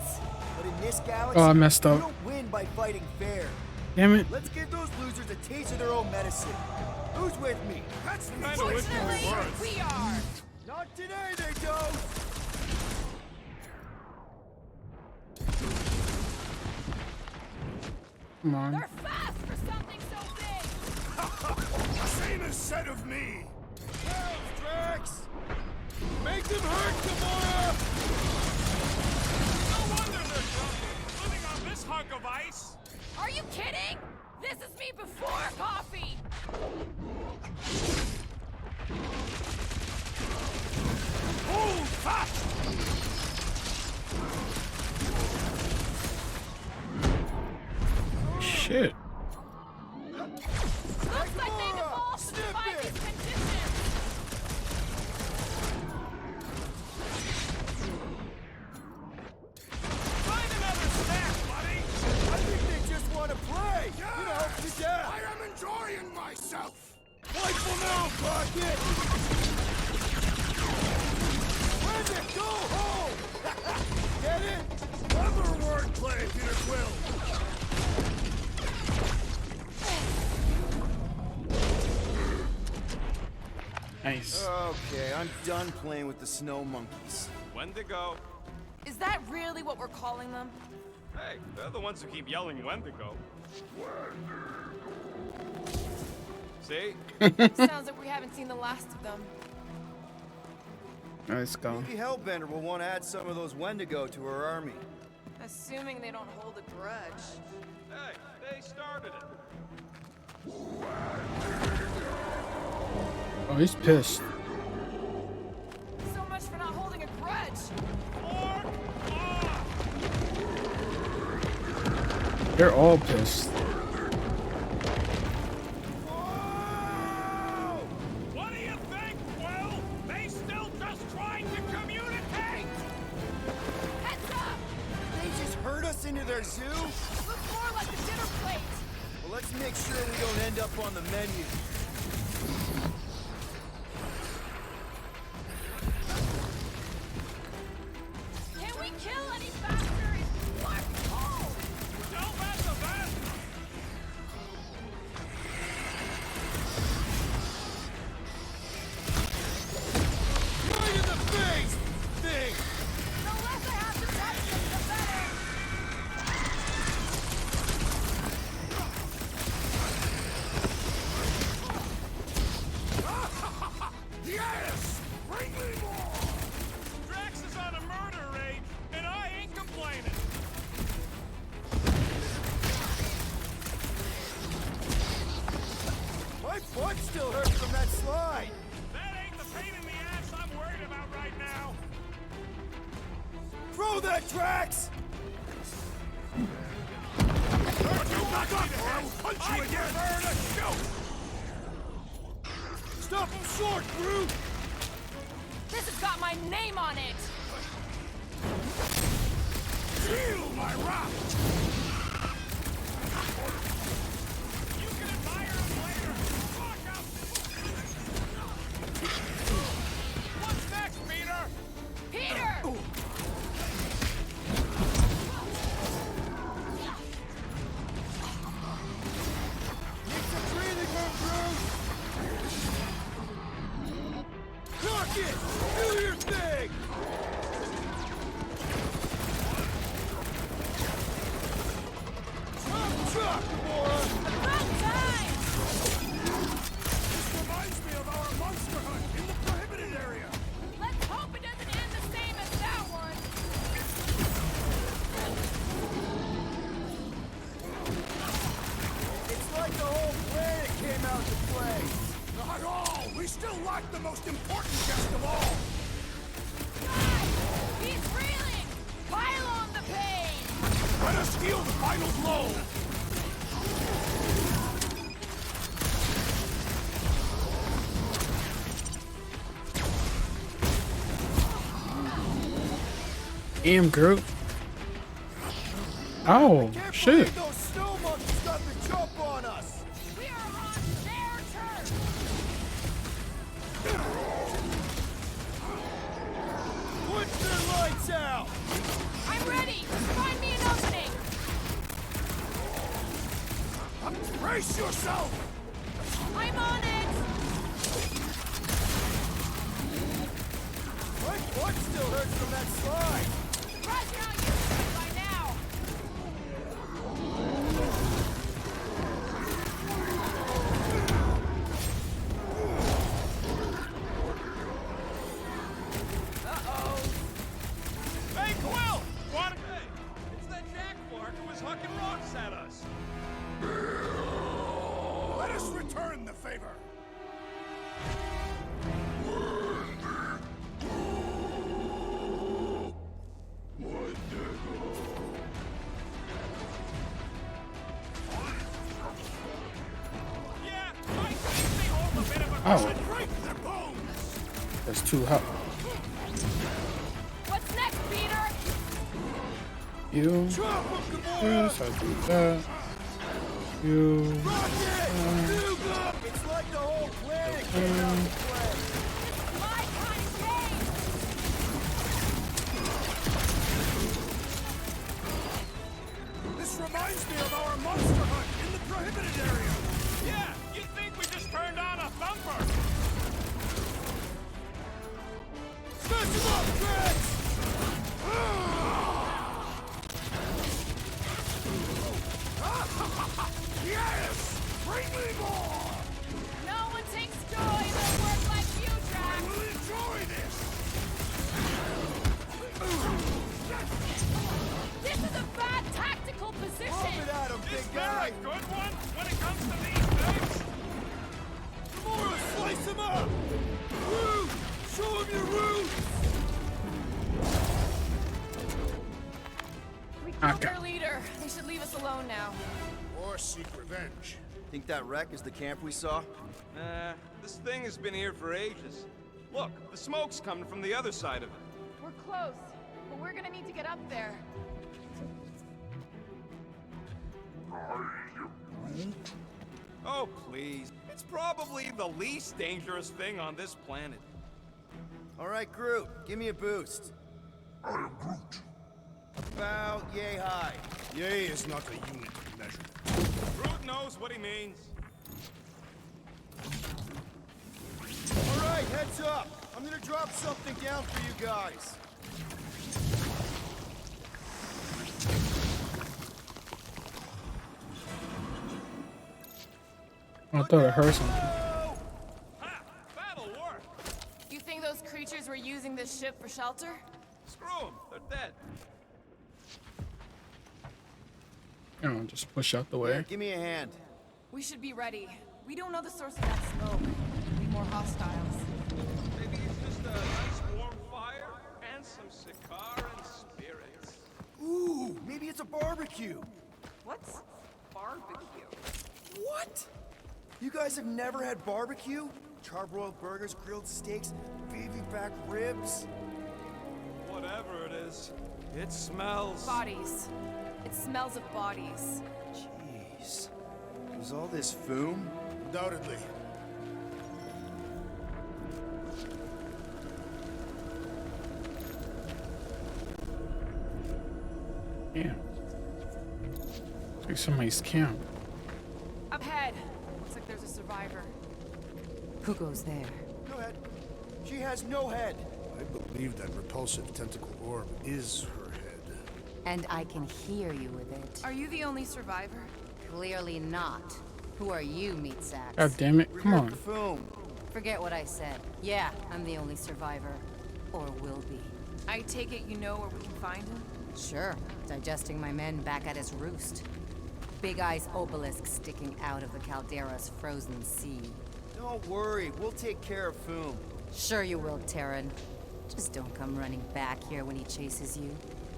But in this galaxy, Oh, I messed you up. don't win by fighting fair. Damn it. Let's give those losers a taste of their own medicine. Who's with me? That's I know which Fortunately, words. we are. Not today, they don't! Come on. They're fast for something so big! Same is said of me! Drax! Make them hurt, Gamora! No wonder they're grumpy, living on this hunk of ice! Are you kidding? This is me before coffee! Hold fast! Shit. Looks like they've evolved to defy these conditions! Find another snack, buddy! I think they just want to play. Yes! You know, to death. I am enjoying myself! Wipe them out, Rocket! Where's it? Go home! Get it? Clever wordplay, Peter Quill! Nice. Okay, I'm done playing with the snow monkeys. Wendigo. Is that really what we're calling them? Hey, they're the ones who keep yelling Wendigo. See? Sounds like we haven't seen the last of them. Let's go. Maybe Hellbender will want to add some of those Wendigo to her army. Assuming they don't hold a grudge. Hey, they started it. Oh, he's pissed. So much for not holding a grudge. They're all pissed. What do you think, Will? They still just trying to communicate! Heads up! They just herd us into their zoo? Looks more like a dinner plate. Well, let's make sure we don't end up on the menu. Can we kill any faster? It's warm cold. Don't mess with that! Right in the face! Thing! The less I have to touch them, the better. Yes! Bring me more! Drax is on a murder rage, and I ain't complaining. My foot still hurts from that slide! That ain't the pain in the ass I'm worried about right now. Throw that, Drax! Back up or I will punch you again! Prefer to shoot! Stop him short, Groot! This has got my name on it. Feel my wrath! You can admire him later. Fuck up! What's next, Peter? Peter! Need some breathing room, Groot! Rocket! Do your thing! Truck, Gamora! About time! This reminds me of our monster hunt in the prohibited area! Let's hope it doesn't end the same as that one. It's like the whole planet came out to play! Not all! We still lack the most important guest of all! Guys, he's reeling! Pile on the pain! Let us deal the final blow! Damn, Groot. Oh, Can't shit. believe those snow monkeys got the jump on us! We are on their turf! Put the lights out! I'm ready! Find me an opening! Brace yourself! I'm on it! My foot still hurts from that slide! Surprised you're not used to it by now! fucking rocks at us. Let us return the favor. Yeah, I think they hold a bit of a Oh. grudge. Break their bones. That's too hot. What's next, Peter? You. Yes, I do that. You. It's like the whole planet My kind of game! This reminds me of our monster hunt in the prohibited area. Yeah, you'd think we just turned on a thumper. Smash him up, Drax! Yes! Bring me more! No one takes joy in their work like you, Drax! We'll enjoy this! This is a bad tactical position! at him, Is big there guy! a good one when it comes to these things? Gamora, slice him up! Woo! Show him your roots! We killed Okay. their leader. They should leave us alone now. Or seek revenge. Think that wreck is the camp we saw? Nah, this thing has been here for ages. Look, the smoke's coming from the other side of it. We're close, but we're gonna need to get up there. Oh, please. It's probably the least dangerous thing on this planet. All right, Groot, give me a boost. I am Groot. About yay high. Yay is not a unit of measurement. Groot knows what he means. All right, heads up. I'm gonna drop something down for you guys. I thought I heard something. Ha! That'll work. You think those creatures were using this ship for shelter? Screw them. They're dead. You know, just push out the way. Give me a hand. We should be ready. We don't know the source of that smoke. Could be more hostiles. Maybe it's just a nice warm fire and some Sakaran spirits. Ooh, maybe it's a barbecue. What's barbecue? What? You guys have never had barbecue? Charbroiled burgers, grilled steaks, baby back ribs? Whatever it is, it smells. Bodies. It smells of bodies. Jeez. Was all this foom? Undoubtedly. Yeah. Like somebody's camp. Up ahead. Looks like there's a survivor. Who goes there? No head. She has no head. I believe that repulsive tentacle orb is her head. And I can hear you with it. Are you the only survivor? Clearly not. Who are you, meat sacks? God damn it! We're Come here on. for foom. Forget what I said. Yeah, I'm the only survivor. Or will be. I take it you know where we can find him? Sure, digesting my men back at his roost. Big Eye's obelisk sticking out of the Caldera's frozen sea. Don't worry, we'll take care of foom. Sure you will, Terran. Just don't come running back here when he chases you.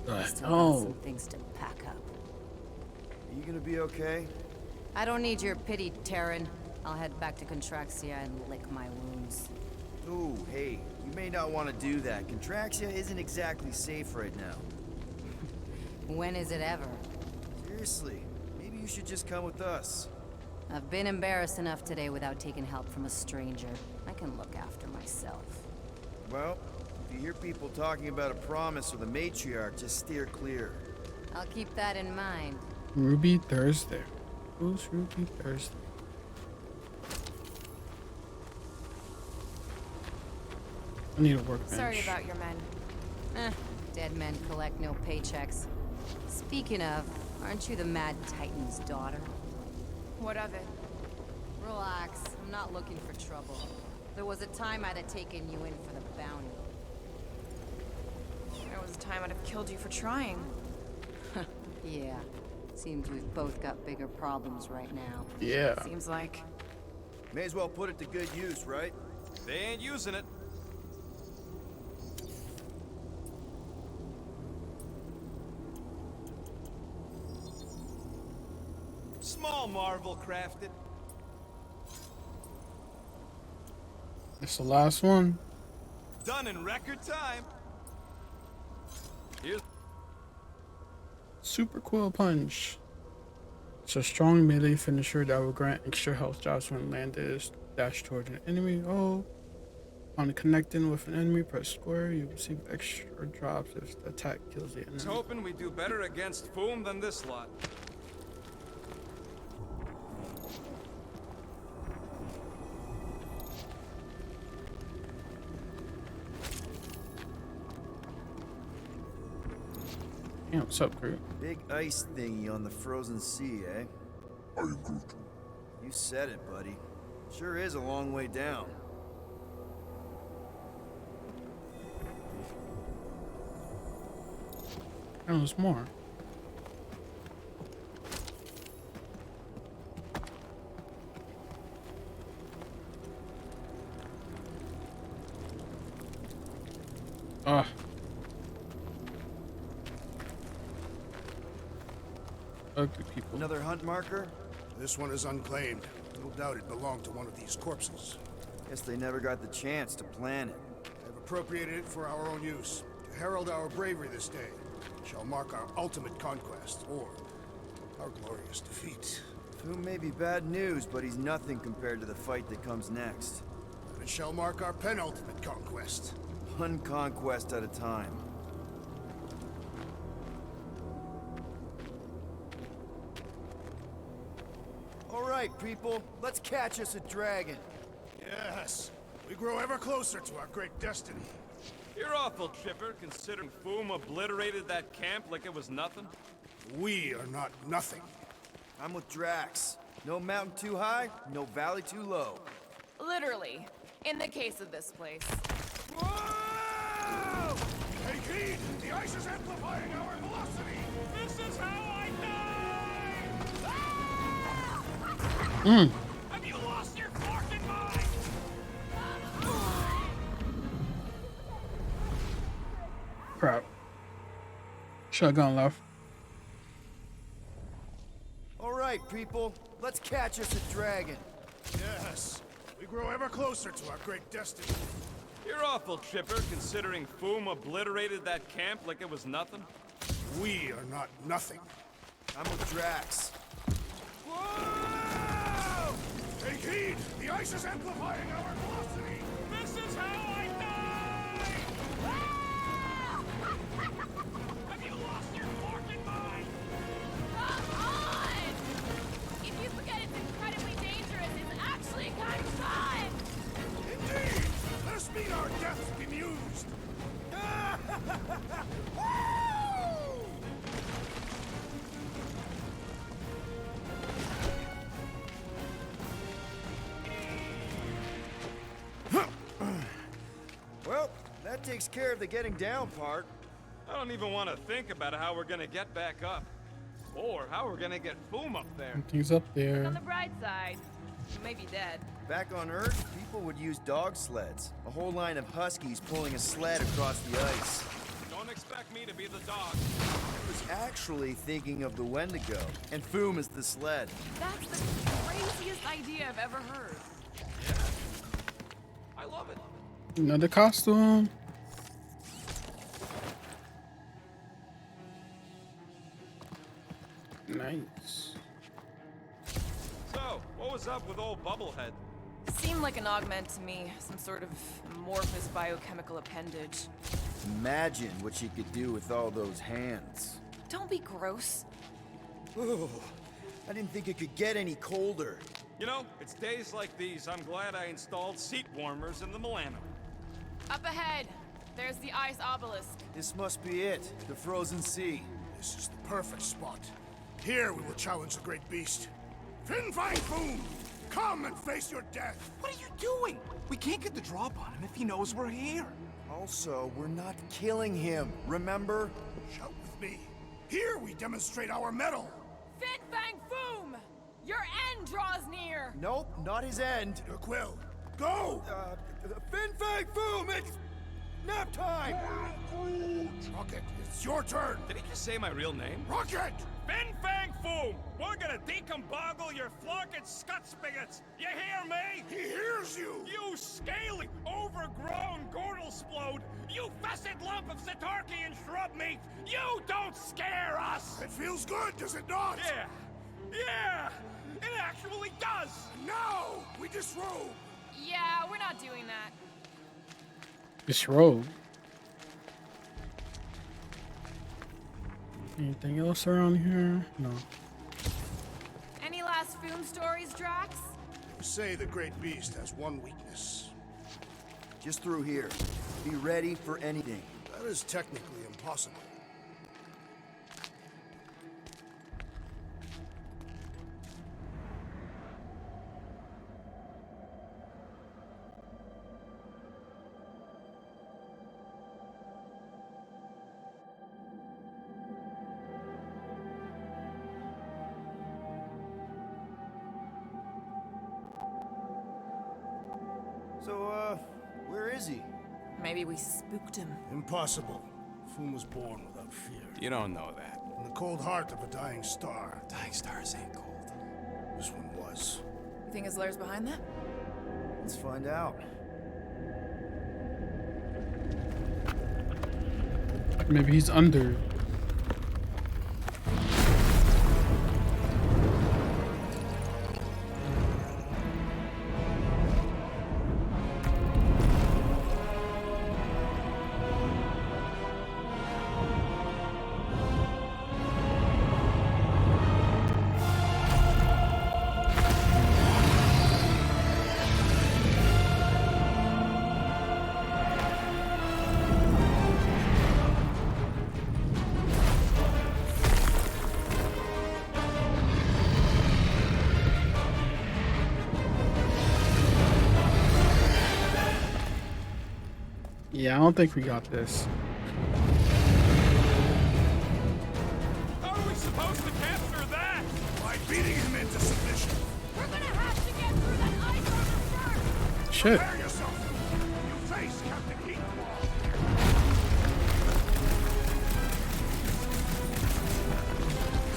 I still got Oh. some things to pack up. Are you gonna be okay? I don't need your pity, Terran. I'll head back to Contraxia and lick my wounds. Ooh, hey, you may not want to do that. Contraxia isn't exactly safe right now. When is it ever? Seriously, maybe you should just come with us. I've been embarrassed enough today without taking help from a stranger. I can look after myself. Well, if you hear people talking about a promise with a matriarch, just steer clear. I'll keep that in mind. Ruby Thursday. Who's Ruby Thursday? I need a workbench. Sorry about your men. Dead men collect no paychecks. Speaking of, aren't you the Mad Titan's daughter? What of it? Relax, I'm not looking for trouble. There was a time I'd have taken you in for the bounty. There was a time I'd have killed you for trying. Yeah, Seems we've both got bigger problems right now. Yeah. Seems like. May as well put it to good use, right? They ain't using it. Small marvel crafted. It's the last one. Done in record time. Here's Super Quill Punch. It's a strong melee finisher that will grant extra health drops when landed is dashed toward an enemy. Oh. On connecting with an enemy, press square. You receive extra drops if the attack kills the enemy. was hoping we'd do better against Foom than this lot. Damn, what's up, Groot? Big ice thingy on the frozen sea, eh? I am Groot. You said it, buddy. Sure is a long way down. And there's more. Ah. Ugly people. Another hunt marker? This one is unclaimed. No doubt it belonged to one of these corpses. Guess they never got the chance to plan it. I've appropriated it for our own use, to herald our bravery this day. It shall mark our ultimate conquest, or our glorious defeat. Foom may be bad news, but he's nothing compared to the fight that comes next. And it shall mark our penultimate conquest. One conquest at a time. All right, people, let's catch us a dragon. Yes, we grow ever closer to our great destiny. You're awful chipper, considering Foom obliterated that camp like it was nothing. We are not nothing. I'm with Drax. No mountain too high, no valley too low. Literally. In the case of this place. Whoa! Take heed! The ice is amplifying our velocity! This is how I die! Have you lost your fucking mind? Crap. Shotgun left. All right, people, let's catch us a dragon. Yes, we grow ever closer to our great destiny. You're awful chipper, considering Foom obliterated that camp like it was nothing. We are not nothing. I'm with Drax. Whoa! Take heed! The ice is amplifying our velocity! This is how I die! Have you lost your fucking mind? Come on! If you forget it's incredibly dangerous, it's actually kind of fun! Indeed! Let us meet our deaths bemused! Well, that takes care of the getting down part. I don't even want to think about how we're gonna get back up. Or how we're gonna get Foom up there. He's up there. On the bright side, you may be dead. Back on Earth, people would use dog sleds. A whole line of huskies pulling a sled across the ice. Don't expect me to be the dog. I was actually thinking of the Wendigo, and Foom is the sled. That's the craziest idea I've ever heard. I love it. Another costume. Nice. So, what was up with old Bubblehead? Seemed like an augment to me. Some sort of amorphous biochemical appendage. Imagine what she could do with all those hands. Don't be gross. Ooh, I didn't think it could get any colder. You know, it's days like these I'm glad I installed seat warmers in the Milano. Up ahead, there's the ice obelisk. This must be it, the frozen sea. This is the perfect spot. Here we will challenge the great beast. Fin-Fang Foom! Come and face your death! What are you doing? We can't get the drop on him if he knows we're here. Also, we're not killing him, remember? Shout with me. Here we demonstrate our mettle. Fin Fang Foom! Your end draws near! Nope, not his end. Peter Quill, go! Fin Fang Foom, it's nap time! Rocket, it's your turn! Did he just say my real name? Rocket! Fin Fang Foom! We're gonna decomboggle your flunking scut spigots! You hear me? He hears you! You scaly, overgrown Gordlesplode! You fessed lump of Satarkian shrub meat! You don't scare us! It feels good, does it not? Yeah! Yeah! It actually does! No! We disrobe! Yeah, we're not doing that. Disrobe. Anything else around here? No. Any last Foom stories, Drax? You say the Great Beast has one weakness. Just through here. Be ready for anything. That is technically impossible. So, where is he? Maybe we spooked him. Impossible. Foom was born without fear. You don't know that. In the cold heart of a dying star. Dying stars ain't cold. This one was. You think his lair's behind that? Let's find out. Maybe he's under. Yeah, I don't think we got this. How are we supposed to capture that? By beating him into submission. We're gonna have to get through that ice armor first! Shit. Prepare yourself. You face Captain Heatwall.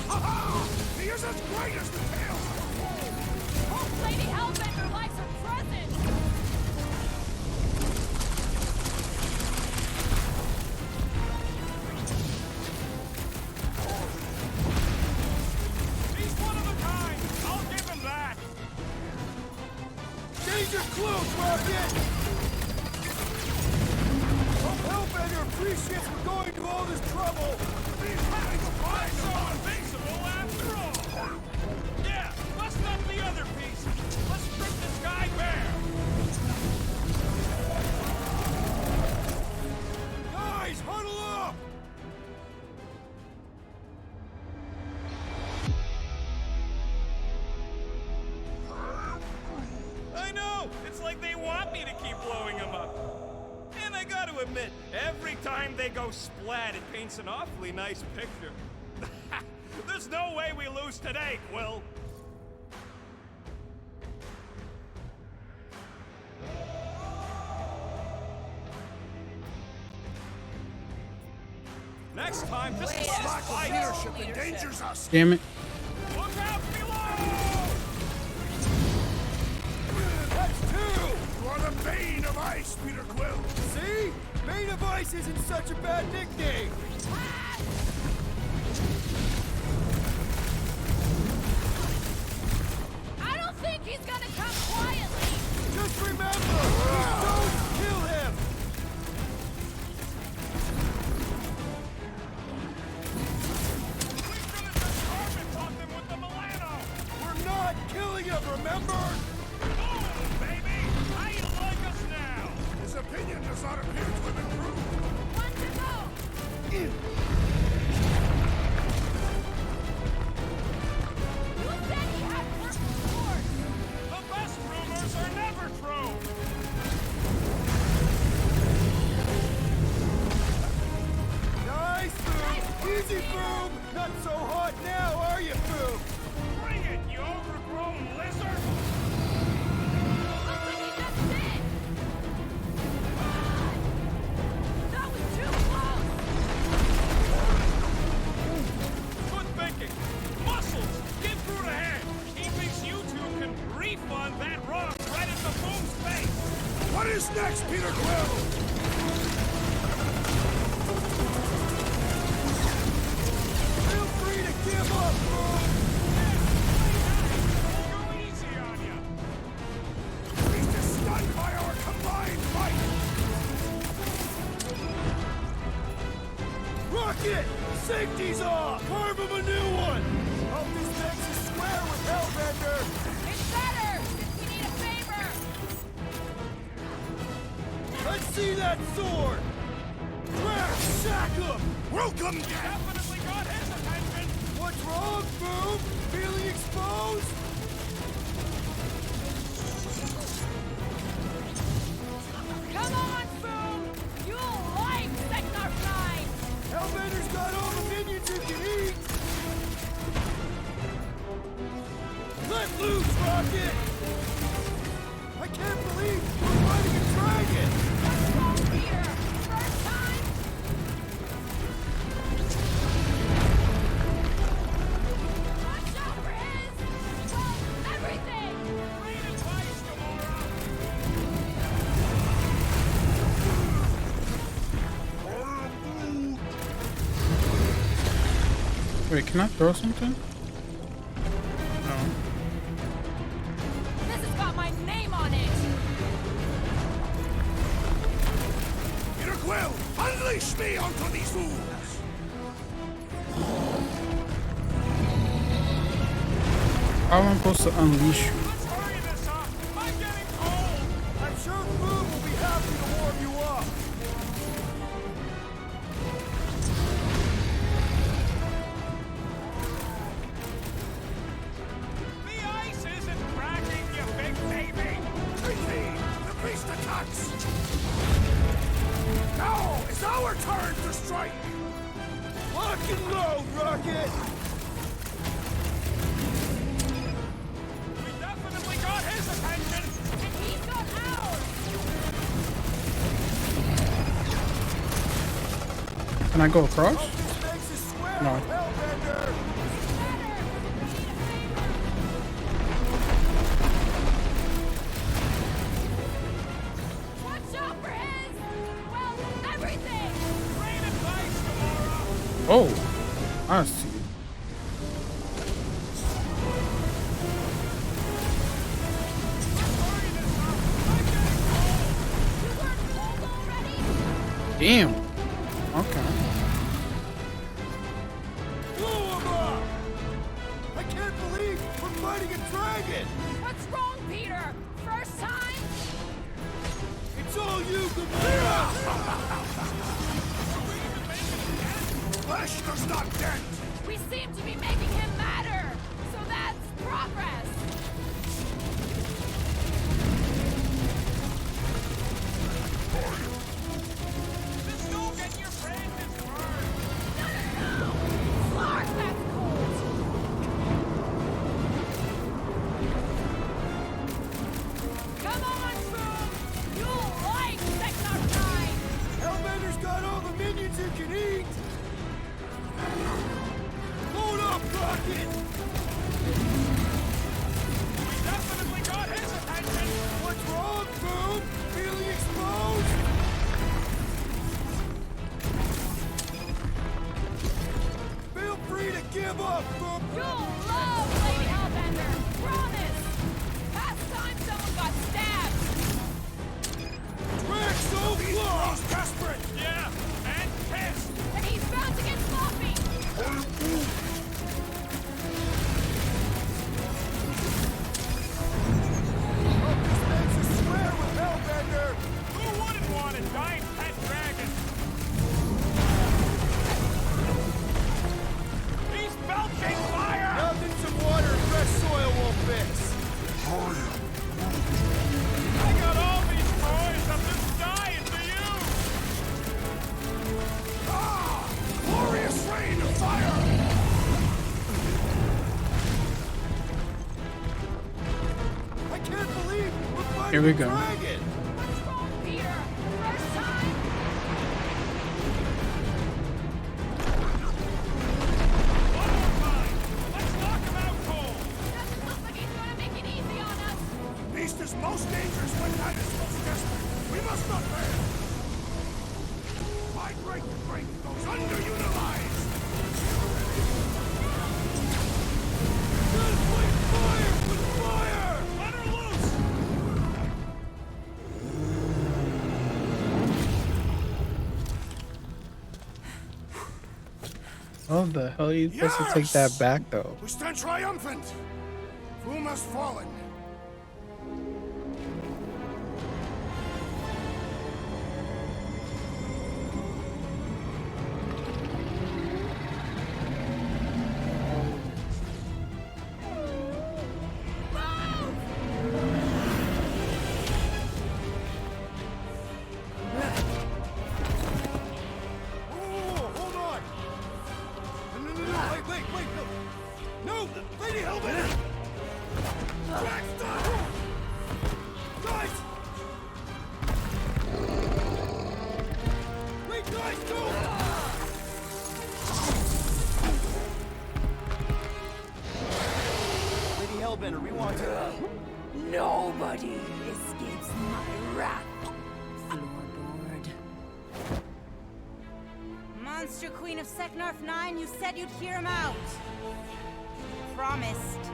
Ha-ha! He is as great as the tales of old. Hope Lady Hellbender likes her present! He's one of a kind! I'll give him that! Change your clothes, Rocket! Hope Hellbender appreciates we're going to all this trouble! He's having a fight so invincible after all! Yeah, bust up the other piece! Let's strip this guy bare! Guys, huddle up! I know! It's like they want me to keep blowing him up. And I gotta admit, every time they go splat, it paints an awfully nice picture. There's no way we lose today, Quill! Next time, just let us Lack of fight! leadership endangers us. Damn it. Look out below! That's two! You are the bane of ice, Peter Quill. See? Bane of Ice isn't such a bad nickname! I don't think he's gonna come quietly! Just remember, don't kill him! We should have just carbon popped him with the Milano! We're not killing him, remember? Boom, baby! How you like us now? His opinion does not appear to have improved. One to go! You said he had purple swords! The best rumors are never true! Nice move! Easy Boom! Not so hot now, are you, Boom? Bring it, you overgrown lizard! Looks like he just did! Ah! That was too close! Good thinking. Muscles, get through the head. He thinks you two can refund that rock right at the Boom's face. What is next, Peter Quill? Feel free to give up, Boom! Go easy on ya. He's just stunned by our combined fight! Rocket! Safety's off! Carve him a new one! Hope this makes us square with Hellbender! It's better! We need a favor! Let's see that sword! Crash! Sack him! Welcome! Definitely got his attention. What's wrong, Boom? Feeling exposed? Come on, Boom! You'll like Seknarf 9! Hellbender's got all the minions you can eat! Let loose, Rocket! I can't believe we're fighting a dragon! What's wrong here? First time? Watch out for his... well, everything! Great advice, Gamora. Wait, can I throw something? No. This has got my name on it! Peter Quill, unleash me onto these fools! How am I supposed to unleash you? Let's hurry this up. I'm getting cold. I'm sure Boom will be happy to warm you up! The ice isn't cracking, you big baby. Treaty! The beast attacks! Now is our turn to strike! Lock and load, Rocket! We definitely got his attention. And he's got ours! Can I go across? Hope this makes us square No. with Hellbender! Watch out for his... well, everything! Great advice, Gamora. Oh, I see. Hurry this up. I'm getting cold. You weren't cold already? Damn. Okay. Blow him up! I can't believe we're fighting a dragon! What's wrong, Peter? First time? It's all you, Gamora! Flesh does not dent! We seem to be making him matter! So that's progress! Just go get your friend that's burned. No! Clark, that's cold! Come on, Boom! You'll like Seknarf 9! Hellbender's got all the minions you can eat! Load up, Rocket! We definitely got his attention. What's wrong, Boom? Feeling exposed? Feel free to give up, Boom! You'll love Lady Hellbender! Promise! Past time someone got stabbed! Drax so close! Desperate! Yeah, and pissed. And he's bound to get sloppy! Hope this makes us square with Hellbender! Who wouldn't want a giant pet dragon? He's belching fire. Nothing some water and fresh soil won't fix! Here we go. Dragon! Peter, first time. Let's knock him out cold! Doesn't look like he's gonna make it easy on us. Beast is most dangerous when that is most desperate. We must not fail. My great strength goes underutilized. Fire! With fire! Let her loose! Oh, the hell are you supposed to take that back though? We stand triumphant. Foom has fallen. Hold on! No, wait, no! No, Lady Hellbender! Jack, stop! Guys! Wait, guys, go! Lady Hellbender, we want to... Nobody escapes my wrath. Floorboard. Monster Queen of Seknarf 9, you said you'd hear him out. Promised.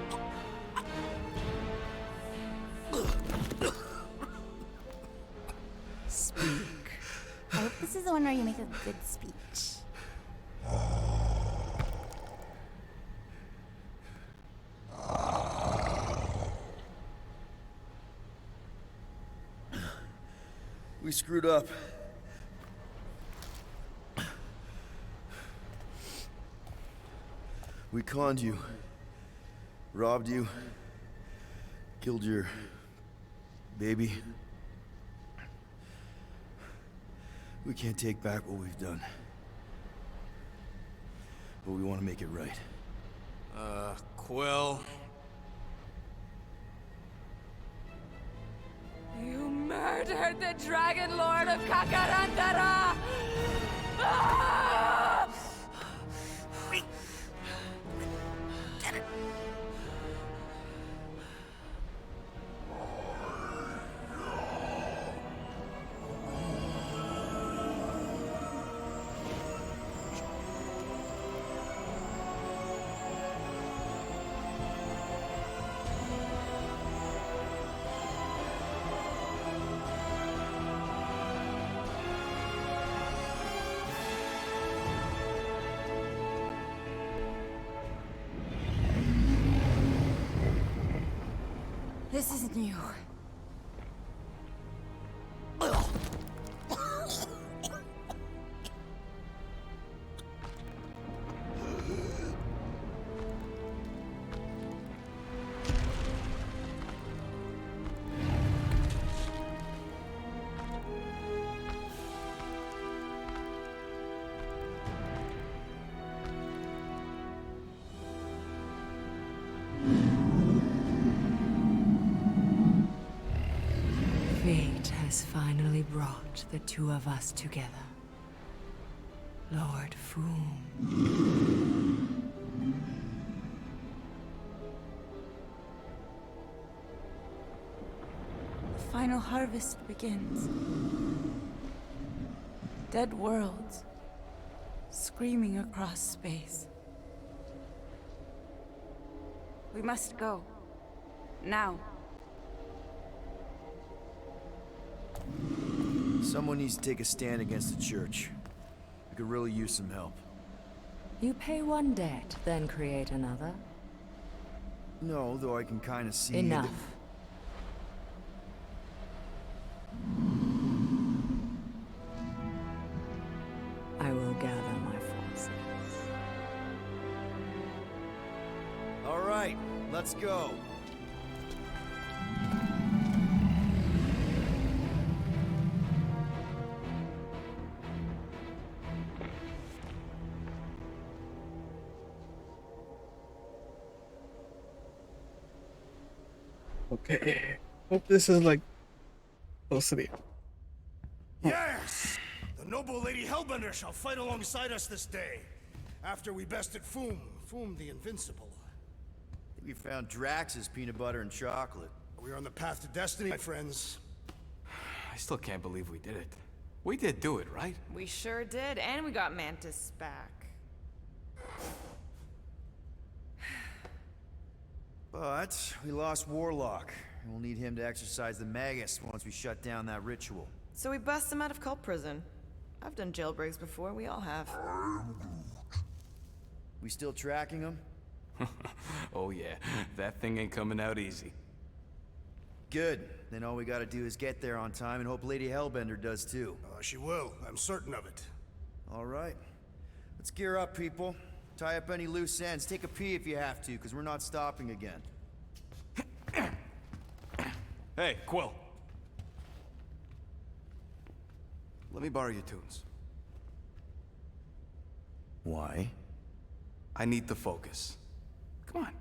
Speak. I hope this is the one where you make a good speech. We screwed up. We conned you. Robbed you. Killed your... baby. We can't take back what we've done. But we want to make it right. Quill. You murdered the Dragon Lord of Kakarandara! Ah! This isn't you. Fate has finally brought the two of us together. Lord Foom. The final harvest begins. Dead worlds, screaming across space. We must go. Now. Someone needs to take a stand against the church. We could really use some help. You pay one debt, then create another. No, though I can kind of see... Enough. I will gather my forces. All right, let's go. Okay. Hope this is like Close to the end. Yes! The noble Lady Hellbender shall fight alongside us this day. After we bested Foom the Invincible. I think we found Drax's peanut butter and chocolate. We are on the path to destiny, my friends. I still can't believe we did it. We did do it, right? We sure did, and we got Mantis back. But we lost Warlock, and we'll need him to exercise the Magus once we shut down that ritual. So we bust him out of cult prison. I've done jailbreaks before, we all have. We still tracking him? Oh yeah, that thing ain't coming out easy. Good. Then all we gotta do is get there on time and hope Lady Hellbender does too. She will. I'm certain of it. All right. Let's gear up, people. Tie up any loose ends. Take a pee if you have to, because we're not stopping again. Hey, Quill. Let me borrow your tunes. Why? I need the focus. Come on.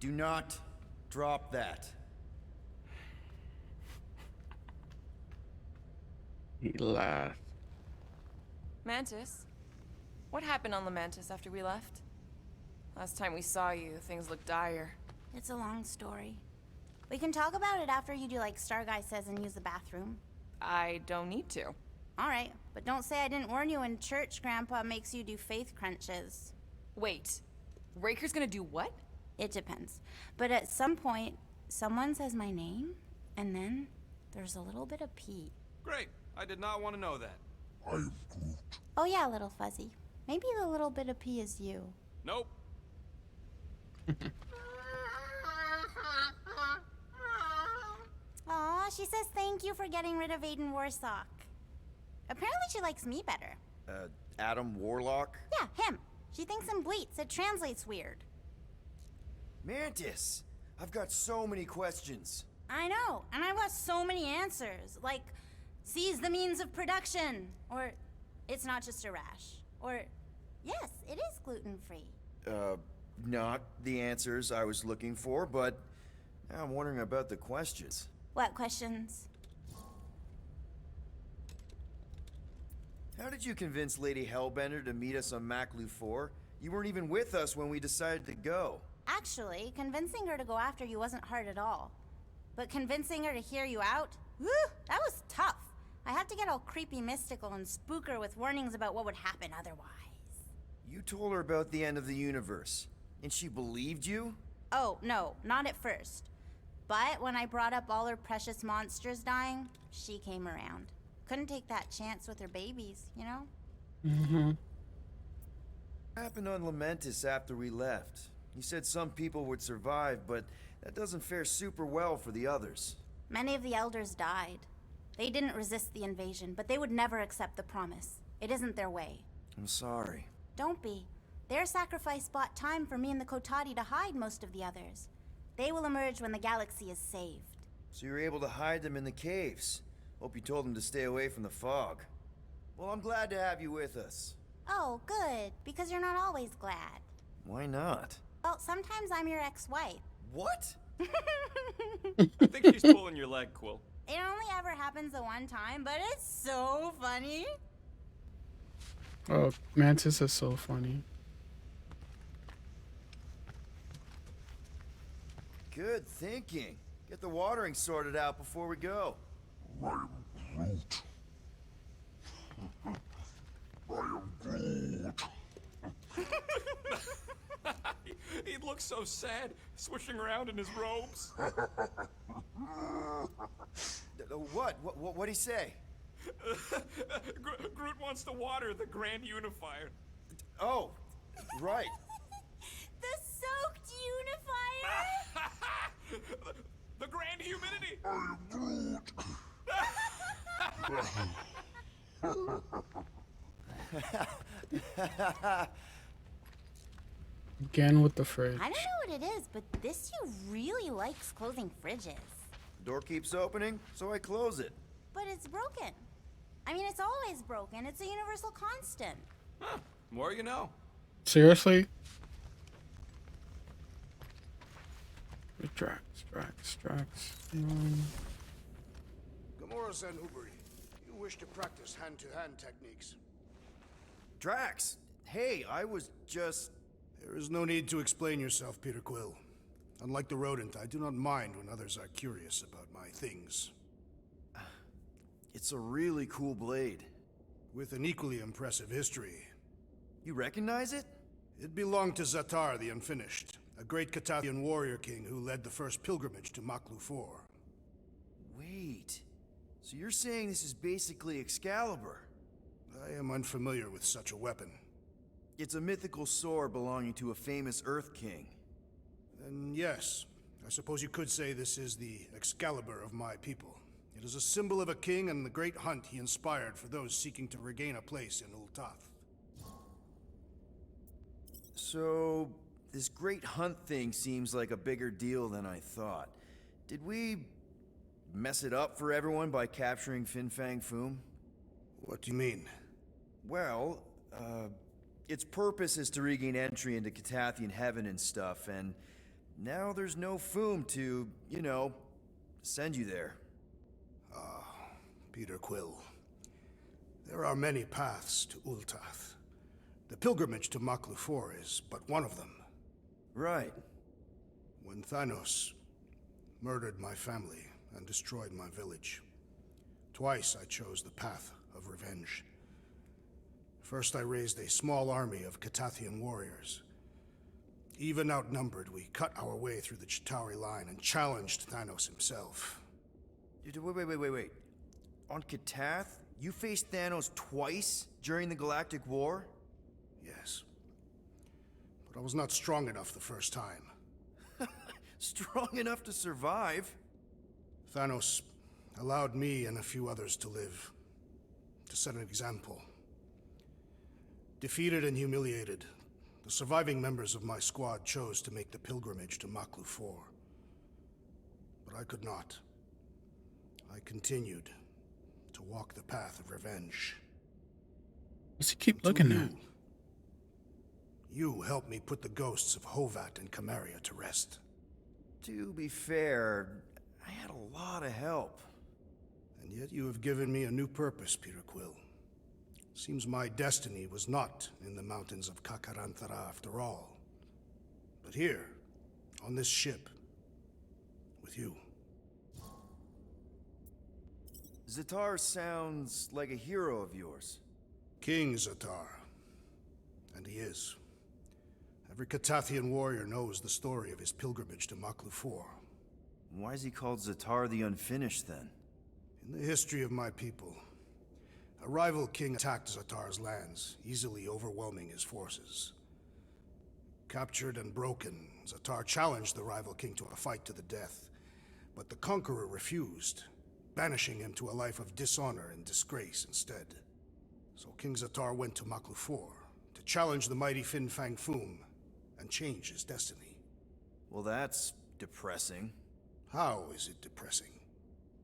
Do not drop that. He laughed. Mantis? What happened on Lamentis after we left? Last time we saw you, things looked dire. It's a long story. We can talk about it after you do like Starguy says and use the bathroom. I don't need to. Alright, but don't say I didn't warn you in church Grandpa makes you do faith crunches. Wait, Raker's gonna do what? It depends. But at some point, someone says my name, and then there's a little bit of pee. Great. I did not want to know that. I am Groot. Oh yeah, little fuzzy. Maybe the little bit of pee is you. Nope. Aw, she says thank you for getting rid of Aiden Warsock. Apparently she likes me better. Adam Warlock? Yeah, him. She thinks him bleats. It translates weird. Mantis! I've got so many questions. I know, and I've got so many answers. Like, seize the means of production. Or, it's not just a rash. Or, yes, it is gluten-free. Not the answers I was looking for, but now I'm wondering about the questions. What questions? How did you convince Lady Hellbender to meet us on Maklu 4? You weren't even with us when we decided to go. Actually, convincing her to go after you wasn't hard at all. But convincing her to hear you out? Whew, that was tough. I had to get all creepy mystical and spook her with warnings about what would happen otherwise. You told her about the end of the universe, and she believed you? Oh, no, not at first. But when I brought up all her precious monsters dying, she came around. Couldn't take that chance with her babies, you know? Mm-hmm. What happened on Lamentis after we left? You said some people would survive, but that doesn't fare super well for the others. Many of the elders died. They didn't resist the invasion, but they would never accept the promise. It isn't their way. I'm sorry. Don't be. Their sacrifice bought time for me and the Kotati to hide most of the others. They will emerge when the galaxy is saved. So you were able to hide them in the caves. Hope you told them to stay away from the fog. Well, I'm glad to have you with us. Oh, good, because you're not always glad. Why not? Well, sometimes I'm your ex-wife. What? I think she's pulling your leg, Quill. It only ever happens the one time, but it's so funny. Oh, Mantis is so funny. Good thinking. Get the watering sorted out before we go. I am Groot. I am Groot. He looks so sad, swishing around in his robes. What'd he say? Groot wants to water the Grand Unifier. Oh, right. The soaked unifier? The Grand Humidity! I am Groot. Again with the fridge. I don't know what it is, but this you really likes closing fridges. The door keeps opening, so I close it. But it's broken. I mean, it's always broken. It's a universal constant. Huh. More you know. Seriously? Drax. Gamora Zen Uberi, you wish to practice hand-to-hand techniques. Drax! Hey, I was just... There is no need to explain yourself, Peter Quill. Unlike the rodent, I do not mind when others are curious about my things. It's a really cool blade. With an equally impressive history. You recognize it? It belonged to Zatar the Unfinished, a great Catathian warrior king who led the first pilgrimage to Maklu 4. Wait, so you're saying this is basically Excalibur? I am unfamiliar with such a weapon. It's a mythical sword belonging to a famous Earth King. Then yes, I suppose you could say this is the Excalibur of my people. It is a symbol of a king and the great hunt he inspired for those seeking to regain a place in Ultath. So, this great hunt thing seems like a bigger deal than I thought. Did we mess it up for everyone by capturing Fin Fang Foom? What do you mean? Well, its purpose is to regain entry into Catathian heaven and stuff, and now there's no Foom to, you know, send you there. Peter Quill. There are many paths to Ultath. The pilgrimage to Maklu 4 is but one of them. Right. When Thanos murdered my family and destroyed my village, twice I chose the path of revenge. First, I raised a small army of Catathian warriors. Even outnumbered, we cut our way through the Chitauri line and challenged Thanos himself. Wait. On Katath, you faced Thanos twice during the Galactic War? Yes. But I was not strong enough the first time. Strong enough to survive? Thanos allowed me and a few others to live, to set an example. Defeated and humiliated, the surviving members of my squad chose to make the pilgrimage to Maklu 4. But I could not. I continued to walk the path of revenge. What's he keep looking at? You helped me put the ghosts of Hovat and Kamaria to rest. To be fair, I had a lot of help. And yet you have given me a new purpose, Peter Quill. Seems my destiny was not in the mountains of Kakaranthara after all, but here, on this ship, with you. Zatar sounds like a hero of yours. King Zatar. And he is. Every Catathian warrior knows the story of his pilgrimage to Maklu 4. Why is he called Zatar the Unfinished, then? In the history of my people, a rival king attacked Zatar's lands, easily overwhelming his forces. Captured and broken, Zatar challenged the rival king to a fight to the death, but the conqueror refused, banishing him to a life of dishonor and disgrace instead. So King Zatar went to Maklu 4 to challenge the mighty Fin Fang Foom and change his destiny. Well, that's depressing. How is it depressing?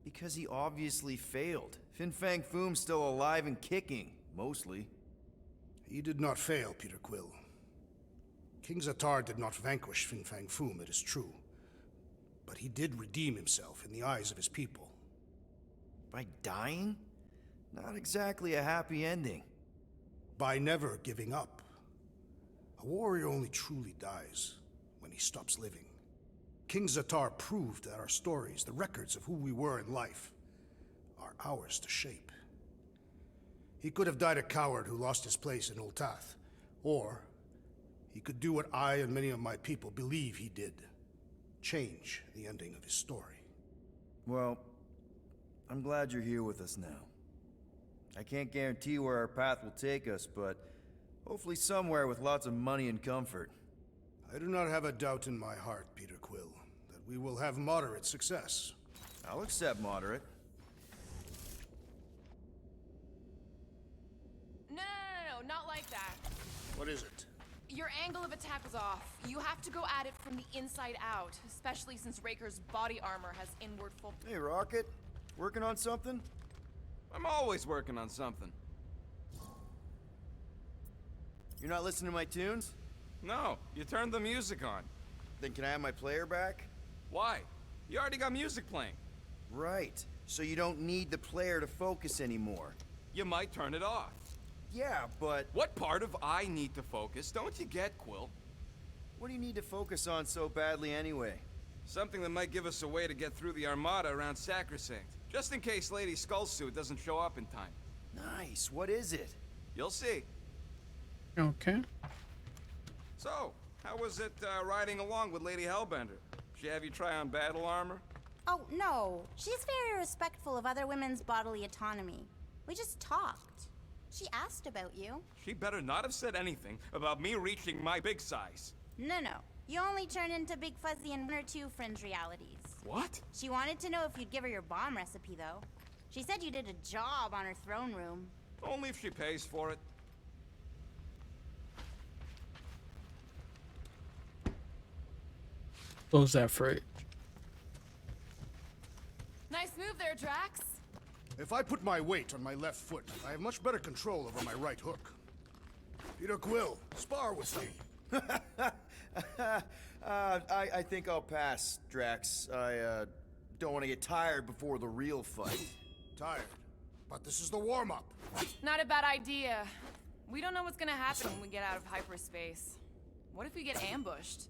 Because he obviously failed. Fin Fang Foom's still alive and kicking, mostly. He did not fail, Peter Quill. King Zatar did not vanquish Fin Fang Foom, it is true. But he did redeem himself in the eyes of his people. By dying? Not exactly a happy ending. By never giving up. A warrior only truly dies when he stops living. King Zatar proved that our stories, the records of who we were in life, are ours to shape. He could have died a coward who lost his place in Ultath, or he could do what I and many of my people believe he did. Change the ending of his story. Well, I'm glad you're here with us now. I can't guarantee where our path will take us, but hopefully somewhere with lots of money and comfort. I do not have a doubt in my heart, Peter Quill, that we will have moderate success. I'll accept moderate. No, not like that. What is it? Your angle of attack was off. You have to go at it from the inside out, especially since Raker's body armor has inward full. Hey, Rocket. Working on something? I'm always working on something. You're not listening to my tunes? No, you turned the music on. Then can I have my player back? Why? You already got music playing. Right. So you don't need the player to focus anymore. You might turn it off. Yeah, but... What part of I need to focus don't you get, Quill? What do you need to focus on so badly anyway? Something that might give us a way to get through the Armada around Sacrosanct. Just in case Lady Skullsuit doesn't show up in time. Nice. What is it? You'll see. Okay. So, how was it riding along with Lady Hellbender? She have you try on battle armor? Oh, no. She's very respectful of other women's bodily autonomy. We just talked. She asked about you. She better not have said anything about me reaching my big size. No. You only turn into Big Fuzzy in 1 or 2 fringe realities. What? She wanted to know if you'd give her your bomb recipe, though. She said you did a job on her throne room. Only if she pays for it. Close that fridge. Nice move there, Drax. If I put my weight on my left foot, I have much better control over my right hook. Peter Quill, spar with me. I think I'll pass, Drax. I don't want to get tired before the real fight. Tired? But this is the warm-up. Not a bad idea. We don't know what's gonna happen when we get out of hyperspace. What if we get ambushed?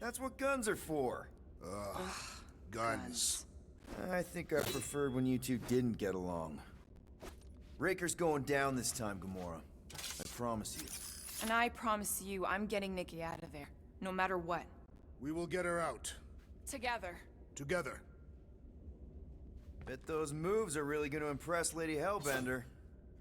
That's what guns are for. Ugh, guns. I think I preferred when you two didn't get along. Raker's going down this time, Gamora. I promise you. And I promise you, I'm getting Nikki out of there, no matter what. We will get her out. Together. Together. Bet those moves are really going to impress Lady Hellbender.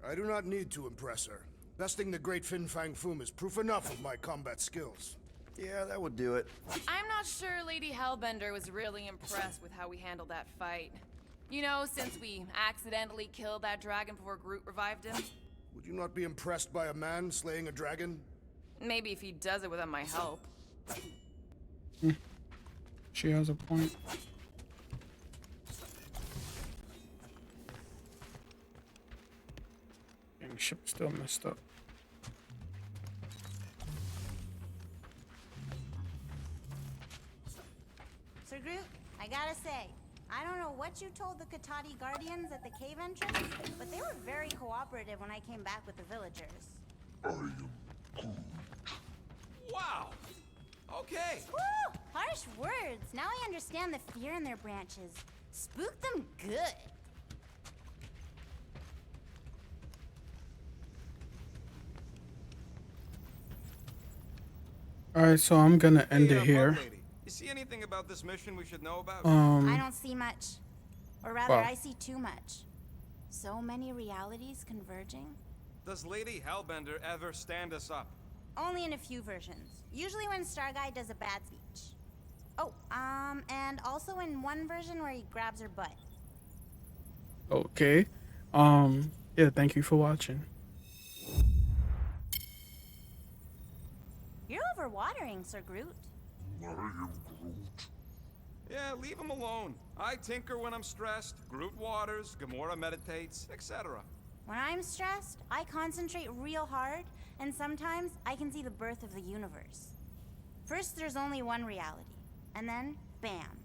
I do not need to impress her. Besting the great Fin Fang Foom is proof enough of my combat skills. Yeah, that would do it. I'm not sure Lady Hellbender was really impressed with how we handled that fight. You know, since we accidentally killed that dragon before Groot revived him. Would you not be impressed by a man slaying a dragon? Maybe if he does it without my help. She has a point. Dang, ship still messed up. Sir Groot, I gotta say, I don't know what you told the Katati Guardians at the cave entrance, but they were very cooperative when I came back with the villagers. Wow! Okay! Woo! Harsh words. Now I understand the fear in their branches. Spook them good. Alright, so I'm gonna end it here. You see anything about this mission we should know about? I don't see much. Or rather, Wow. I see too much. So many realities converging. Does Lady Hellbender ever stand us up? Only in a few versions. Usually when Star Guy does a bad speech. Oh, and also in one version where he grabs her butt. Okay. Yeah, thank you for watching. You're overwatering, Sir Groot. I am Groot. Yeah, leave him alone. I tinker when I'm stressed, Groot waters, Gamora meditates, etc. When I'm stressed, I concentrate real hard, and sometimes I can see the birth of the universe. First, there's only one reality, and then, bam,